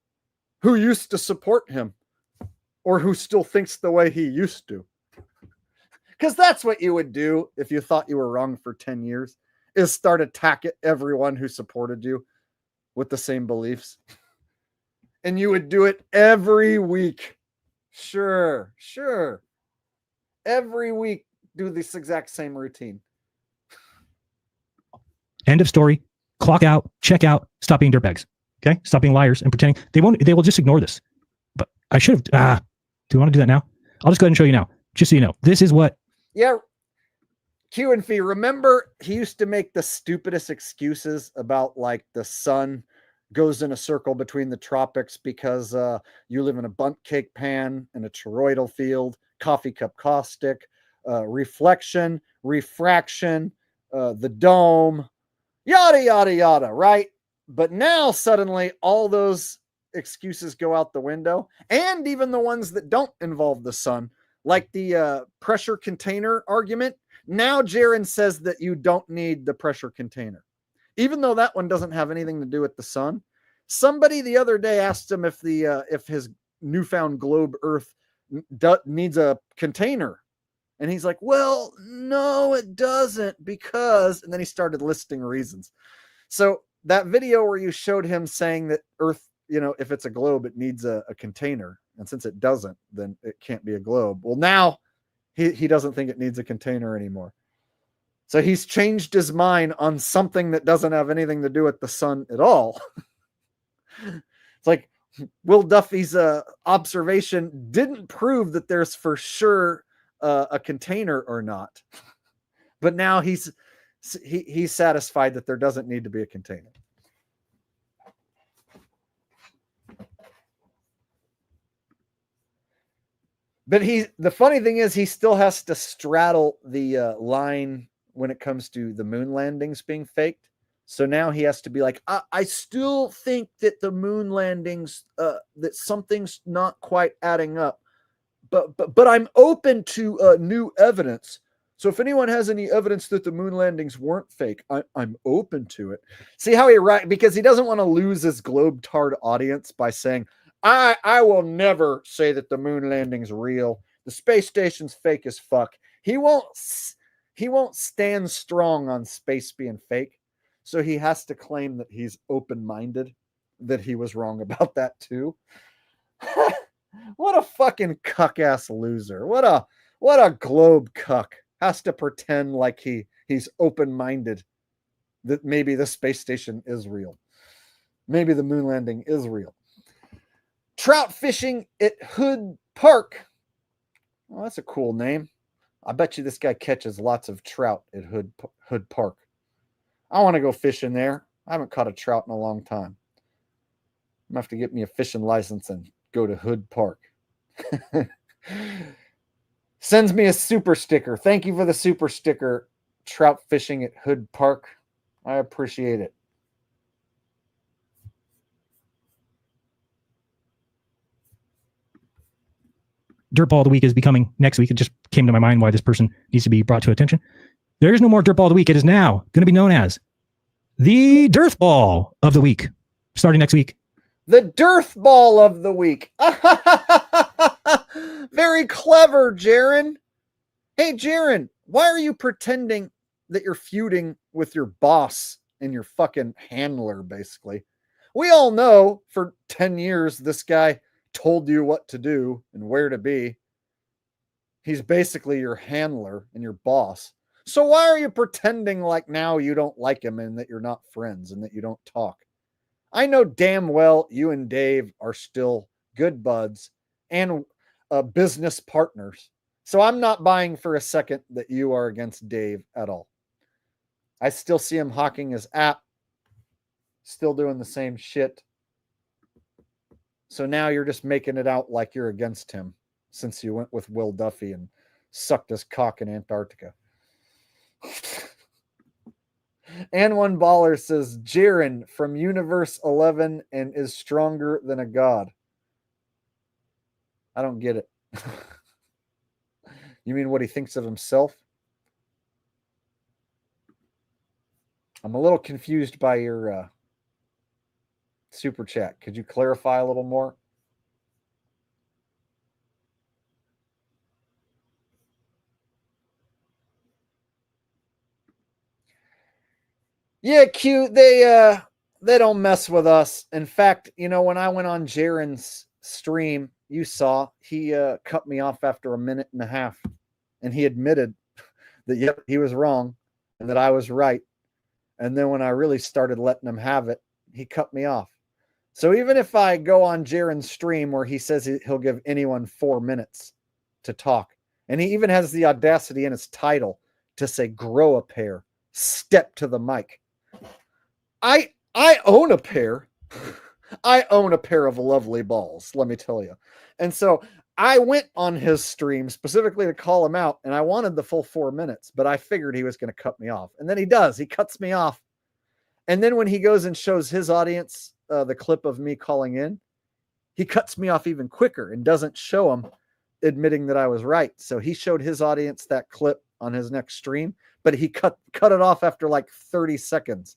who used to support him or who still thinks the way he used to. Because that's what you would do if you thought you were wrong for 10 years, is start attacking everyone who supported you with the same beliefs. And you would do it every week. Sure. Every week, do this exact same routine. End of story. Clock out, check out, stop being dirtbags. Okay? Stop being liars and pretending. They will just ignore this. But I should have, do you want to do that now? I'll just go ahead and show you now. Just so you know. This is what. Yeah. Q and Fee, remember he used to make the stupidest excuses about like the sun goes in a circle between the tropics because you live in a bundt cake pan in a toroidal field, coffee cup caustic, reflection, refraction, the dome, yada, yada, yada, right? But now suddenly all those excuses go out the window, and even the ones that don't involve the sun, like the pressure container argument. Now Jaren says that you don't need the pressure container, even though that one doesn't have anything to do with the sun. Somebody the other day asked him if his newfound globe Earth needs a container, and he's like, "Well, no, it doesn't, because," and then he started listing reasons. So that video where you showed him saying that Earth, if it's a globe, it needs a container, and since it doesn't, then it can't be a globe. Well, now he doesn't think it needs a container anymore. So he's changed his mind on something that doesn't have anything to do with the sun at all. It's like Will Duffy's observation didn't prove that there's for sure a container or not. But now he's satisfied that there doesn't need to be a container. But the funny thing is, he still has to straddle the line when it comes to the moon landings being faked. So now he has to be like, I still think that the moon landings, that something's not quite adding up. But I'm open to new evidence. So if anyone has any evidence that the moon landings weren't fake, I'm open to it. See how because he doesn't want to lose his globe-tard audience by saying, I will never say that the moon landing's real. The space station's fake as fuck. He won't stand strong on space being fake. So he has to claim that he's open-minded, that he was wrong about that too. What a fucking cuck-ass loser. What a globe cuck. Has to pretend like he's open-minded that maybe the space station is real. Maybe the moon landing is real. Trout fishing at Hood Park. Well, that's a cool name. I bet you this guy catches lots of trout at Hood Park. I want to go fishing there. I haven't caught a trout in a long time. I'm going to have to get me a fishing license and go to Hood Park. Sends me a super sticker. Thank you for the super sticker. Trout fishing at Hood Park. I appreciate it. Dirtball of the week is becoming next week. It just came to my mind why this person needs to be brought to attention. There is no more Dirtball of the week. It is now going to be known as the Dirtball of the week, starting next week. The Dearth Ball of the week. Very clever, Jaron. Hey, Jaron, why are you pretending that you're feuding with your boss and your fucking handler, basically? We all know for 10 years this guy told you what to do and where to be. He's basically your handler and your boss. So why are you pretending like now you don't like him and that you're not friends and that you don't talk? I know damn well you and Dave are still good buds and business partners. So I'm not buying for a second that you are against Dave at all. I still see him hawking his app, still doing the same shit. So now you're just making it out like you're against him since you went with Will Duffy and sucked his cock in Antarctica. And one baller says, Jiren from Universe 11 and is stronger than a god. I don't get it. You mean what he thinks of himself? I'm a little confused by your super chat. Could you clarify a little more? Yeah, Q, they don't mess with us. In fact, you know, when I went on Jaren's stream, you saw he cut me off after a minute and a half, and he admitted that yep, he was wrong and that I was right. And then when I really started letting him have it, he cut me off. So even if I go on Jaren's stream where he says he'll give anyone 4 minutes to talk, and he even has the audacity in his title to say, grow a pair, step to the mic. I own a pair. I own a pair of lovely balls, let me tell you. And so I went on his stream specifically to call him out, and I wanted the full 4 minutes, but I figured he was going to cut me off. And then he does. He cuts me off. And then when he goes and shows his audience the clip of me calling in, he cuts me off even quicker and doesn't show them admitting that I was right. So he showed his audience that clip on his next stream, but he cut it off after like 30 seconds.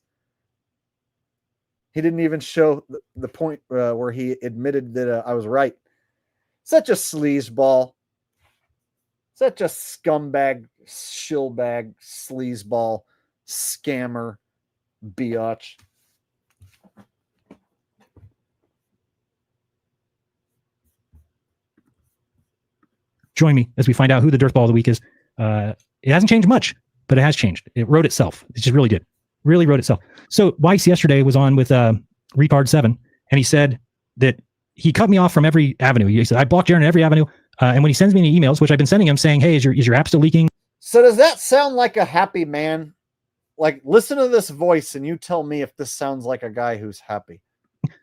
He didn't even show the point where he admitted that I was right. Such a sleazeball. Such a scumbag, shillbag, sleazeball, scammer, biatch. Join me as we find out who the Dirtball of the week is. It hasn't changed much, but it has changed. It wrote itself. It just really did. Really wrote itself. So Weiss yesterday was on with Retard 7, and he said that he cut me off from every avenue. He said, I blocked Jaron at every avenue. And when he sends me any emails, which I've been sending him saying, hey, is your app still leaking? So does that sound like a happy man? Like, listen to this voice and you tell me if this sounds like a guy who's happy.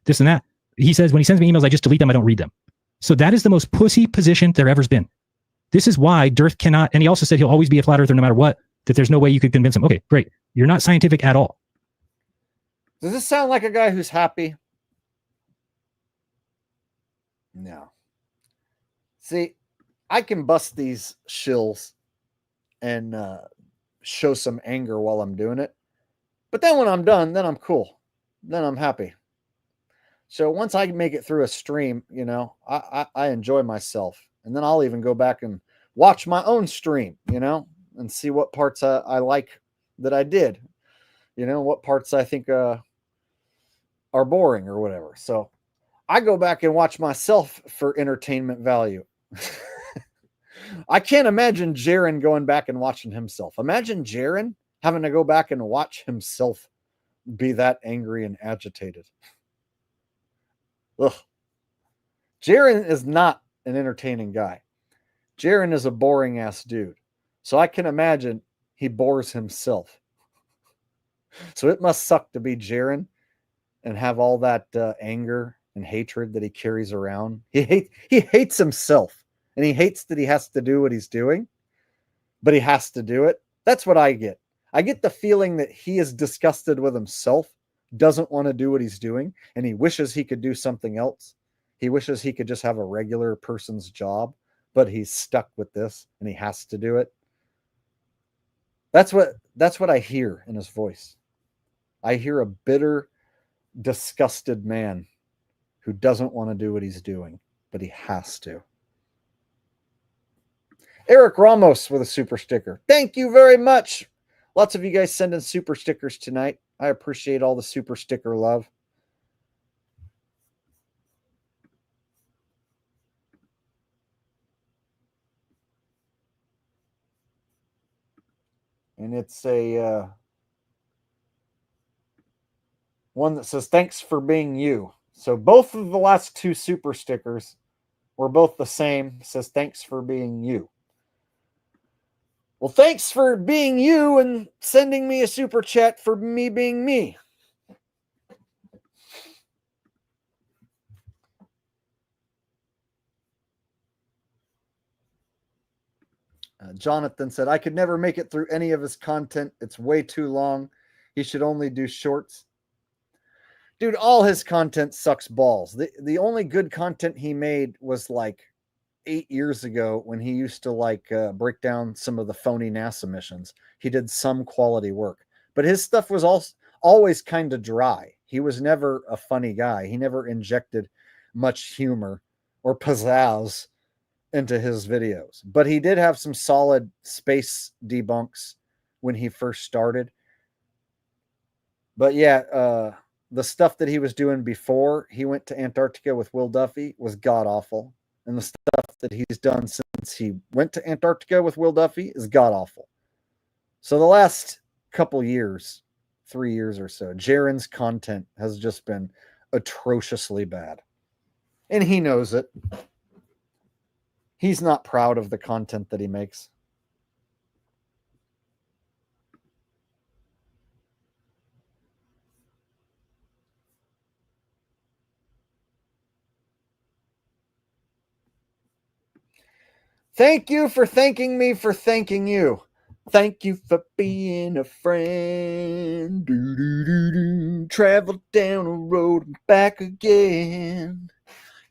This and that. He says, when he sends me emails, I just delete them. I don't read them. So that is the most pussy position there ever's been. This is why Dirth cannot, and he also said he'll always be a flat earther no matter what, that there's no way you could convince him. Okay, great. You're not scientific at all. Does this sound like a guy who's happy? No. See, I can bust these shills and show some anger while I'm doing it. But then when I'm done, then I'm cool. Then I'm happy. So once I make it through a stream, you know, I enjoy myself. And then I'll even go back and watch my own stream, you know, and see what parts I like that I did. You know, what parts I think are boring or whatever. So I go back and watch myself for entertainment value. I can't imagine Jaron going back and watching himself. Imagine Jaron having to go back and watch himself be that angry and agitated. Ugh. Jaron is not an entertaining guy. Jaron is a boring ass dude. So I can imagine he bores himself. So it must suck to be Jaron and have all that anger and hatred that he carries around. He hates himself, and he hates that he has to do what he's doing, but he has to do it. That's what I get. I get the feeling that he is disgusted with himself, doesn't want to do what he's doing, and he wishes he could do something else. He wishes he could just have a regular person's job, but he's stuck with this and he has to do it. That's what I hear in his voice. I hear a bitter, disgusted man who doesn't want to do what he's doing, but he has to. Eric Ramos with a super sticker. Thank you very much. Lots of you guys sending super stickers tonight. I appreciate all the super sticker love. And it's a one that says, thanks for being you. So both of the last two super stickers were both the same. It says, thanks for being you. Well, thanks for being you and sending me a super chat for me being me. Jonathan said, I could never make it through any of his content. It's way too long. He should only do shorts. Dude, all his content sucks balls. The only good content he made was like 8 years ago when he used to like break down some of the phony NASA missions. He did some quality work, but his stuff was always kind of dry. He was never a funny guy. He never injected much humor or pizzazz into his videos, but he did have some solid space debunks when he first started. But yeah, the stuff that he was doing before he went to Antarctica with Will Duffy was god awful. And the stuff that he's done since he went to Antarctica with Will Duffy is god awful. So the last couple years, 3 years or so, Jaron's content has just been atrociously bad. And he knows it. He's not proud of the content that he makes. Thank you for thanking me for thanking you. Thank you for being a friend. Travel down a road and back again.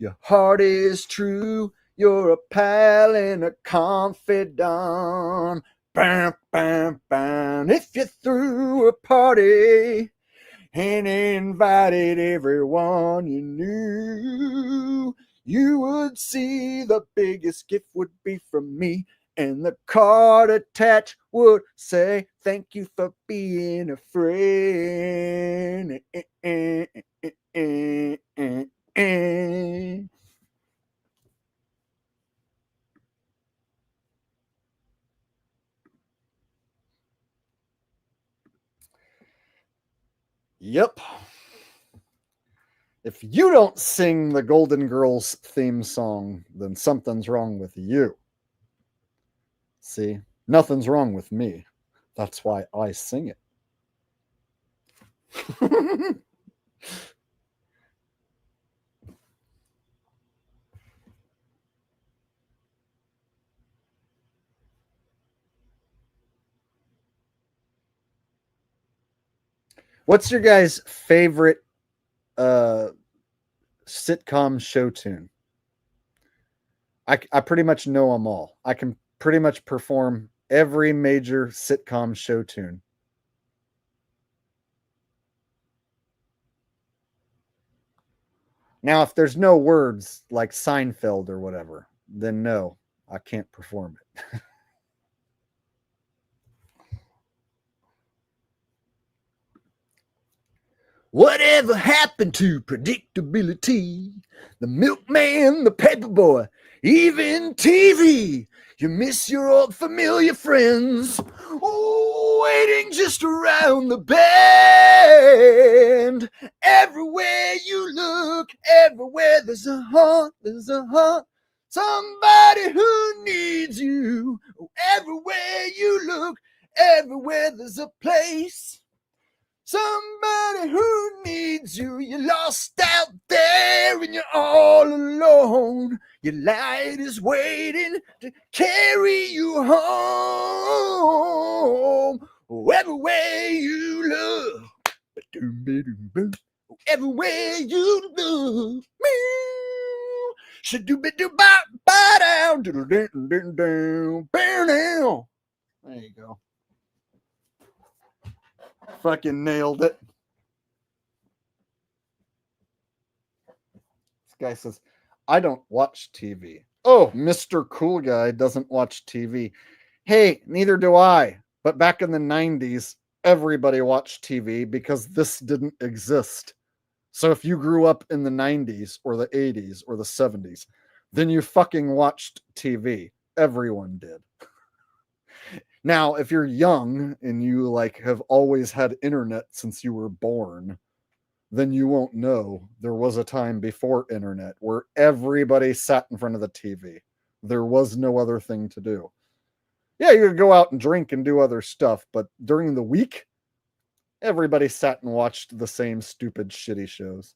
Your heart is true. You're a pal and a confidant. Bam, bam, bam. If you threw a party and invited everyone you knew, you would see the biggest gift would be from me, and the card attached would say, thank you for being a friend. Yep. If you don't sing the Golden Girls theme song, then something's wrong with you. See, nothing's wrong with me. That's why I sing it. What's your guys' favorite sitcom show tune? I pretty much know them all. I can pretty much perform every major sitcom show tune. Now, if there's no words like Seinfeld or whatever, then no, I can't perform it. Whatever happened to predictability? The milkman, the paperboy, even TV. You miss your old familiar friends, waiting just around the bend. there's a heart, somebody who needs you. Oh, everywhere you look, everywhere there's a place. Somebody who needs you. You're lost out there and you're all alone. Your light is waiting to carry you home. Oh, everywhere you look. Everywhere you look. Down. There you go. Fucking nailed it. This guy says, I don't watch TV. Oh, Mr. Cool Guy doesn't watch TV. Hey, neither do I. But back in the 90s, everybody watched TV because this didn't exist. So if you grew up in the 90s or the 80s or the 70s, then you fucking watched TV. Everyone did. Now, if you're young and you like have always had internet since you were born, then you won't know there was a time before internet where everybody sat in front of the TV. There was no other thing to do. Yeah, you could go out and drink and do other stuff, but during the week, everybody sat and watched the same stupid, shitty shows.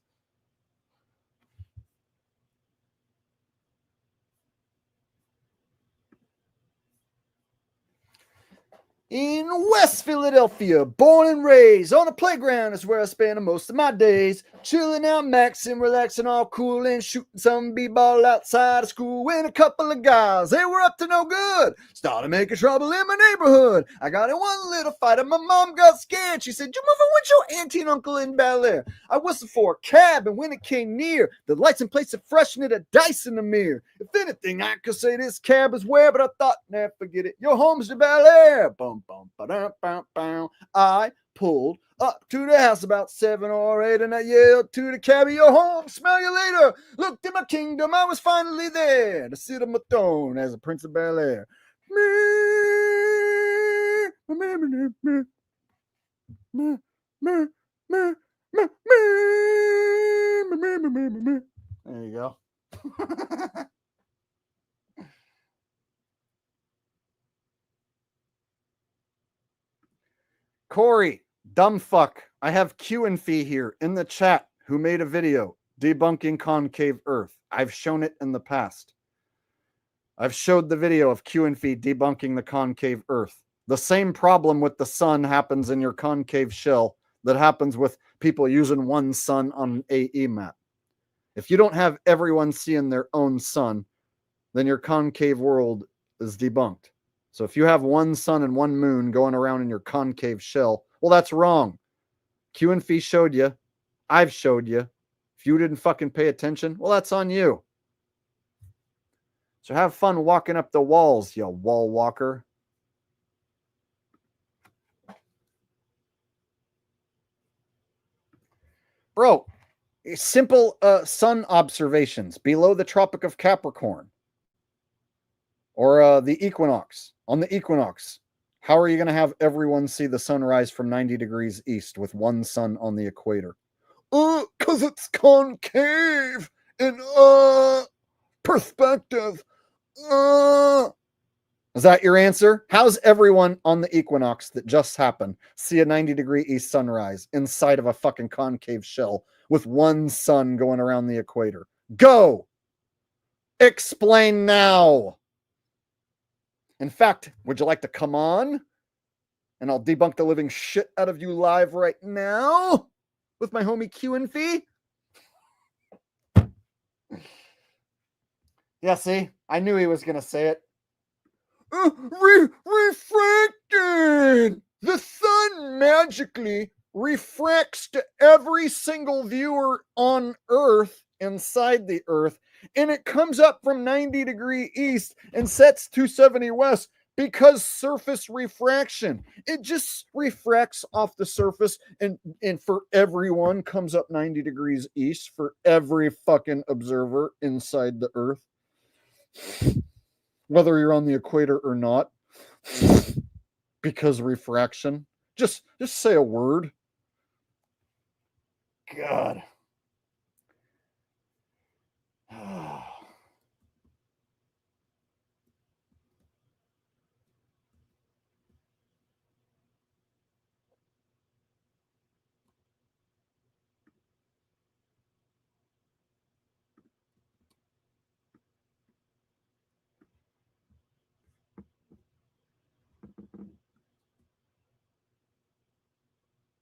In West Philadelphia, born and raised on a playground is where I spend most of my days. Chilling out, maxing, relaxing, all cool, and shooting some b-ball outside of school. When a couple of guys, they were up to no good, started making trouble in my neighborhood. I got in one little fight and my mom got scared. She said, "You move in with your auntie and uncle in Bel Air." I whistled for a cab, and when it came near, the lights in place of fresh and it had dice in the mirror. If anything, I could say this cab is where, but I thought, nah, forget it. Your home's to Bel Air. Bum, bum, ba-dum, bum, bum. I pulled up to the house about 7 or 8, and I yelled to the cabbie, "Your home, smell you later." Looked in my kingdom, I was finally there to sit on my throne as a Prince of Bel Air. There you go. Corey, dumb fuck. I have Q and Fee here in the chat who made a video debunking concave Earth. I've shown it in the past. I've showed the video of Q and Fee debunking the concave Earth. The same problem with the sun happens in your concave shell that happens with people using one sun on an AE map. If you don't have everyone seeing their own sun, then your concave world is debunked. So if you have one sun and one moon going around in your concave shell, well, that's wrong. Q and Fee showed you. I've showed you. If you didn't fucking pay attention, well, that's on you. So have fun walking up the walls, you wall walker. Bro, simple sun observations below the Tropic of Capricorn or the equinox. On the equinox, how are you going to have everyone see the sunrise from 90 degrees east with one sun on the equator? Because it's concave in perspective. Is that your answer? How's everyone on the equinox that just happened see a 90-degree east sunrise inside of a fucking concave shell with one sun going around the equator? Go! Explain now! In fact, would you like to come on? And I'll debunk the living shit out of you live right now with my homie Q and Fee. Yeah, see? I knew he was going to say it. Refracted! The sun magically refracts to every single viewer on Earth, inside the Earth, and it comes up from 90 degree east and sets 270 west because surface refraction. It just refracts off the surface and for everyone comes up 90 degrees east for every fucking observer inside the Earth. Whether you're on the equator or not, because refraction. Just say a word. God.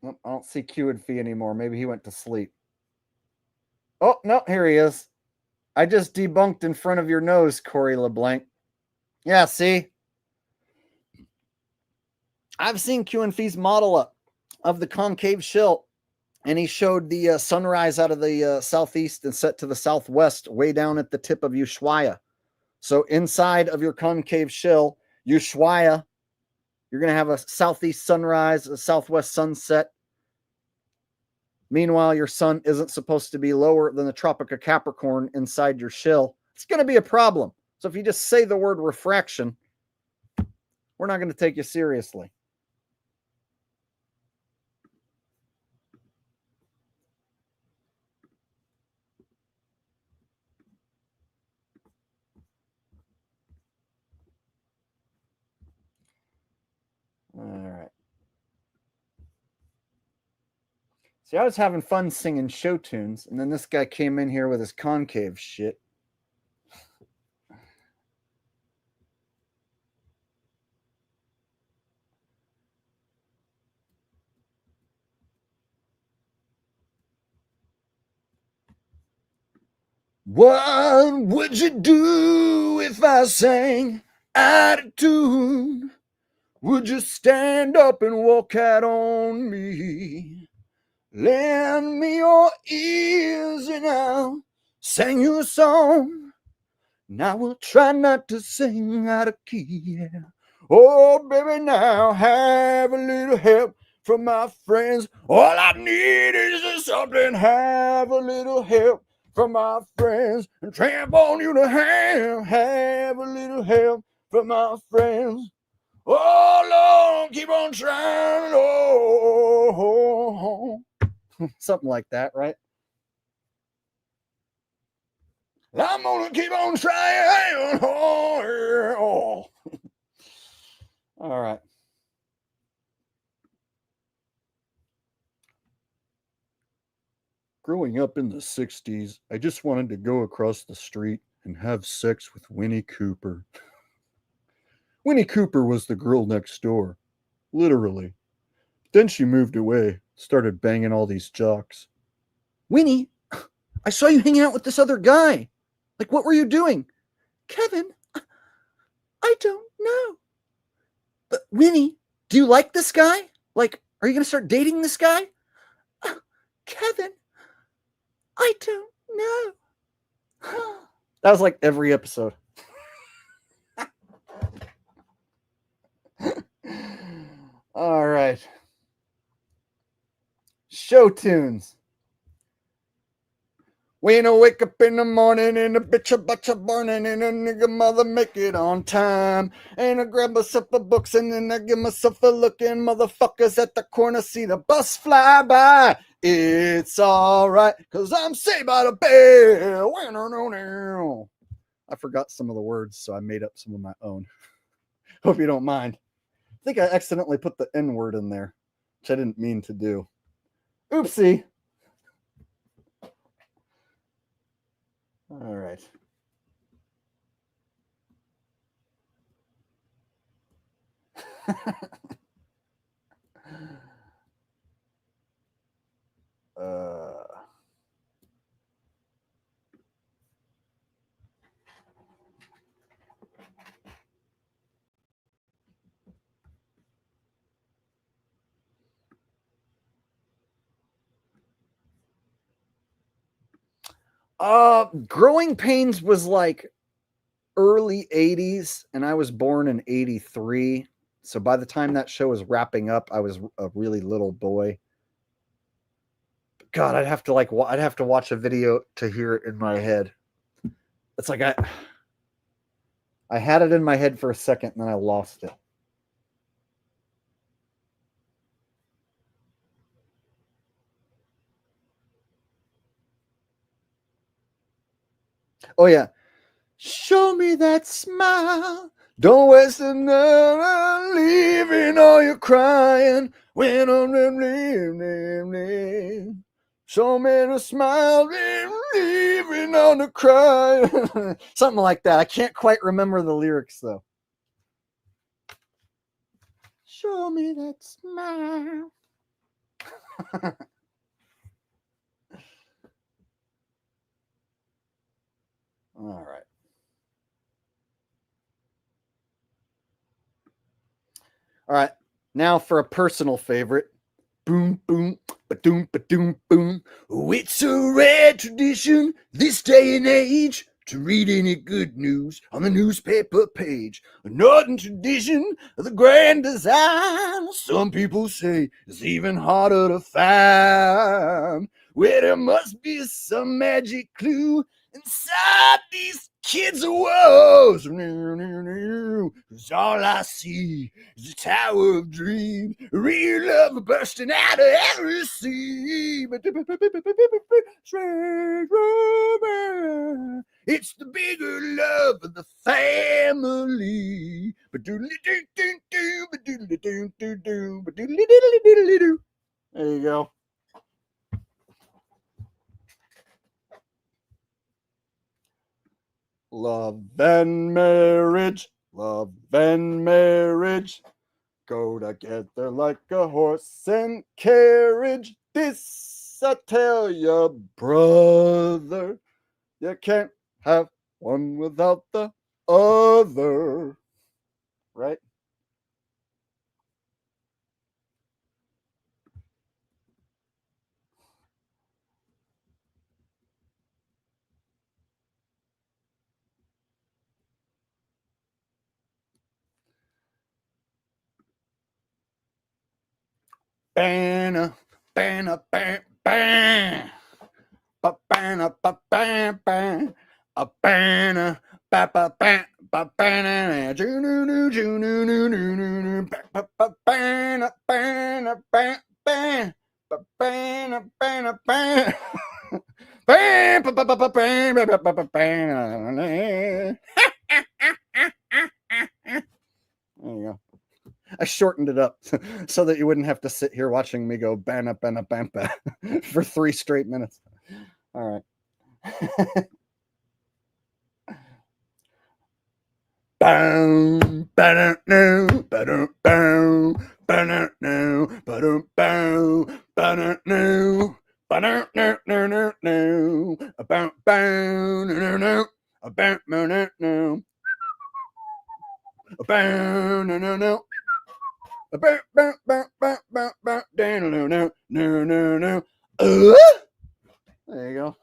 Nope, I don't see Q and Fee anymore. Maybe he went to sleep. Oh, no, here he is. I just debunked in front of your nose, Corey LeBlanc. Yeah, see? I've seen Q and Fee's model up of the concave shell, and he showed the sunrise out of the southeast and set to the southwest, way down at the tip of Ushuaia. So inside of your concave shell, Ushuaia, you're going to have a southeast sunrise, a southwest sunset. Meanwhile, your sun isn't supposed to be lower than the Tropic of Capricorn inside your shell. It's going to be a problem. So if you just say the word refraction, we're not going to take you seriously. All right. See, I was having fun singing show tunes, and then this guy came in here with his concave shit. What would you do if I sang out of tune? Would you stand up and walk out on me? Lend me your ears and I'll sing you a song. Now we'll try not to sing out of key. Yeah. Oh, baby, now have a little help from my friends. All I need is something. Have a little help from my friends and tramp on you to have a little help from my friends. Oh, Lord, keep on trying. Oh, something like that, right? I'm gonna keep on trying. Oh. All right. Growing up in the 60s, I just wanted to go across the street and have sex with Winnie Cooper. Winnie Cooper was the girl next door, literally. Then she moved away, started banging all these jocks. Winnie, I saw you hanging out with this other guy. Like, what were you doing? Kevin, I don't know. But Winnie, do you like this guy? Like, are you going to start dating this guy? Kevin, I don't know. That was like every episode. All right. Show tunes. When I wake up in the morning and the bitch a bunch of burning and a nigga mother make it on time. And I grab myself a books and then I give myself a look and motherfuckers at the corner see the bus fly by. It's all right, cause I'm saved by the bell. I forgot some of the words, so I made up some of my own. Hope you don't mind. I think I accidentally put the N word in there, which I didn't mean to do. Oopsie. All right. Growing Pains was like early 80s, and I was born in 83. So by the time that show was wrapping up, I was a really little boy. God, I'd have to watch a video to hear it in my head. It's like I had it in my head for a second and then I lost it. Oh yeah. Show me that smile. Don't waste another leaving all your crying. When I'm leaving. Show me the smile, leaving on the crying. Something like that. I can't quite remember the lyrics though. Show me that smile. All right. All right. Now for a personal favorite. Boom, boom, ba-doom, ba-doom, boom. Oh, it's a rare tradition this day and age to read any good news on the newspaper page. A northern tradition of the grand design. Some people say it's even harder to find. Where there must be some magic clue inside these kids' walls. 'Cause all I see is a tower of dreams, real love bursting out of every seam. Strange romance. It's the bigger love of the family. There you go. Love and marriage, go together like a horse and carriage. This I tell you, brother, you can't have one without the other. Right? Banna, banna, ban, ban. Ba banna, ba ban, ban. A banna, ba ba ban, ba banna. Junu, junu, junu, junu. Ba ba banna, banna, ban, ban. Ba banna, banna, ban. Ban, ba ba ba ba ban, ba ba ba ba ban. There you go. I shortened it up so that you wouldn't have to sit here watching me go banna banna bampa for 3 straight minutes. All right. Boom, ba no, ba boom, ba no, ba boom, ba no, ba no, no, about bound, no, about no, no, about no. There you go.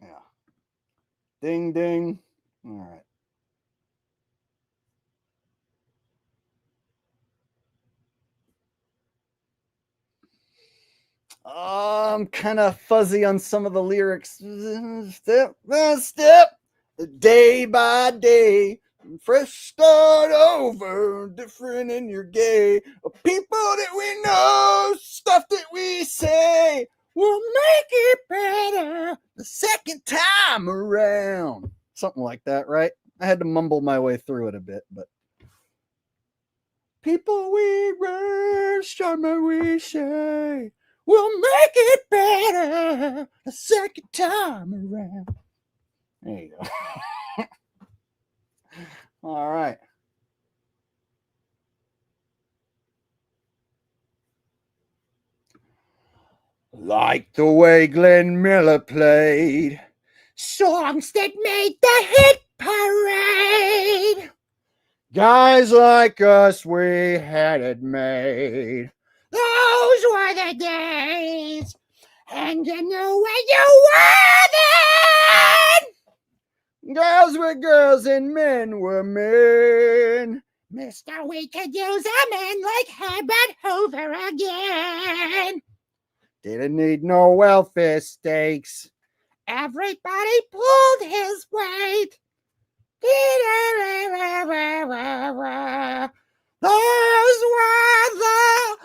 Yeah. Ding ding. All right. I'm kind of fuzzy on some of the lyrics. Step by step, day by day, fresh start over, different in your gay. People that we know, stuff that we say, will make it better the second time around. Something like that, right? I had to mumble my way through it a bit, but people we rush on my we say, we'll make it better the second time around. There you go. All right. Like the way Glenn Miller played songs that made the hit parade. Guys like us, we had it made. Those were the days, and you knew where you were then. Girls were girls and men were men. Mister, we could use a man like Herbert Hoover again. Didn't need no welfare stakes. Everybody pulled his weight. Those were the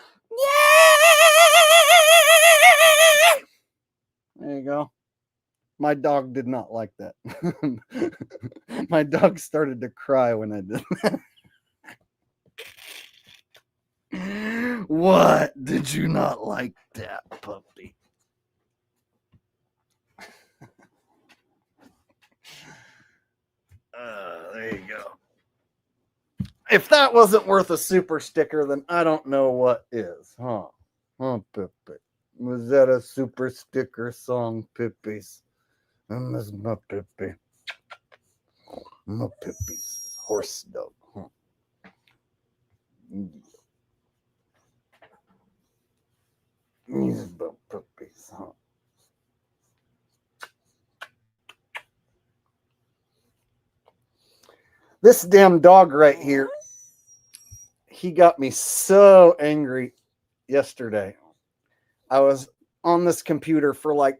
There you go. My dog did not like that. My dog started to cry when I did that. What? Did you not like that, puppy? If that wasn't worth a super sticker, then I don't know what is, huh? Huh, Pippi? Was that a super sticker song, Pippi's? That's my Pippi. My Pippi's horse dog, huh? These about Pippi's, huh? This damn dog right here, he got me so angry yesterday. I was on this computer for like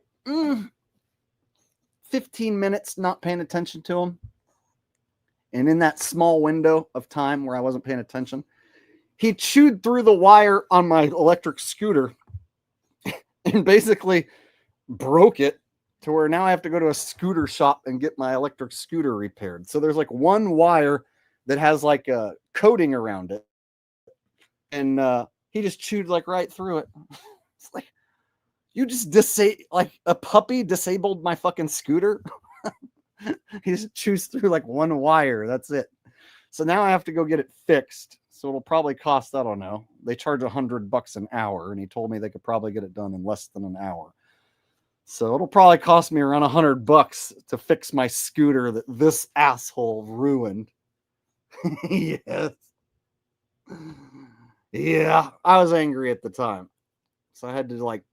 15 minutes not paying attention to him. And in that small window of time where I wasn't paying attention, he chewed through the wire on my electric scooter and basically broke it to where now I have to go to a scooter shop and get my electric scooter repaired. So there's like one wire that has like a coating around it. And he just chewed like right through it. It's like, you just like a puppy disabled my fucking scooter. He just chews through like one wire. That's it. So now I have to go get it fixed. So it'll probably cost, I don't know. They charge $100 an hour, and he told me they could probably get it done in less than an hour. So it'll probably cost me around $100 to fix my scooter that this asshole ruined. Yes. Yeah, I was angry at the time. So I had to like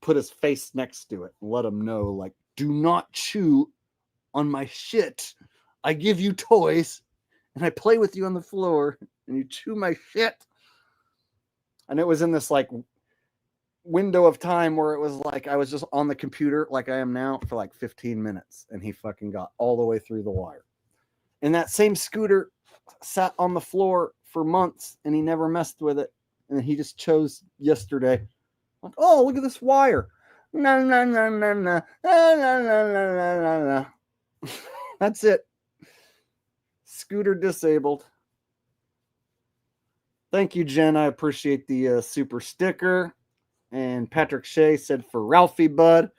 put his face next to it and let him know, like, do not chew on my shit. I give you toys and I play with you on the floor and you chew my shit. And it was in this like window of time where it was like I was just on the computer like I am now for like 15 minutes and he fucking got all the way through the wire. And that same scooter sat on the floor for months and he never messed with it. And he just chose yesterday, like, oh, look at this wire. No, no, no, no, no, no, no, no, no, no, no. That's it. Scooter disabled. Thank you, Jen. I appreciate the super sticker. And Patrick Shea said for Ralphie Bud.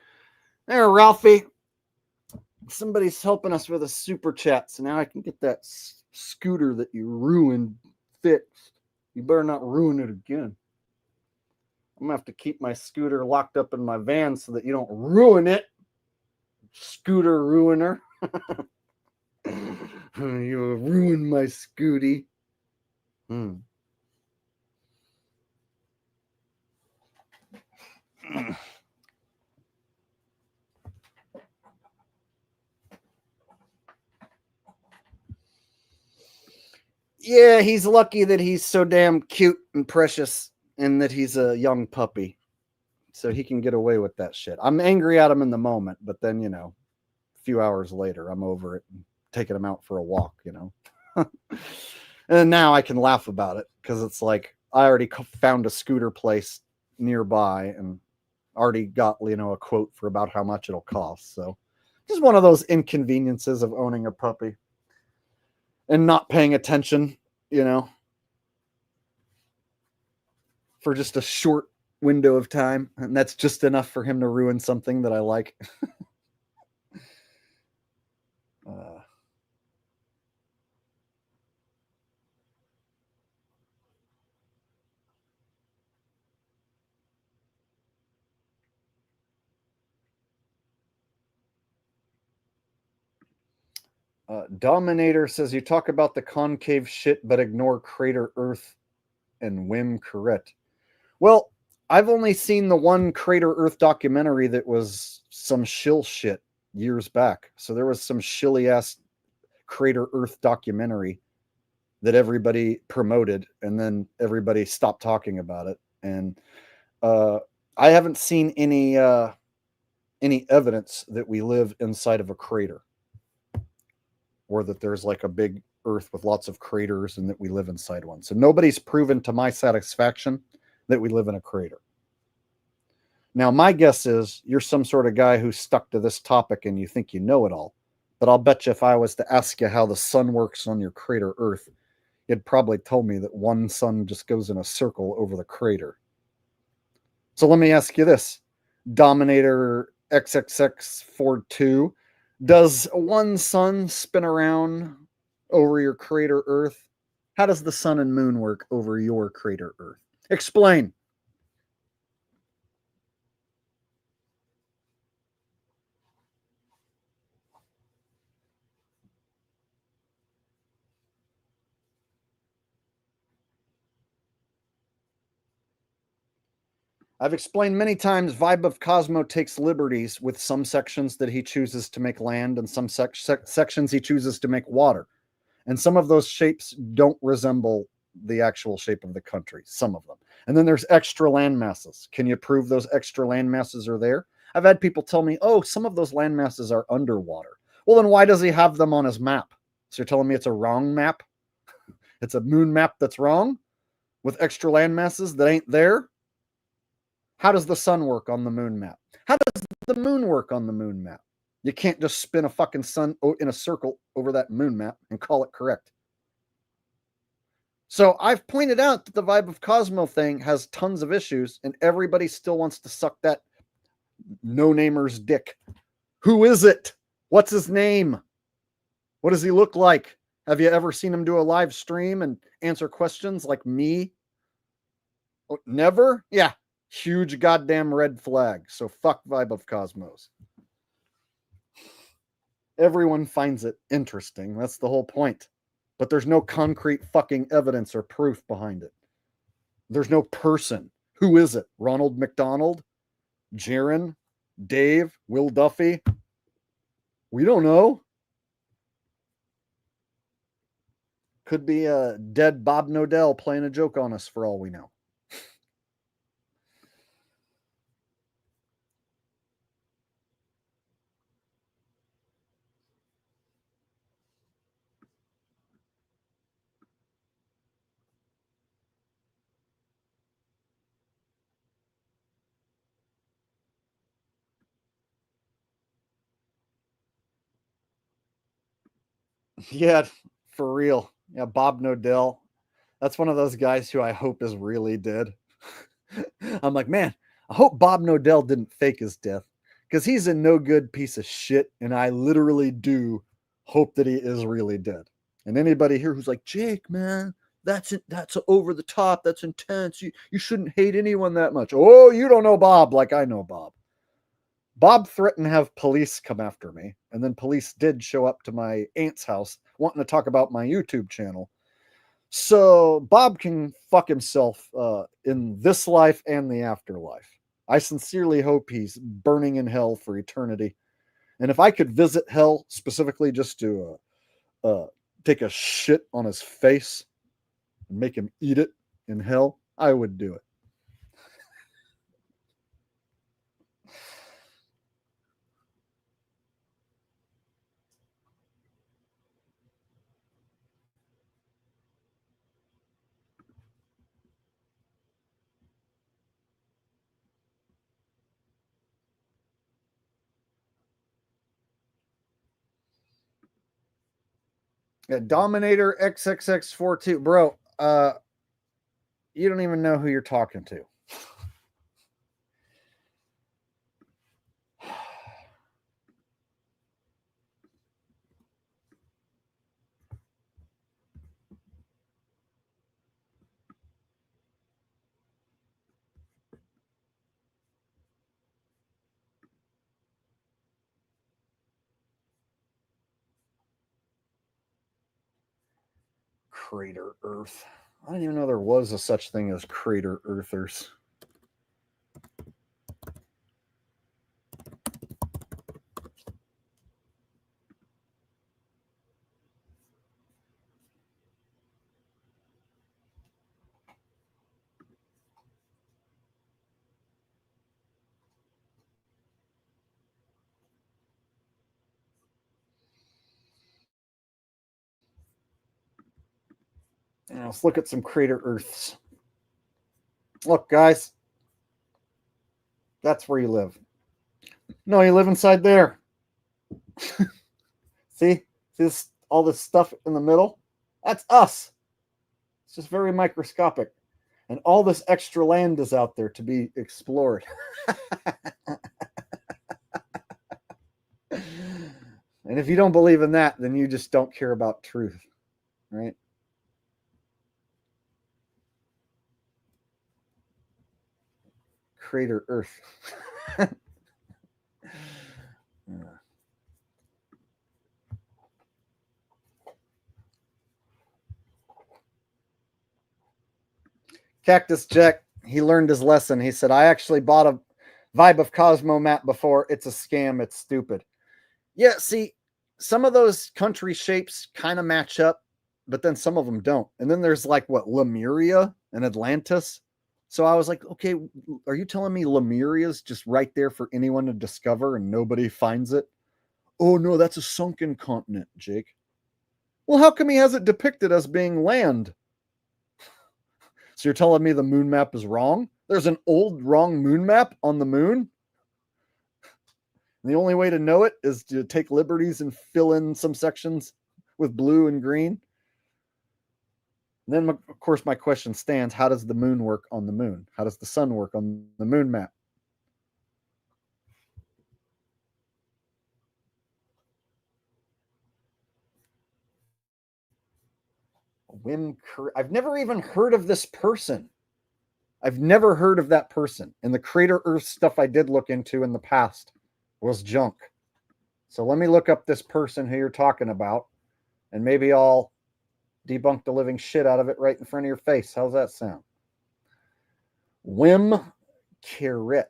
There, Ralphie. Somebody's helping us with a super chat. So now I can get that scooter that you ruined fixed. You better not ruin it again. I'm going to have to keep my scooter locked up in my van so that you don't ruin it. Scooter ruiner. You ruined my scooty. Yeah, he's lucky that he's so damn cute and precious and that he's a young puppy. So he can get away with that shit. I'm angry at him in the moment, but then, you know, a few hours later, I'm over it and taking him out for a walk, you know. And now I can laugh about it because it's like I already found a scooter place nearby and already got, you know, a quote for about how much it'll cost. So just one of those inconveniences of owning a puppy and not paying attention, you know, for just a short window of time. And that's just enough for him to ruin something that I like. Dominator says you talk about the concave shit, but ignore Crater Earth and Wim Correct. Well, I've only seen the one Crater Earth documentary that was some shill shit years back. So there was some shilly ass Crater Earth documentary that everybody promoted, and then everybody stopped talking about it. And I haven't seen any evidence that we live inside of a crater, or that there's like a big Earth with lots of craters and that we live inside one. So nobody's proven to my satisfaction that we live in a crater. Now, my guess is you're some sort of guy who's stuck to this topic and you think you know it all. But I'll bet you if I was to ask you how the sun works on your crater Earth, you'd probably tell me that one sun just goes in a circle over the crater. So let me ask you this. Dominator XXX42, does one sun spin around over your crater Earth How does the sun and moon work over your crater Earth? Explain. I've explained many times Vibe of Cosmo takes liberties with some sections that he chooses to make land and some sections he chooses to make water. And some of those shapes don't resemble the actual shape of the country, some of them. And then there's extra land masses. Can you prove those extra land masses are there? I've had people tell me, oh, some of those land masses are underwater. Well, then why does he have them on his map? So you're telling me it's a wrong map? It's a moon map that's wrong with extra land masses that ain't there? How does the sun work on the moon map? How does the moon work on the moon map? You can't just spin a fucking sun in a circle over that moon map and call it correct. So I've pointed out that the Vibe of Cosmo thing has tons of issues, and everybody still wants to suck that no-namer's dick. Who is it? What's his name? What does he look like? Have you ever seen him do a live stream and answer questions like me? Oh, never? Yeah. Huge goddamn red flag. So fuck Vibe of Cosmos. Everyone finds it interesting. That's the whole point. But there's no concrete fucking evidence or proof behind it. There's no person. Who is it? Ronald McDonald? Jaron? Dave? Will Duffy? We don't know. Could be a dead Bob Nodell playing a joke on us for all we know. Yeah, for real. Yeah, Bob Nodell. That's one of those guys who I hope is really dead. I'm like, man, I hope Bob Nodell didn't fake his death because he's a no good piece of shit. And I literally do hope that he is really dead. And anybody here who's like, Jake, man, that's over the top. That's intense. You shouldn't hate anyone that much. Oh, you don't know Bob like I know Bob. Bob threatened to have police come after me. And then police did show up to my aunt's house wanting to talk about my YouTube channel. So Bob can fuck himself in this life and the afterlife. I sincerely hope he's burning in hell for eternity. And if I could visit hell specifically just to take a shit on his face and make him eat it in hell, I would do it. Yeah, Dominator XXX42. Bro, you don't even know who you're talking to. Crater Earth. I didn't even know there was a such thing as crater earthers. Now, let's look at some crater Earths. Look, guys. That's where you live. No, you live inside there. See this, all this stuff in the middle? That's us. It's just very microscopic. And all this extra land is out there to be explored. And if you don't believe in that, then you just don't care about truth, right? crater Earth. Cactus Jack, he learned his lesson. He said, I actually bought a Vibe of Cosmo map before. It's a scam. It's stupid. Yeah, see, some of those country shapes kind of match up, but then some of them don't. And then there's like what, Lemuria and Atlantis. So I was like, okay, are you telling me Lemuria's just right there for anyone to discover and nobody finds it? Oh no, that's a sunken continent, Jake. Well, how come he has it depicted as being land? So you're telling me the moon map is wrong? There's an old wrong moon map on the moon? And the only way to know it is to take liberties and fill in some sections with blue and green. And then, of course, my question stands, how does the moon work on the moon? How does the sun work on the moon map? I've never even heard of this person. I've never heard of that person. And the Crater Earth stuff I did look into in the past was junk. So let me look up this person who you're talking about, and maybe I'll debunk the living shit out of it right in front of your face. How's that sound? Wim Carrot.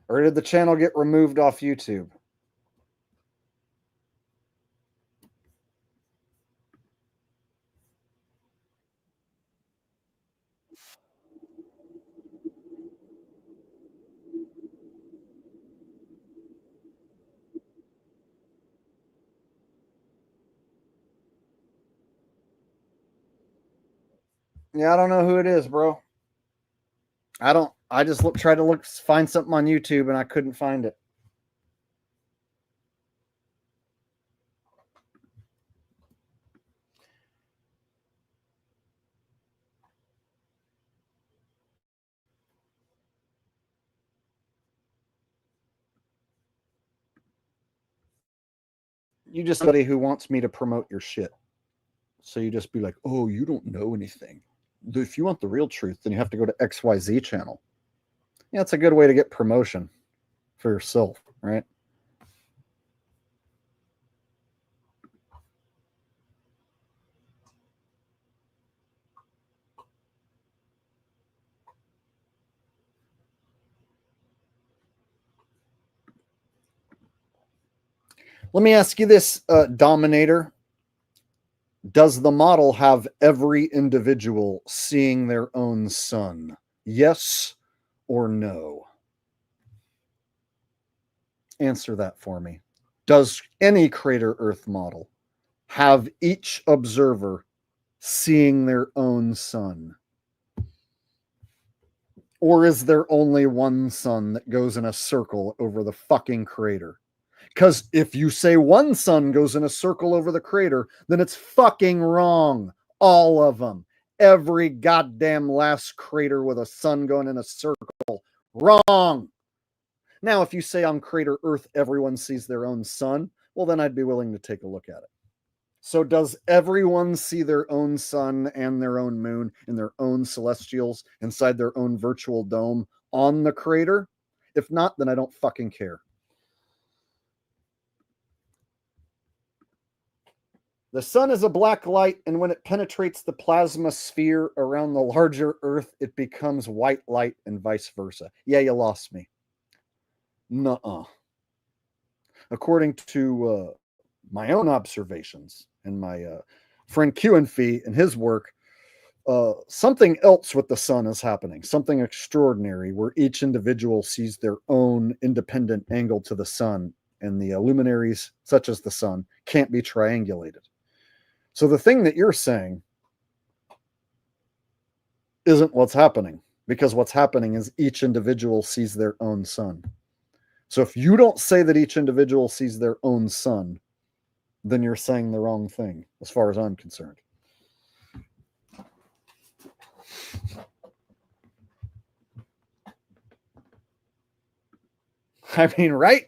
Or did the channel get removed off YouTube? Yeah, I don't know who it is, bro. I just tried to find something on YouTube and I couldn't find it. You just somebody who wants me to promote your shit. So you just be like, oh, you don't know anything. If you want the real truth, then you have to go to XYZ channel. Yeah, it's a good way to get promotion for yourself, right? Let me ask you this, Dominator. Does the model have every individual seeing their own sun? Yes or no? Answer that for me. Does any Crater Earth model have each observer seeing their own sun? Or is there only one sun that goes in a circle over the fucking crater? Because if you say one sun goes in a circle over the crater, then it's fucking wrong. All of them. Every goddamn last crater with a sun going in a circle. Wrong. Now, if you say on Crater Earth everyone sees their own sun, well, then I'd be willing to take a look at it. So does everyone see their own sun and their own moon and their own celestials inside their own virtual dome on the crater? If not, then I don't fucking care. The sun is a black light, and when it penetrates the plasma sphere around the larger Earth, it becomes white light and vice versa. Yeah, you lost me. Nuh-uh. According to my own observations and my friend Q and Fee and his work, something else with the sun is happening, something extraordinary where each individual sees their own independent angle to the sun, and the luminaries, such as the sun, can't be triangulated. So the thing that you're saying isn't what's happening, because what's happening is each individual sees their own sun. So if you don't say that each individual sees their own sun, then you're saying the wrong thing, as far as I'm concerned. I mean, right?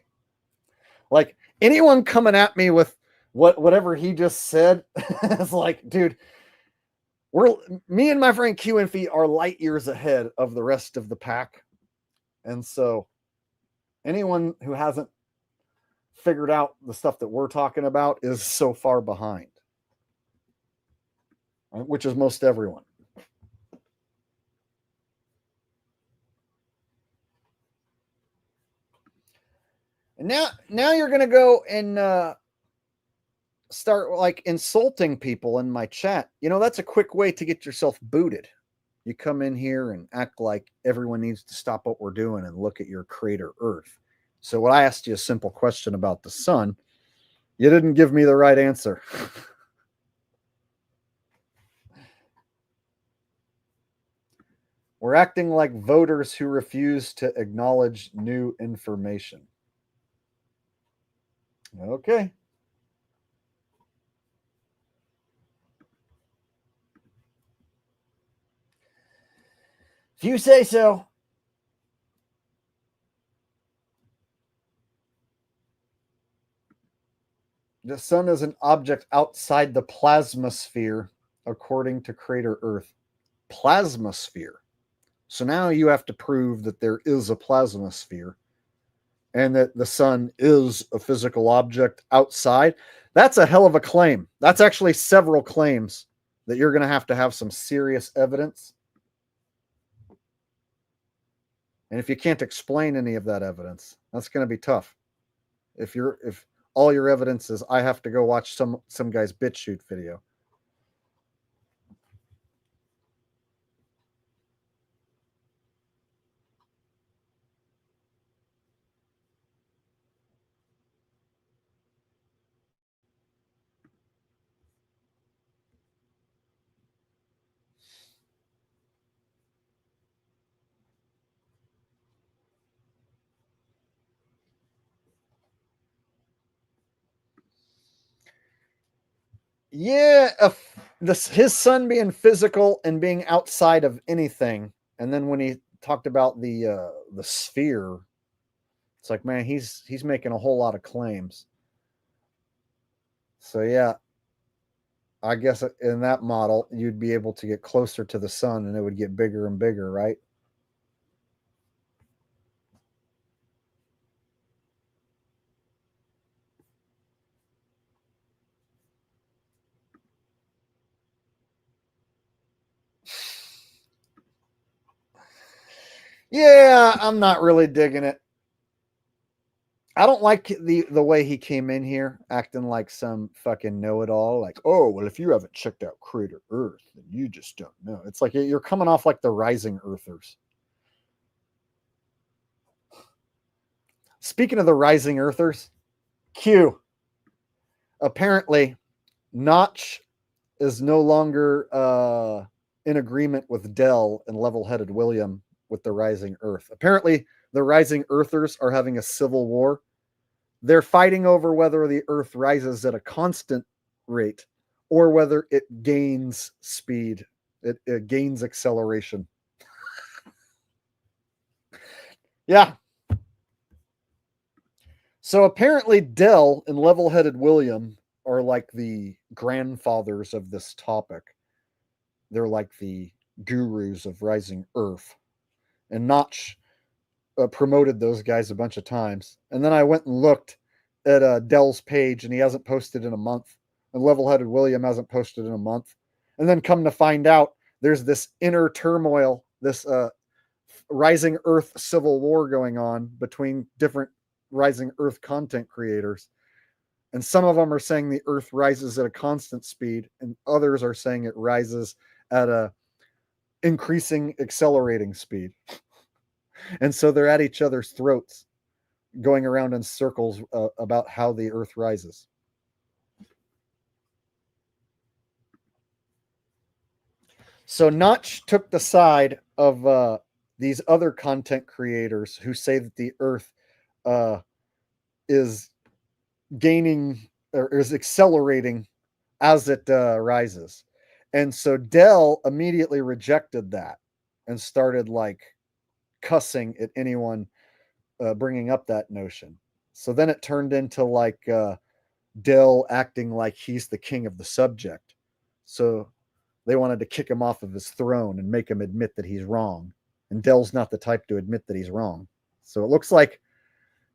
Like anyone coming at me with whatever he just said, it's like, dude, me and my friend Q and Fee are light years ahead of the rest of the pack. And so anyone who hasn't figured out the stuff that we're talking about is so far behind, right? Which is most everyone. And now you're going to go and start like insulting people in my chat. You know, that's a quick way to get yourself booted. You come in here and act like everyone needs to stop what we're doing and look at your crater Earth. So when I asked you a simple question about the sun, you didn't give me the right answer. We're acting like voters who refuse to acknowledge new information. Okay. If you say so. The sun is an object outside the plasmasphere, according to Crater Earth. Plasmasphere. So now you have to prove that there is a plasmasphere and that the sun is a physical object outside. That's a hell of a claim. That's actually several claims that you're going to have some serious evidence. And if you can't explain any of that evidence, that's going to be tough. If all your evidence is I have to go watch some guy's BitChute video. Yeah, his sun being physical and being outside of anything, and then when he talked about the sphere, it's like, man, he's making a whole lot of claims. So yeah, I guess in that model, you'd be able to get closer to the sun, and it would get bigger and bigger, right? Yeah, I'm not really digging it. I don't like the way he came in here acting like some fucking know-it-all. Like, oh, well, if you haven't checked out Crater Earth, then you just don't know. It's like you're coming off like the Rising Earthers. Speaking of the Rising Earthers, Q. Apparently, Notch is no longer in agreement with Dell and Level-Headed William with the Rising Earth. Apparently, the Rising Earthers are having a civil war. They're fighting over whether the Earth rises at a constant rate or whether it gains speed. It gains acceleration. Yeah. So apparently Dell and Level-Headed William are like the grandfathers of this topic. They're like the gurus of Rising Earth. And Notch promoted those guys a bunch of times. And then I went and looked at Dell's page, and he hasn't posted in a month. And Level-Headed William hasn't posted in a month. And then come to find out, there's this inner turmoil, this Rising Earth civil war going on between different Rising Earth content creators. And some of them are saying the Earth rises at a constant speed, and others are saying it rises at a increasing accelerating speed. And so they're at each other's throats, going around in circles about how the Earth rises. So Notch took the side of these other content creators who say that the Earth is gaining or is accelerating as it rises. And so Dell immediately rejected that and started like cussing at anyone bringing up that notion. So then it turned into like Dell acting like he's the king of the subject. So they wanted to kick him off of his throne and make him admit that he's wrong. And Dell's not the type to admit that he's wrong. So it looks like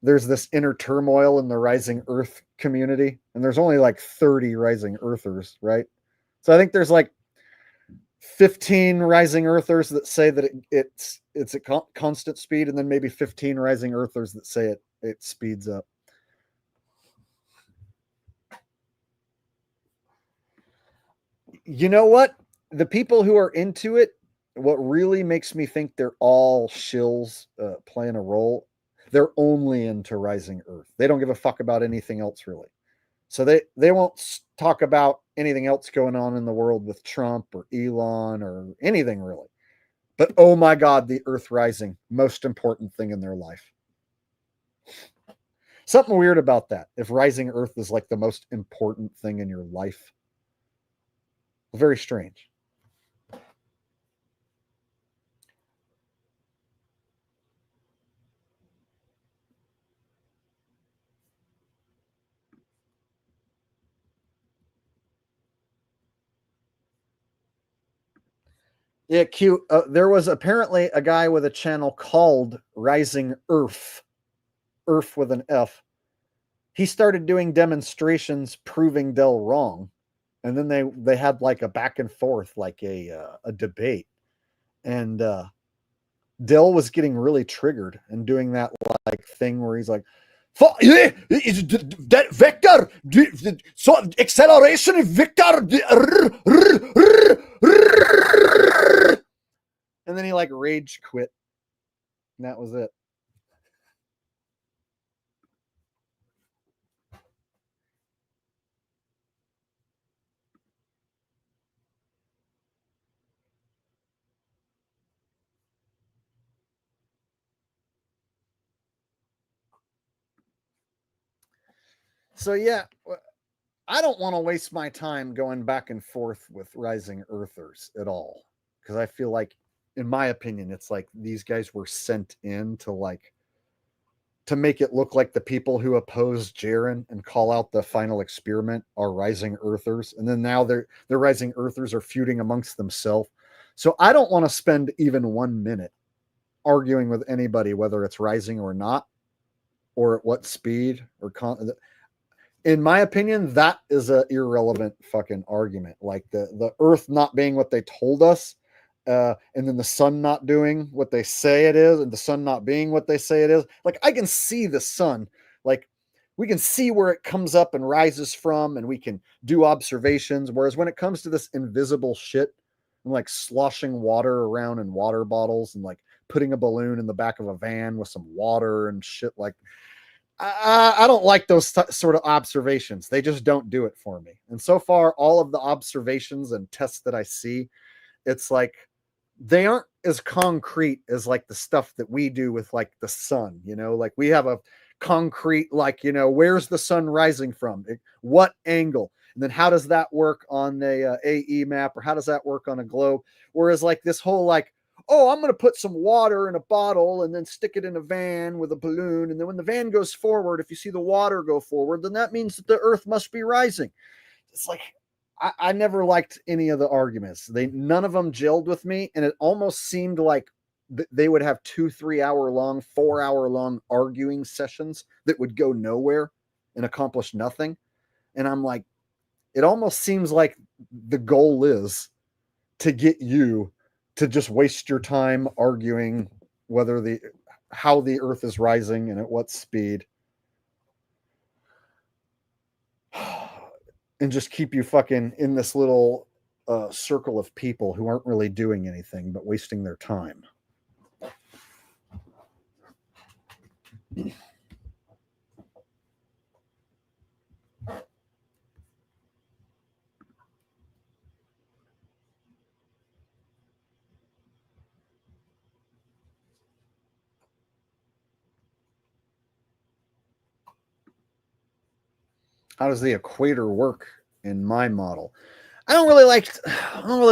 there's this inner turmoil in the Rising Earth community. And there's only like 30 Rising Earthers, right? So I think there's like 15 Rising Earthers that say that it's at constant speed, and then maybe 15 Rising Earthers that say it speeds up. You know what? The people who are into it, what really makes me think they're all shills playing a role, they're only into Rising Earth. They don't give a fuck about anything else, really. So they won't talk about anything else going on in the world with Trump or Elon or anything, really. But oh my God, the Earth rising, most important thing in their life. Something weird about that. If rising Earth is like the most important thing in your life, very strange. Yeah, cute. There was apparently a guy with a channel called Rising Earth, Earth with an F. He started doing demonstrations proving Dell wrong, and then they had like a back and forth, like a debate, and Dell was getting really triggered and doing that like thing where he's like, yeah, that vector, so acceleration vector, and then he like rage quit, and that was it. So yeah, I don't want to waste my time going back and forth with Rising Earthers at all, because I feel like, in my opinion, it's like these guys were sent in to make it look like the people who oppose Jaren and call out the final experiment are Rising Earthers, and then now the Rising Earthers are feuding amongst themselves. So I don't want to spend even 1 minute arguing with anybody whether it's rising or not, or at what speed or in my opinion, that is an irrelevant fucking argument. Like the Earth not being what they told us, and then the sun not doing what they say it is, and the sun not being what they say it is. Like, I can see the sun. Like, we can see where it comes up and rises from, and we can do observations. Whereas when it comes to this invisible shit, and like sloshing water around in water bottles and like putting a balloon in the back of a van with some water and shit, like, I don't like those sort of observations. They just don't do it for me. And so far, all of the observations and tests that I see, it's like they aren't as concrete as like the stuff that we do with like the sun, like we have a concrete, like, where's the sun rising from? What angle? And then how does that work on a AE map, or how does that work on a globe? Whereas like this whole like, oh, I'm going to put some water in a bottle and then stick it in a van with a balloon. And then when the van goes forward, if you see the water go forward, then that means that the earth must be rising. It's like, I never liked any of the arguments. None of them gelled with me. And it almost seemed like they would have 2-3 hour long, 4 hour long arguing sessions that would go nowhere and accomplish nothing. And I'm like, it almost seems like the goal is to get you to just waste your time arguing how the earth is rising and at what speed, and just keep you fucking in this little circle of people who aren't really doing anything but wasting their time. How does the equator work in my model? I don't really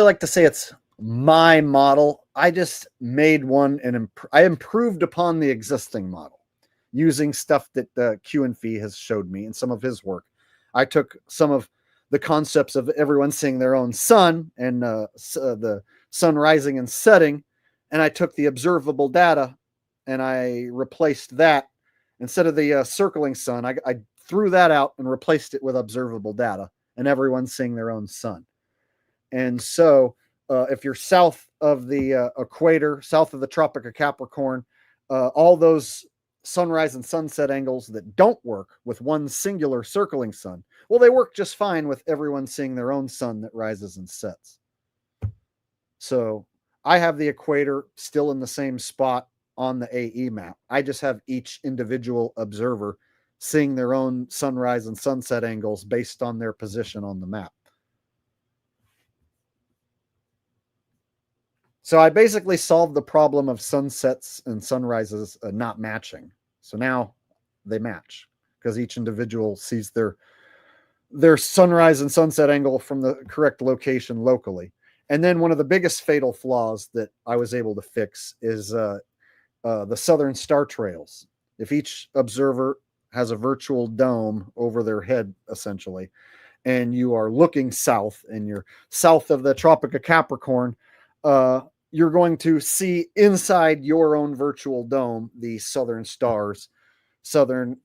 like to say it's my model. I just made one and I improved upon the existing model using stuff that Q and Fee has showed me in some of his work. I took some of the concepts of everyone seeing their own sun and the sun rising and setting, and I took the observable data and I replaced that instead of the circling sun. I threw that out and replaced it with observable data, and everyone's seeing their own sun. And so if you're south of the equator, south of the Tropic of Capricorn, all those sunrise and sunset angles that don't work with one singular circling sun, well, they work just fine with everyone seeing their own sun that rises and sets. So I have the equator still in the same spot on the AE map. I just have each individual observer seeing their own sunrise and sunset angles based on their position on the map. So I basically solved the problem of sunsets and sunrises not matching. So now they match because each individual sees their sunrise and sunset angle from the correct location locally. And then one of the biggest fatal flaws that I was able to fix is the southern star trails. If each observer has a virtual dome over their head, essentially, and you are looking south and you're south of the Tropic of Capricorn, you're going to see inside your own virtual dome the southern stars, southern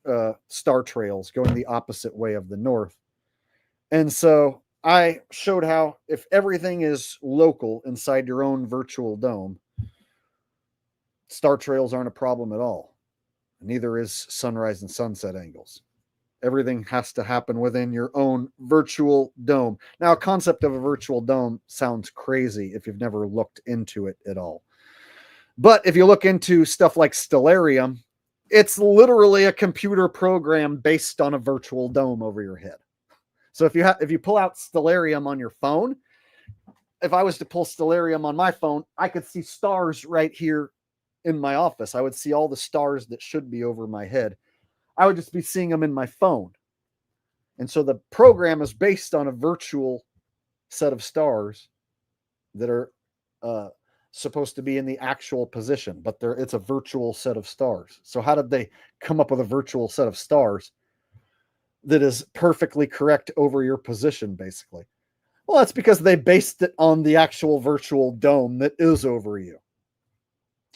star trails going the opposite way of the north. And so I showed how if everything is local inside your own virtual dome, star trails aren't a problem at all. Neither is sunrise and sunset angles. Everything has to happen within your own virtual dome. Now, a concept of a virtual dome sounds crazy if you've never looked into it at all. But if you look into stuff like Stellarium, it's literally a computer program based on a virtual dome over your head. So if you pull out Stellarium on your phone, if I was to pull Stellarium on my phone, I could see stars right here in my office. I would see all the stars that should be over my head. I would just be seeing them in my phone. And so the program is based on a virtual set of stars that are supposed to be in the actual position, but it's a virtual set of stars. So how did they come up with a virtual set of stars that is perfectly correct over your position, basically? Well, that's because they based it on the actual virtual dome that is over you.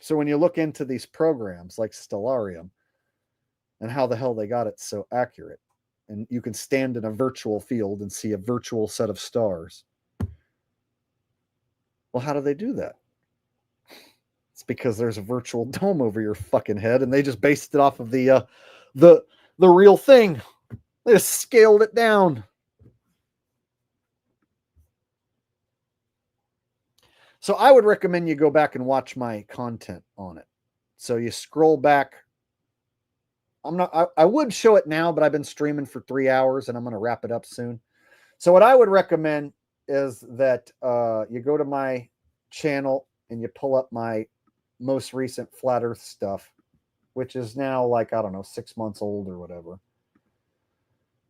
So when you look into these programs like Stellarium, and how the hell they got it so accurate, and you can stand in a virtual field and see a virtual set of stars. Well, how do they do that? It's because there's a virtual dome over your fucking head, and they just based it off of the real thing. They just scaled it down. So I would recommend you go back and watch my content on it. So you scroll back. I would show it now, but I've been streaming for 3 hours and I'm going to wrap it up soon. So what I would recommend is that you go to my channel and you pull up my most recent Flat Earth stuff, which is now like, I don't know, 6 months old or whatever.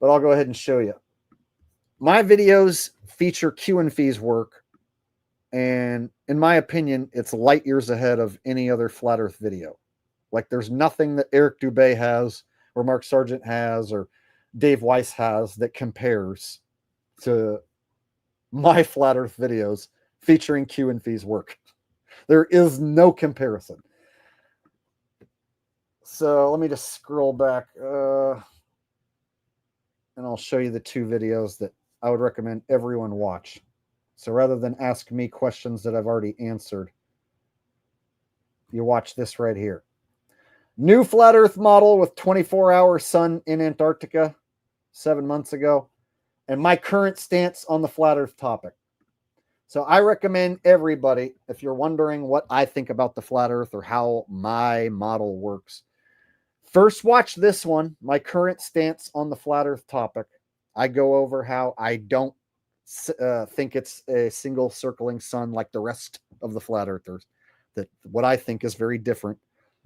But I'll go ahead and show you. My videos feature Q and Fee's work. And in my opinion, it's light years ahead of any other Flat Earth video. Like there's nothing that Eric Dubé has or Mark Sargent has or Dave Weiss has that compares to my Flat Earth videos featuring Q and Fee's work. There is no comparison. So let me just scroll back and I'll show you the 2 videos that I would recommend everyone watch. So rather than ask me questions that I've already answered, you watch this right here. New Flat Earth model with 24-hour sun in Antarctica 7 months ago, and my current stance on the Flat Earth topic. So I recommend everybody, if you're wondering what I think about the Flat Earth or how my model works, first watch this one, my current stance on the Flat Earth topic. I go over how I don't think it's a single circling sun like the rest of the Flat Earthers, that what I think is very different.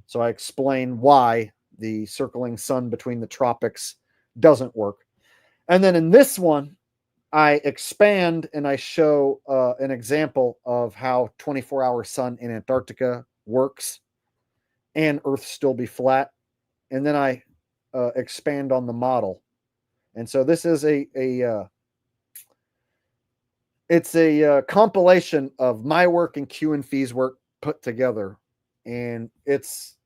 So I explain why the circling sun between the tropics doesn't work. And then in this one, I expand and I show an example of how 24-hour sun in Antarctica works and Earth still be flat. And then I expand on the model. And so this is it's a compilation of my work and Q and Fee's work put together. And it's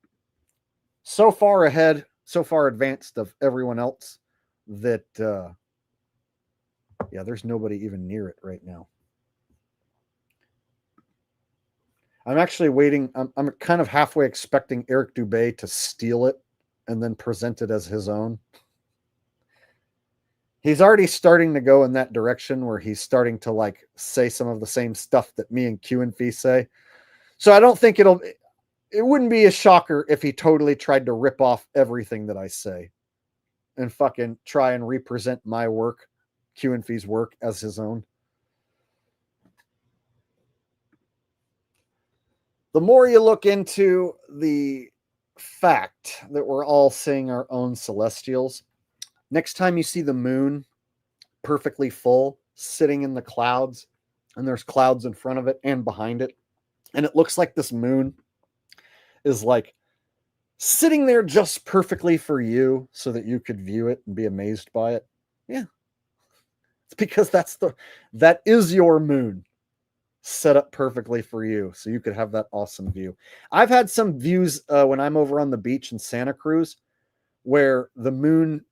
so far ahead, so far advanced of everyone else that, yeah, there's nobody even near it right now. I'm actually waiting. I'm kind of halfway expecting Eric Dubé to steal it and then present it as his own. He's already starting to go in that direction where he's starting to like say some of the same stuff that me and Q and Fee say. So I don't think it wouldn't be a shocker if he totally tried to rip off everything that I say and fucking try and represent my work, Q and Fee's work, as his own. The more you look into the fact that we're all seeing our own celestials, next time you see the moon perfectly full, sitting in the clouds, and there's clouds in front of it and behind it, and it looks like this moon is like sitting there just perfectly for you so that you could view it and be amazed by it. Yeah. It's because that is your moon set up perfectly for you so you could have that awesome view. I've had some views when I'm over on the beach in Santa Cruz where the moon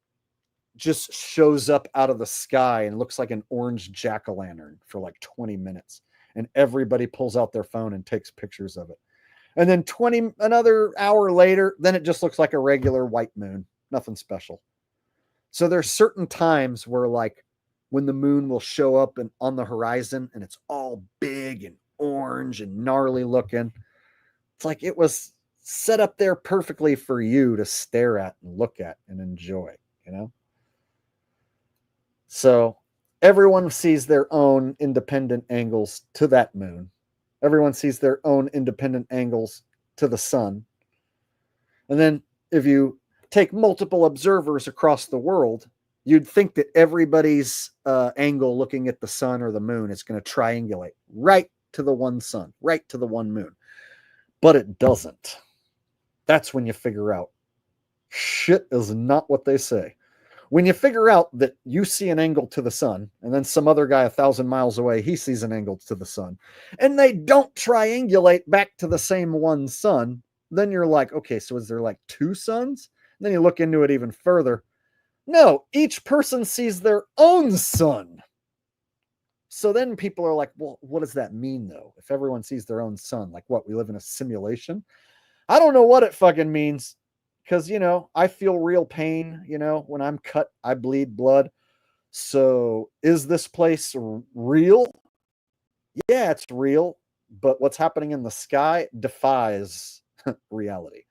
just shows up out of the sky and looks like an orange jack-o'-lantern for like 20 minutes. And everybody pulls out their phone and takes pictures of it. And then another hour later, then it just looks like a regular white moon. Nothing special. So there's certain times where like when the moon will show up and on the horizon and it's all big and orange and gnarly looking. It's like it was set up there perfectly for you to stare at and look at and enjoy, you know? So everyone sees their own independent angles to that moon. Everyone sees their own independent angles to the sun. And then if you take multiple observers across the world, you'd think that everybody's angle looking at the sun or the moon is going to triangulate right to the one sun, right to the one moon. But it doesn't. That's when you figure out shit is not what they say. When you figure out that you see an angle to the sun, and then some other guy 1,000 miles away, he sees an angle to the sun, and they don't triangulate back to the same one sun, then you're like, okay, so is there like two suns? And then you look into it even further. No, each person sees their own sun. So then people are like, well, what does that mean though? If everyone sees their own sun, like what, we live in a simulation? I don't know what it fucking means. Because, you know, I feel real pain, you know, when I'm cut, I bleed blood. So is this place real? Yeah, it's real. But what's happening in the sky defies reality.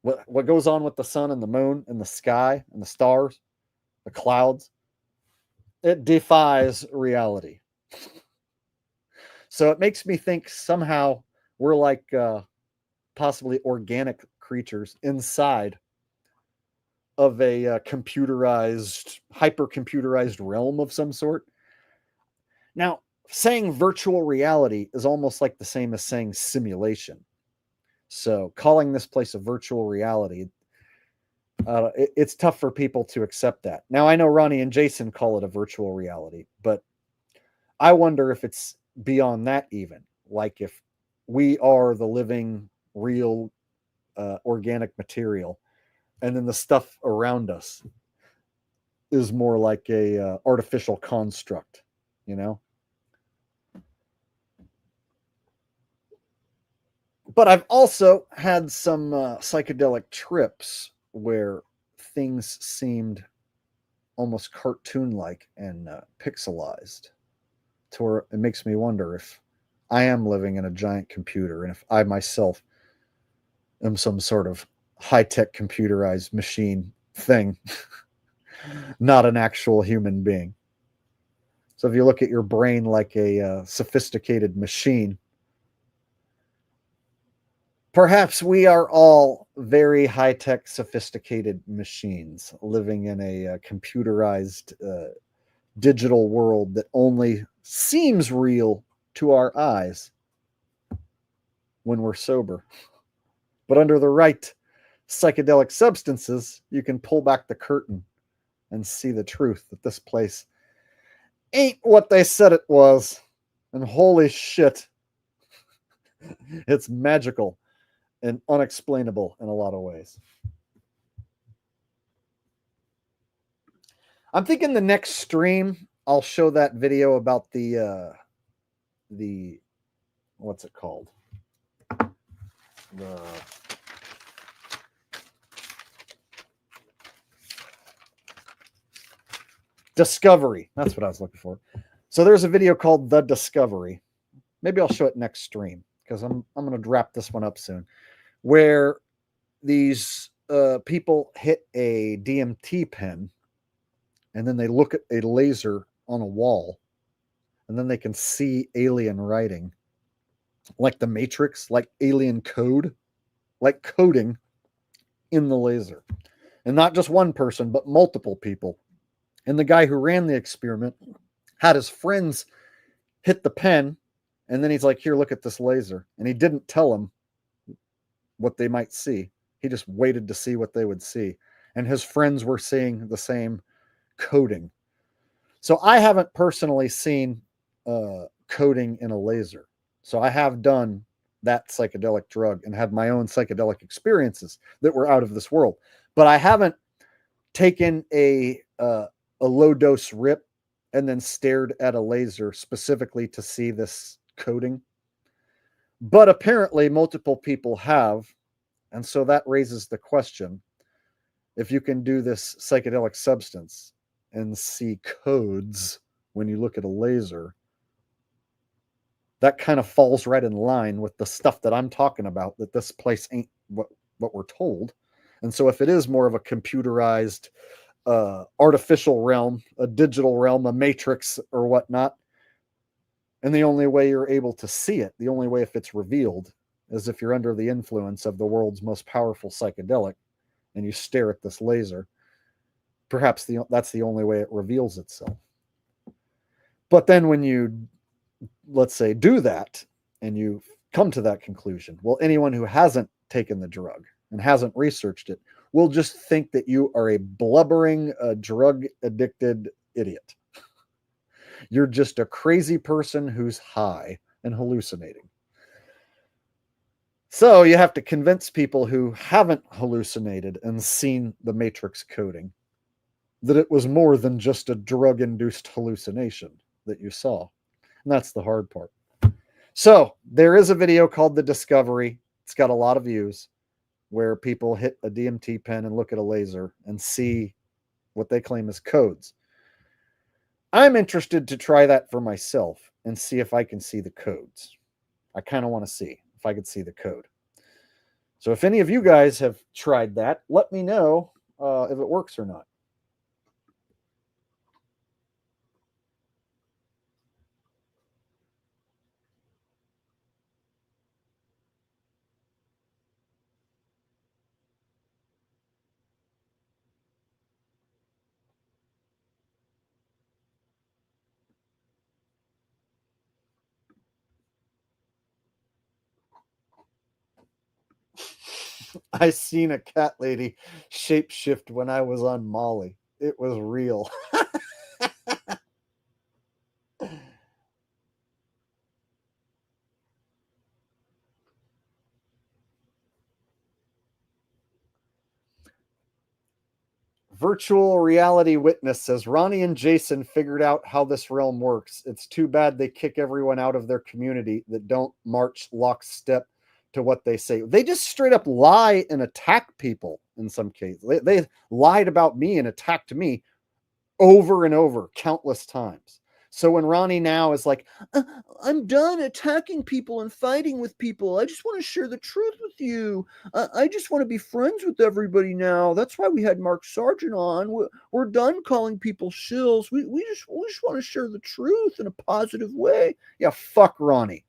What goes on with the sun and the moon and the sky and the stars, the clouds, it defies reality. So it makes me think somehow we're like possibly organic creatures inside of a computerized, hyper-computerized realm of some sort. Now, saying virtual reality is almost like the same as saying simulation. So calling this place a virtual reality, it's tough for people to accept that. Now, I know Ronnie and Jason call it a virtual reality, but I wonder if it's beyond that even. Like if we are the living, real, organic material, and then the stuff around us is more like a artificial construct, you know? But I've also had some psychedelic trips where things seemed almost cartoon-like and pixelized, to where it makes me wonder if I am living in a giant computer and if I myself am some sort of high-tech computerized machine thing, not an actual human being. So if you look at your brain like a sophisticated machine, perhaps we are all very high-tech, sophisticated machines living in a computerized digital world that only seems real to our eyes when we're sober. But under the right psychedelic substances, you can pull back the curtain and see the truth that this place ain't what they said it was. And holy shit, it's magical and unexplainable in a lot of ways. I'm thinking the next stream, I'll show that video about the what's it called? The Discovery. That's what I was looking for. So there's a video called The Discovery. Maybe I'll show it next stream because I'm going to wrap this one up soon, where these people hit a DMT pen and then they look at a laser on a wall and then they can see alien writing, like the Matrix, like alien code, like coding in the laser. And not just one person, but multiple people. And the guy who ran the experiment had his friends hit the pen, and then he's like, here, look at this laser. And he didn't tell them what they might see. He just waited to see what they would see. And his friends were seeing the same coding. So I haven't personally seen coding in a laser. So I have done that psychedelic drug and had my own psychedelic experiences that were out of this world. But I haven't taken a low dose rip and then stared at a laser specifically to see this coding. But apparently multiple people have. And so that raises the question, if you can do this psychedelic substance and see codes when you look at a laser, that kind of falls right in line with the stuff that I'm talking about, that this place ain't what we're told. And so if it is more of a computerized artificial realm, a digital realm, a matrix or whatnot, and the only way you're able to see it, the only way if it's revealed, is if you're under the influence of the world's most powerful psychedelic and you stare at this laser, perhaps that's the only way it reveals itself. But then when you, let's say, do that and you come to that conclusion, well, anyone who hasn't taken the drug and hasn't researched it will just think that you are a blubbering, drug-addicted idiot. You're just a crazy person who's high and hallucinating. So you have to convince people who haven't hallucinated and seen the Matrix coding that it was more than just a drug-induced hallucination that you saw. And that's the hard part. So there is a video called The Discovery. It's got a lot of views, where people hit a DMT pen and look at a laser and see what they claim as codes. I'm interested to try that for myself and see if I can see the codes. I kind of want to see if I could see the code. So if any of you guys have tried that, let me know if it works or not. I seen a cat lady shapeshift when I was on Molly. It was real. Virtual reality witness says Ronnie and Jason figured out how this realm works. It's too bad they kick everyone out of their community that don't march lockstep to what they say. They just straight up lie and attack people in some cases. They lied about me and attacked me over and over countless times. So when Ronnie now is like, I'm done attacking people and fighting with people. I just want to share the truth with you. I just want to be friends with everybody now. That's why we had Mark Sargent on. We're done calling people shills. We just want to share the truth in a positive way. Yeah, fuck Ronnie.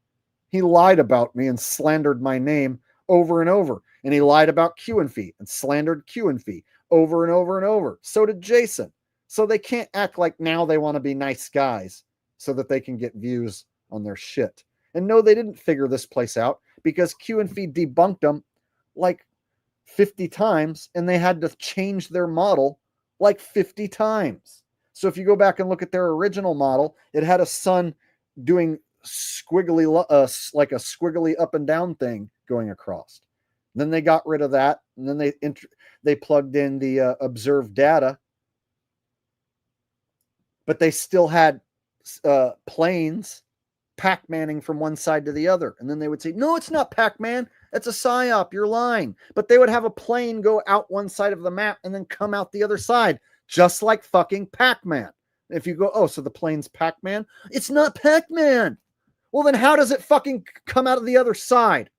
He lied about me and slandered my name over and over. And he lied about Q and Fee and slandered Q and Fee over and over and over. So did Jason. So they can't act like now they want to be nice guys so that they can get views on their shit. And no, they didn't figure this place out because Q and Fee debunked them like 50 times and they had to change their model like 50 times. So if you go back and look at their original model, it had a sun doing squiggly, like a squiggly up and down thing going across. Then they got rid of that, and then they plugged in the observed data, but they still had planes Pac-Manning from one side to the other. And then they would say, no, it's not Pac-Man. That's a psyop. You're lying. But they would have a plane go out one side of the map and then come out the other side, just like fucking Pac-Man. If you go, oh, so the plane's Pac-Man? It's not Pac-Man. Well, then how does it fucking come out of the other side?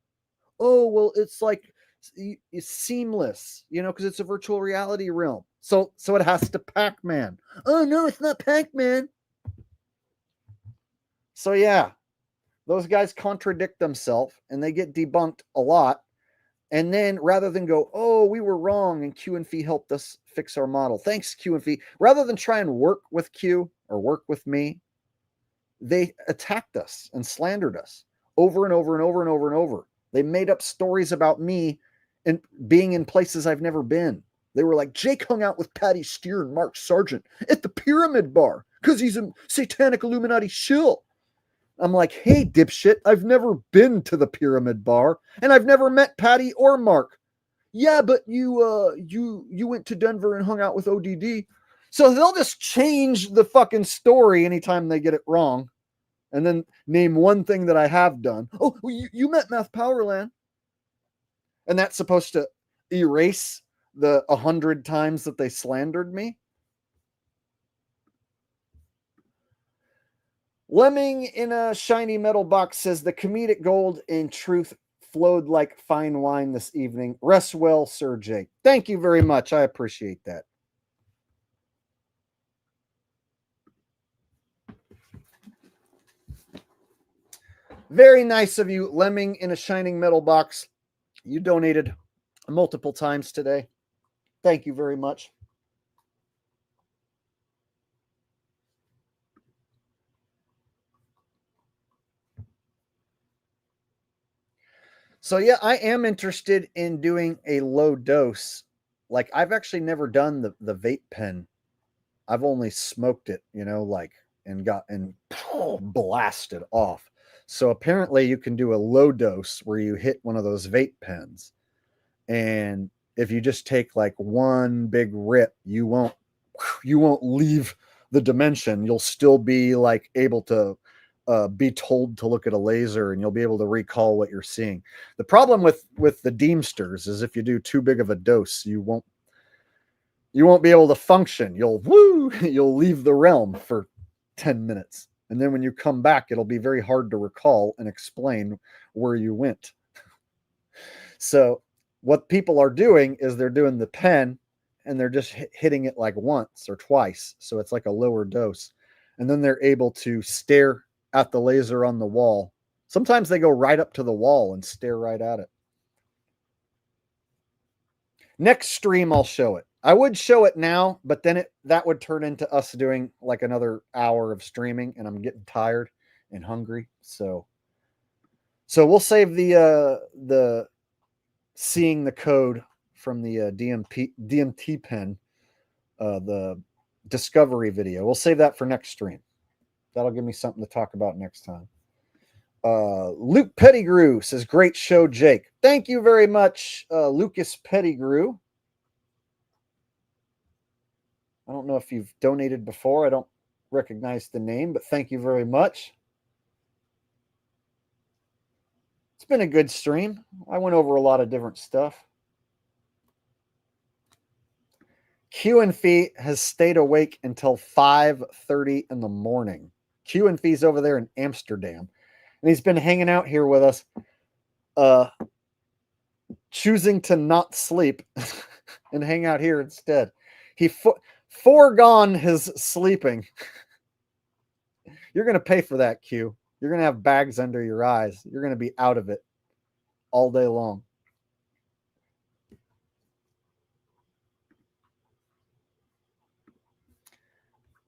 Oh, well, it's like it's seamless, you know, because it's a virtual reality realm. So it has to Pac-Man. Oh, no, it's not Pac-Man. So yeah, those guys contradict themselves and they get debunked a lot. And then rather than go, oh, we were wrong and Q and Fee helped us fix our model. Thanks, Q and Fee. Rather than try and work with Q or work with me, they attacked us and slandered us over and over and over and over and over. They made up stories about me and being in places I've never been. They were like, Jake hung out with Patty Steer and Mark Sargent at the Pyramid Bar because he's a satanic Illuminati shill. I'm like, hey, dipshit, I've never been to the Pyramid Bar and I've never met Patty or Mark. Yeah, but you went to Denver and hung out with ODD. So they'll just change the fucking story anytime they get it wrong. And then name one thing that I have done. Oh, well, you met Math Powerland. And that's supposed to erase the 100 times that they slandered me. Lemming in a shiny metal box says the comedic gold in truth flowed like fine wine this evening. Rest well, Sir Jake. Thank you very much. I appreciate that. Very nice of you, Lemming in a shining metal box. You donated multiple times today. Thank you very much. So yeah, I am interested in doing a low dose. Like I've actually never done the vape pen. I've only smoked it, you know, like and blasted off. So apparently you can do a low dose where you hit one of those vape pens. And if you just take like one big rip, you won't leave the dimension. You'll still be like able to be told to look at a laser and you'll be able to recall what you're seeing. The problem with the Deemsters is if you do too big of a dose, you won't be able to function. You'll leave the realm for 10 minutes. And then when you come back, it'll be very hard to recall and explain where you went. So what people are doing is they're doing the pen and they're just hitting it like once or twice. So it's like a lower dose. And then they're able to stare at the laser on the wall. Sometimes they go right up to the wall and stare right at it. Next stream, I'll show it. I would show it now, but then that would turn into us doing like another hour of streaming, and I'm getting tired and hungry. So we'll save the seeing the code from the DMT pen, the discovery video. We'll save that for next stream. That'll give me something to talk about next time. Luke Pettigrew says, great show, Jake. Thank you very much, Lucas Pettigrew. I don't know if you've donated before. I don't recognize the name, but thank you very much. It's been a good stream. I went over a lot of different stuff. Q and Fee has stayed awake until 5:30 in the morning. Q and Fee's over there in Amsterdam. And he's been hanging out here with us, choosing to not sleep and hang out here instead. He foregone his sleeping. You're going to pay for that, Q. You're going to have bags under your eyes. You're going to be out of it all day long.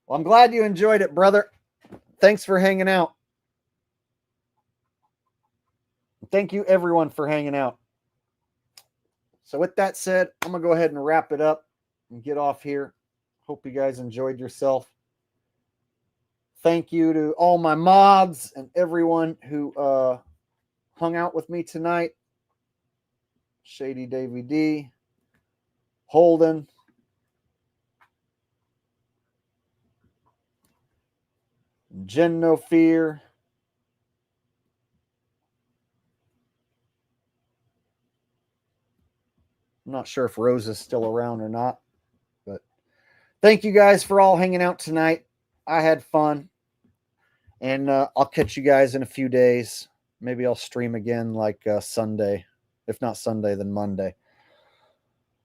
Well, I'm glad you enjoyed it, brother. Thanks for hanging out. Thank you, everyone, for hanging out. So with that said, I'm going to go ahead and wrap it up and get off here. Hope you guys enjoyed yourself. Thank you to all my mods and everyone who hung out with me tonight. Shady Davey D, Holden, Jen No Fear, I'm not sure if Rose is still around or not, but thank you guys for all hanging out tonight. I had fun, and I'll catch you guys in a few days. Maybe I'll stream again like Sunday. If not Sunday, then Monday.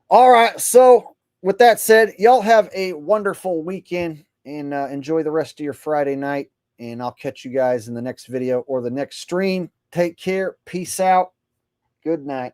All right. So with that said, y'all have a wonderful weekend and enjoy the rest of your Friday night. And I'll catch you guys in the next video or the next stream. Take care. Peace out. Good night.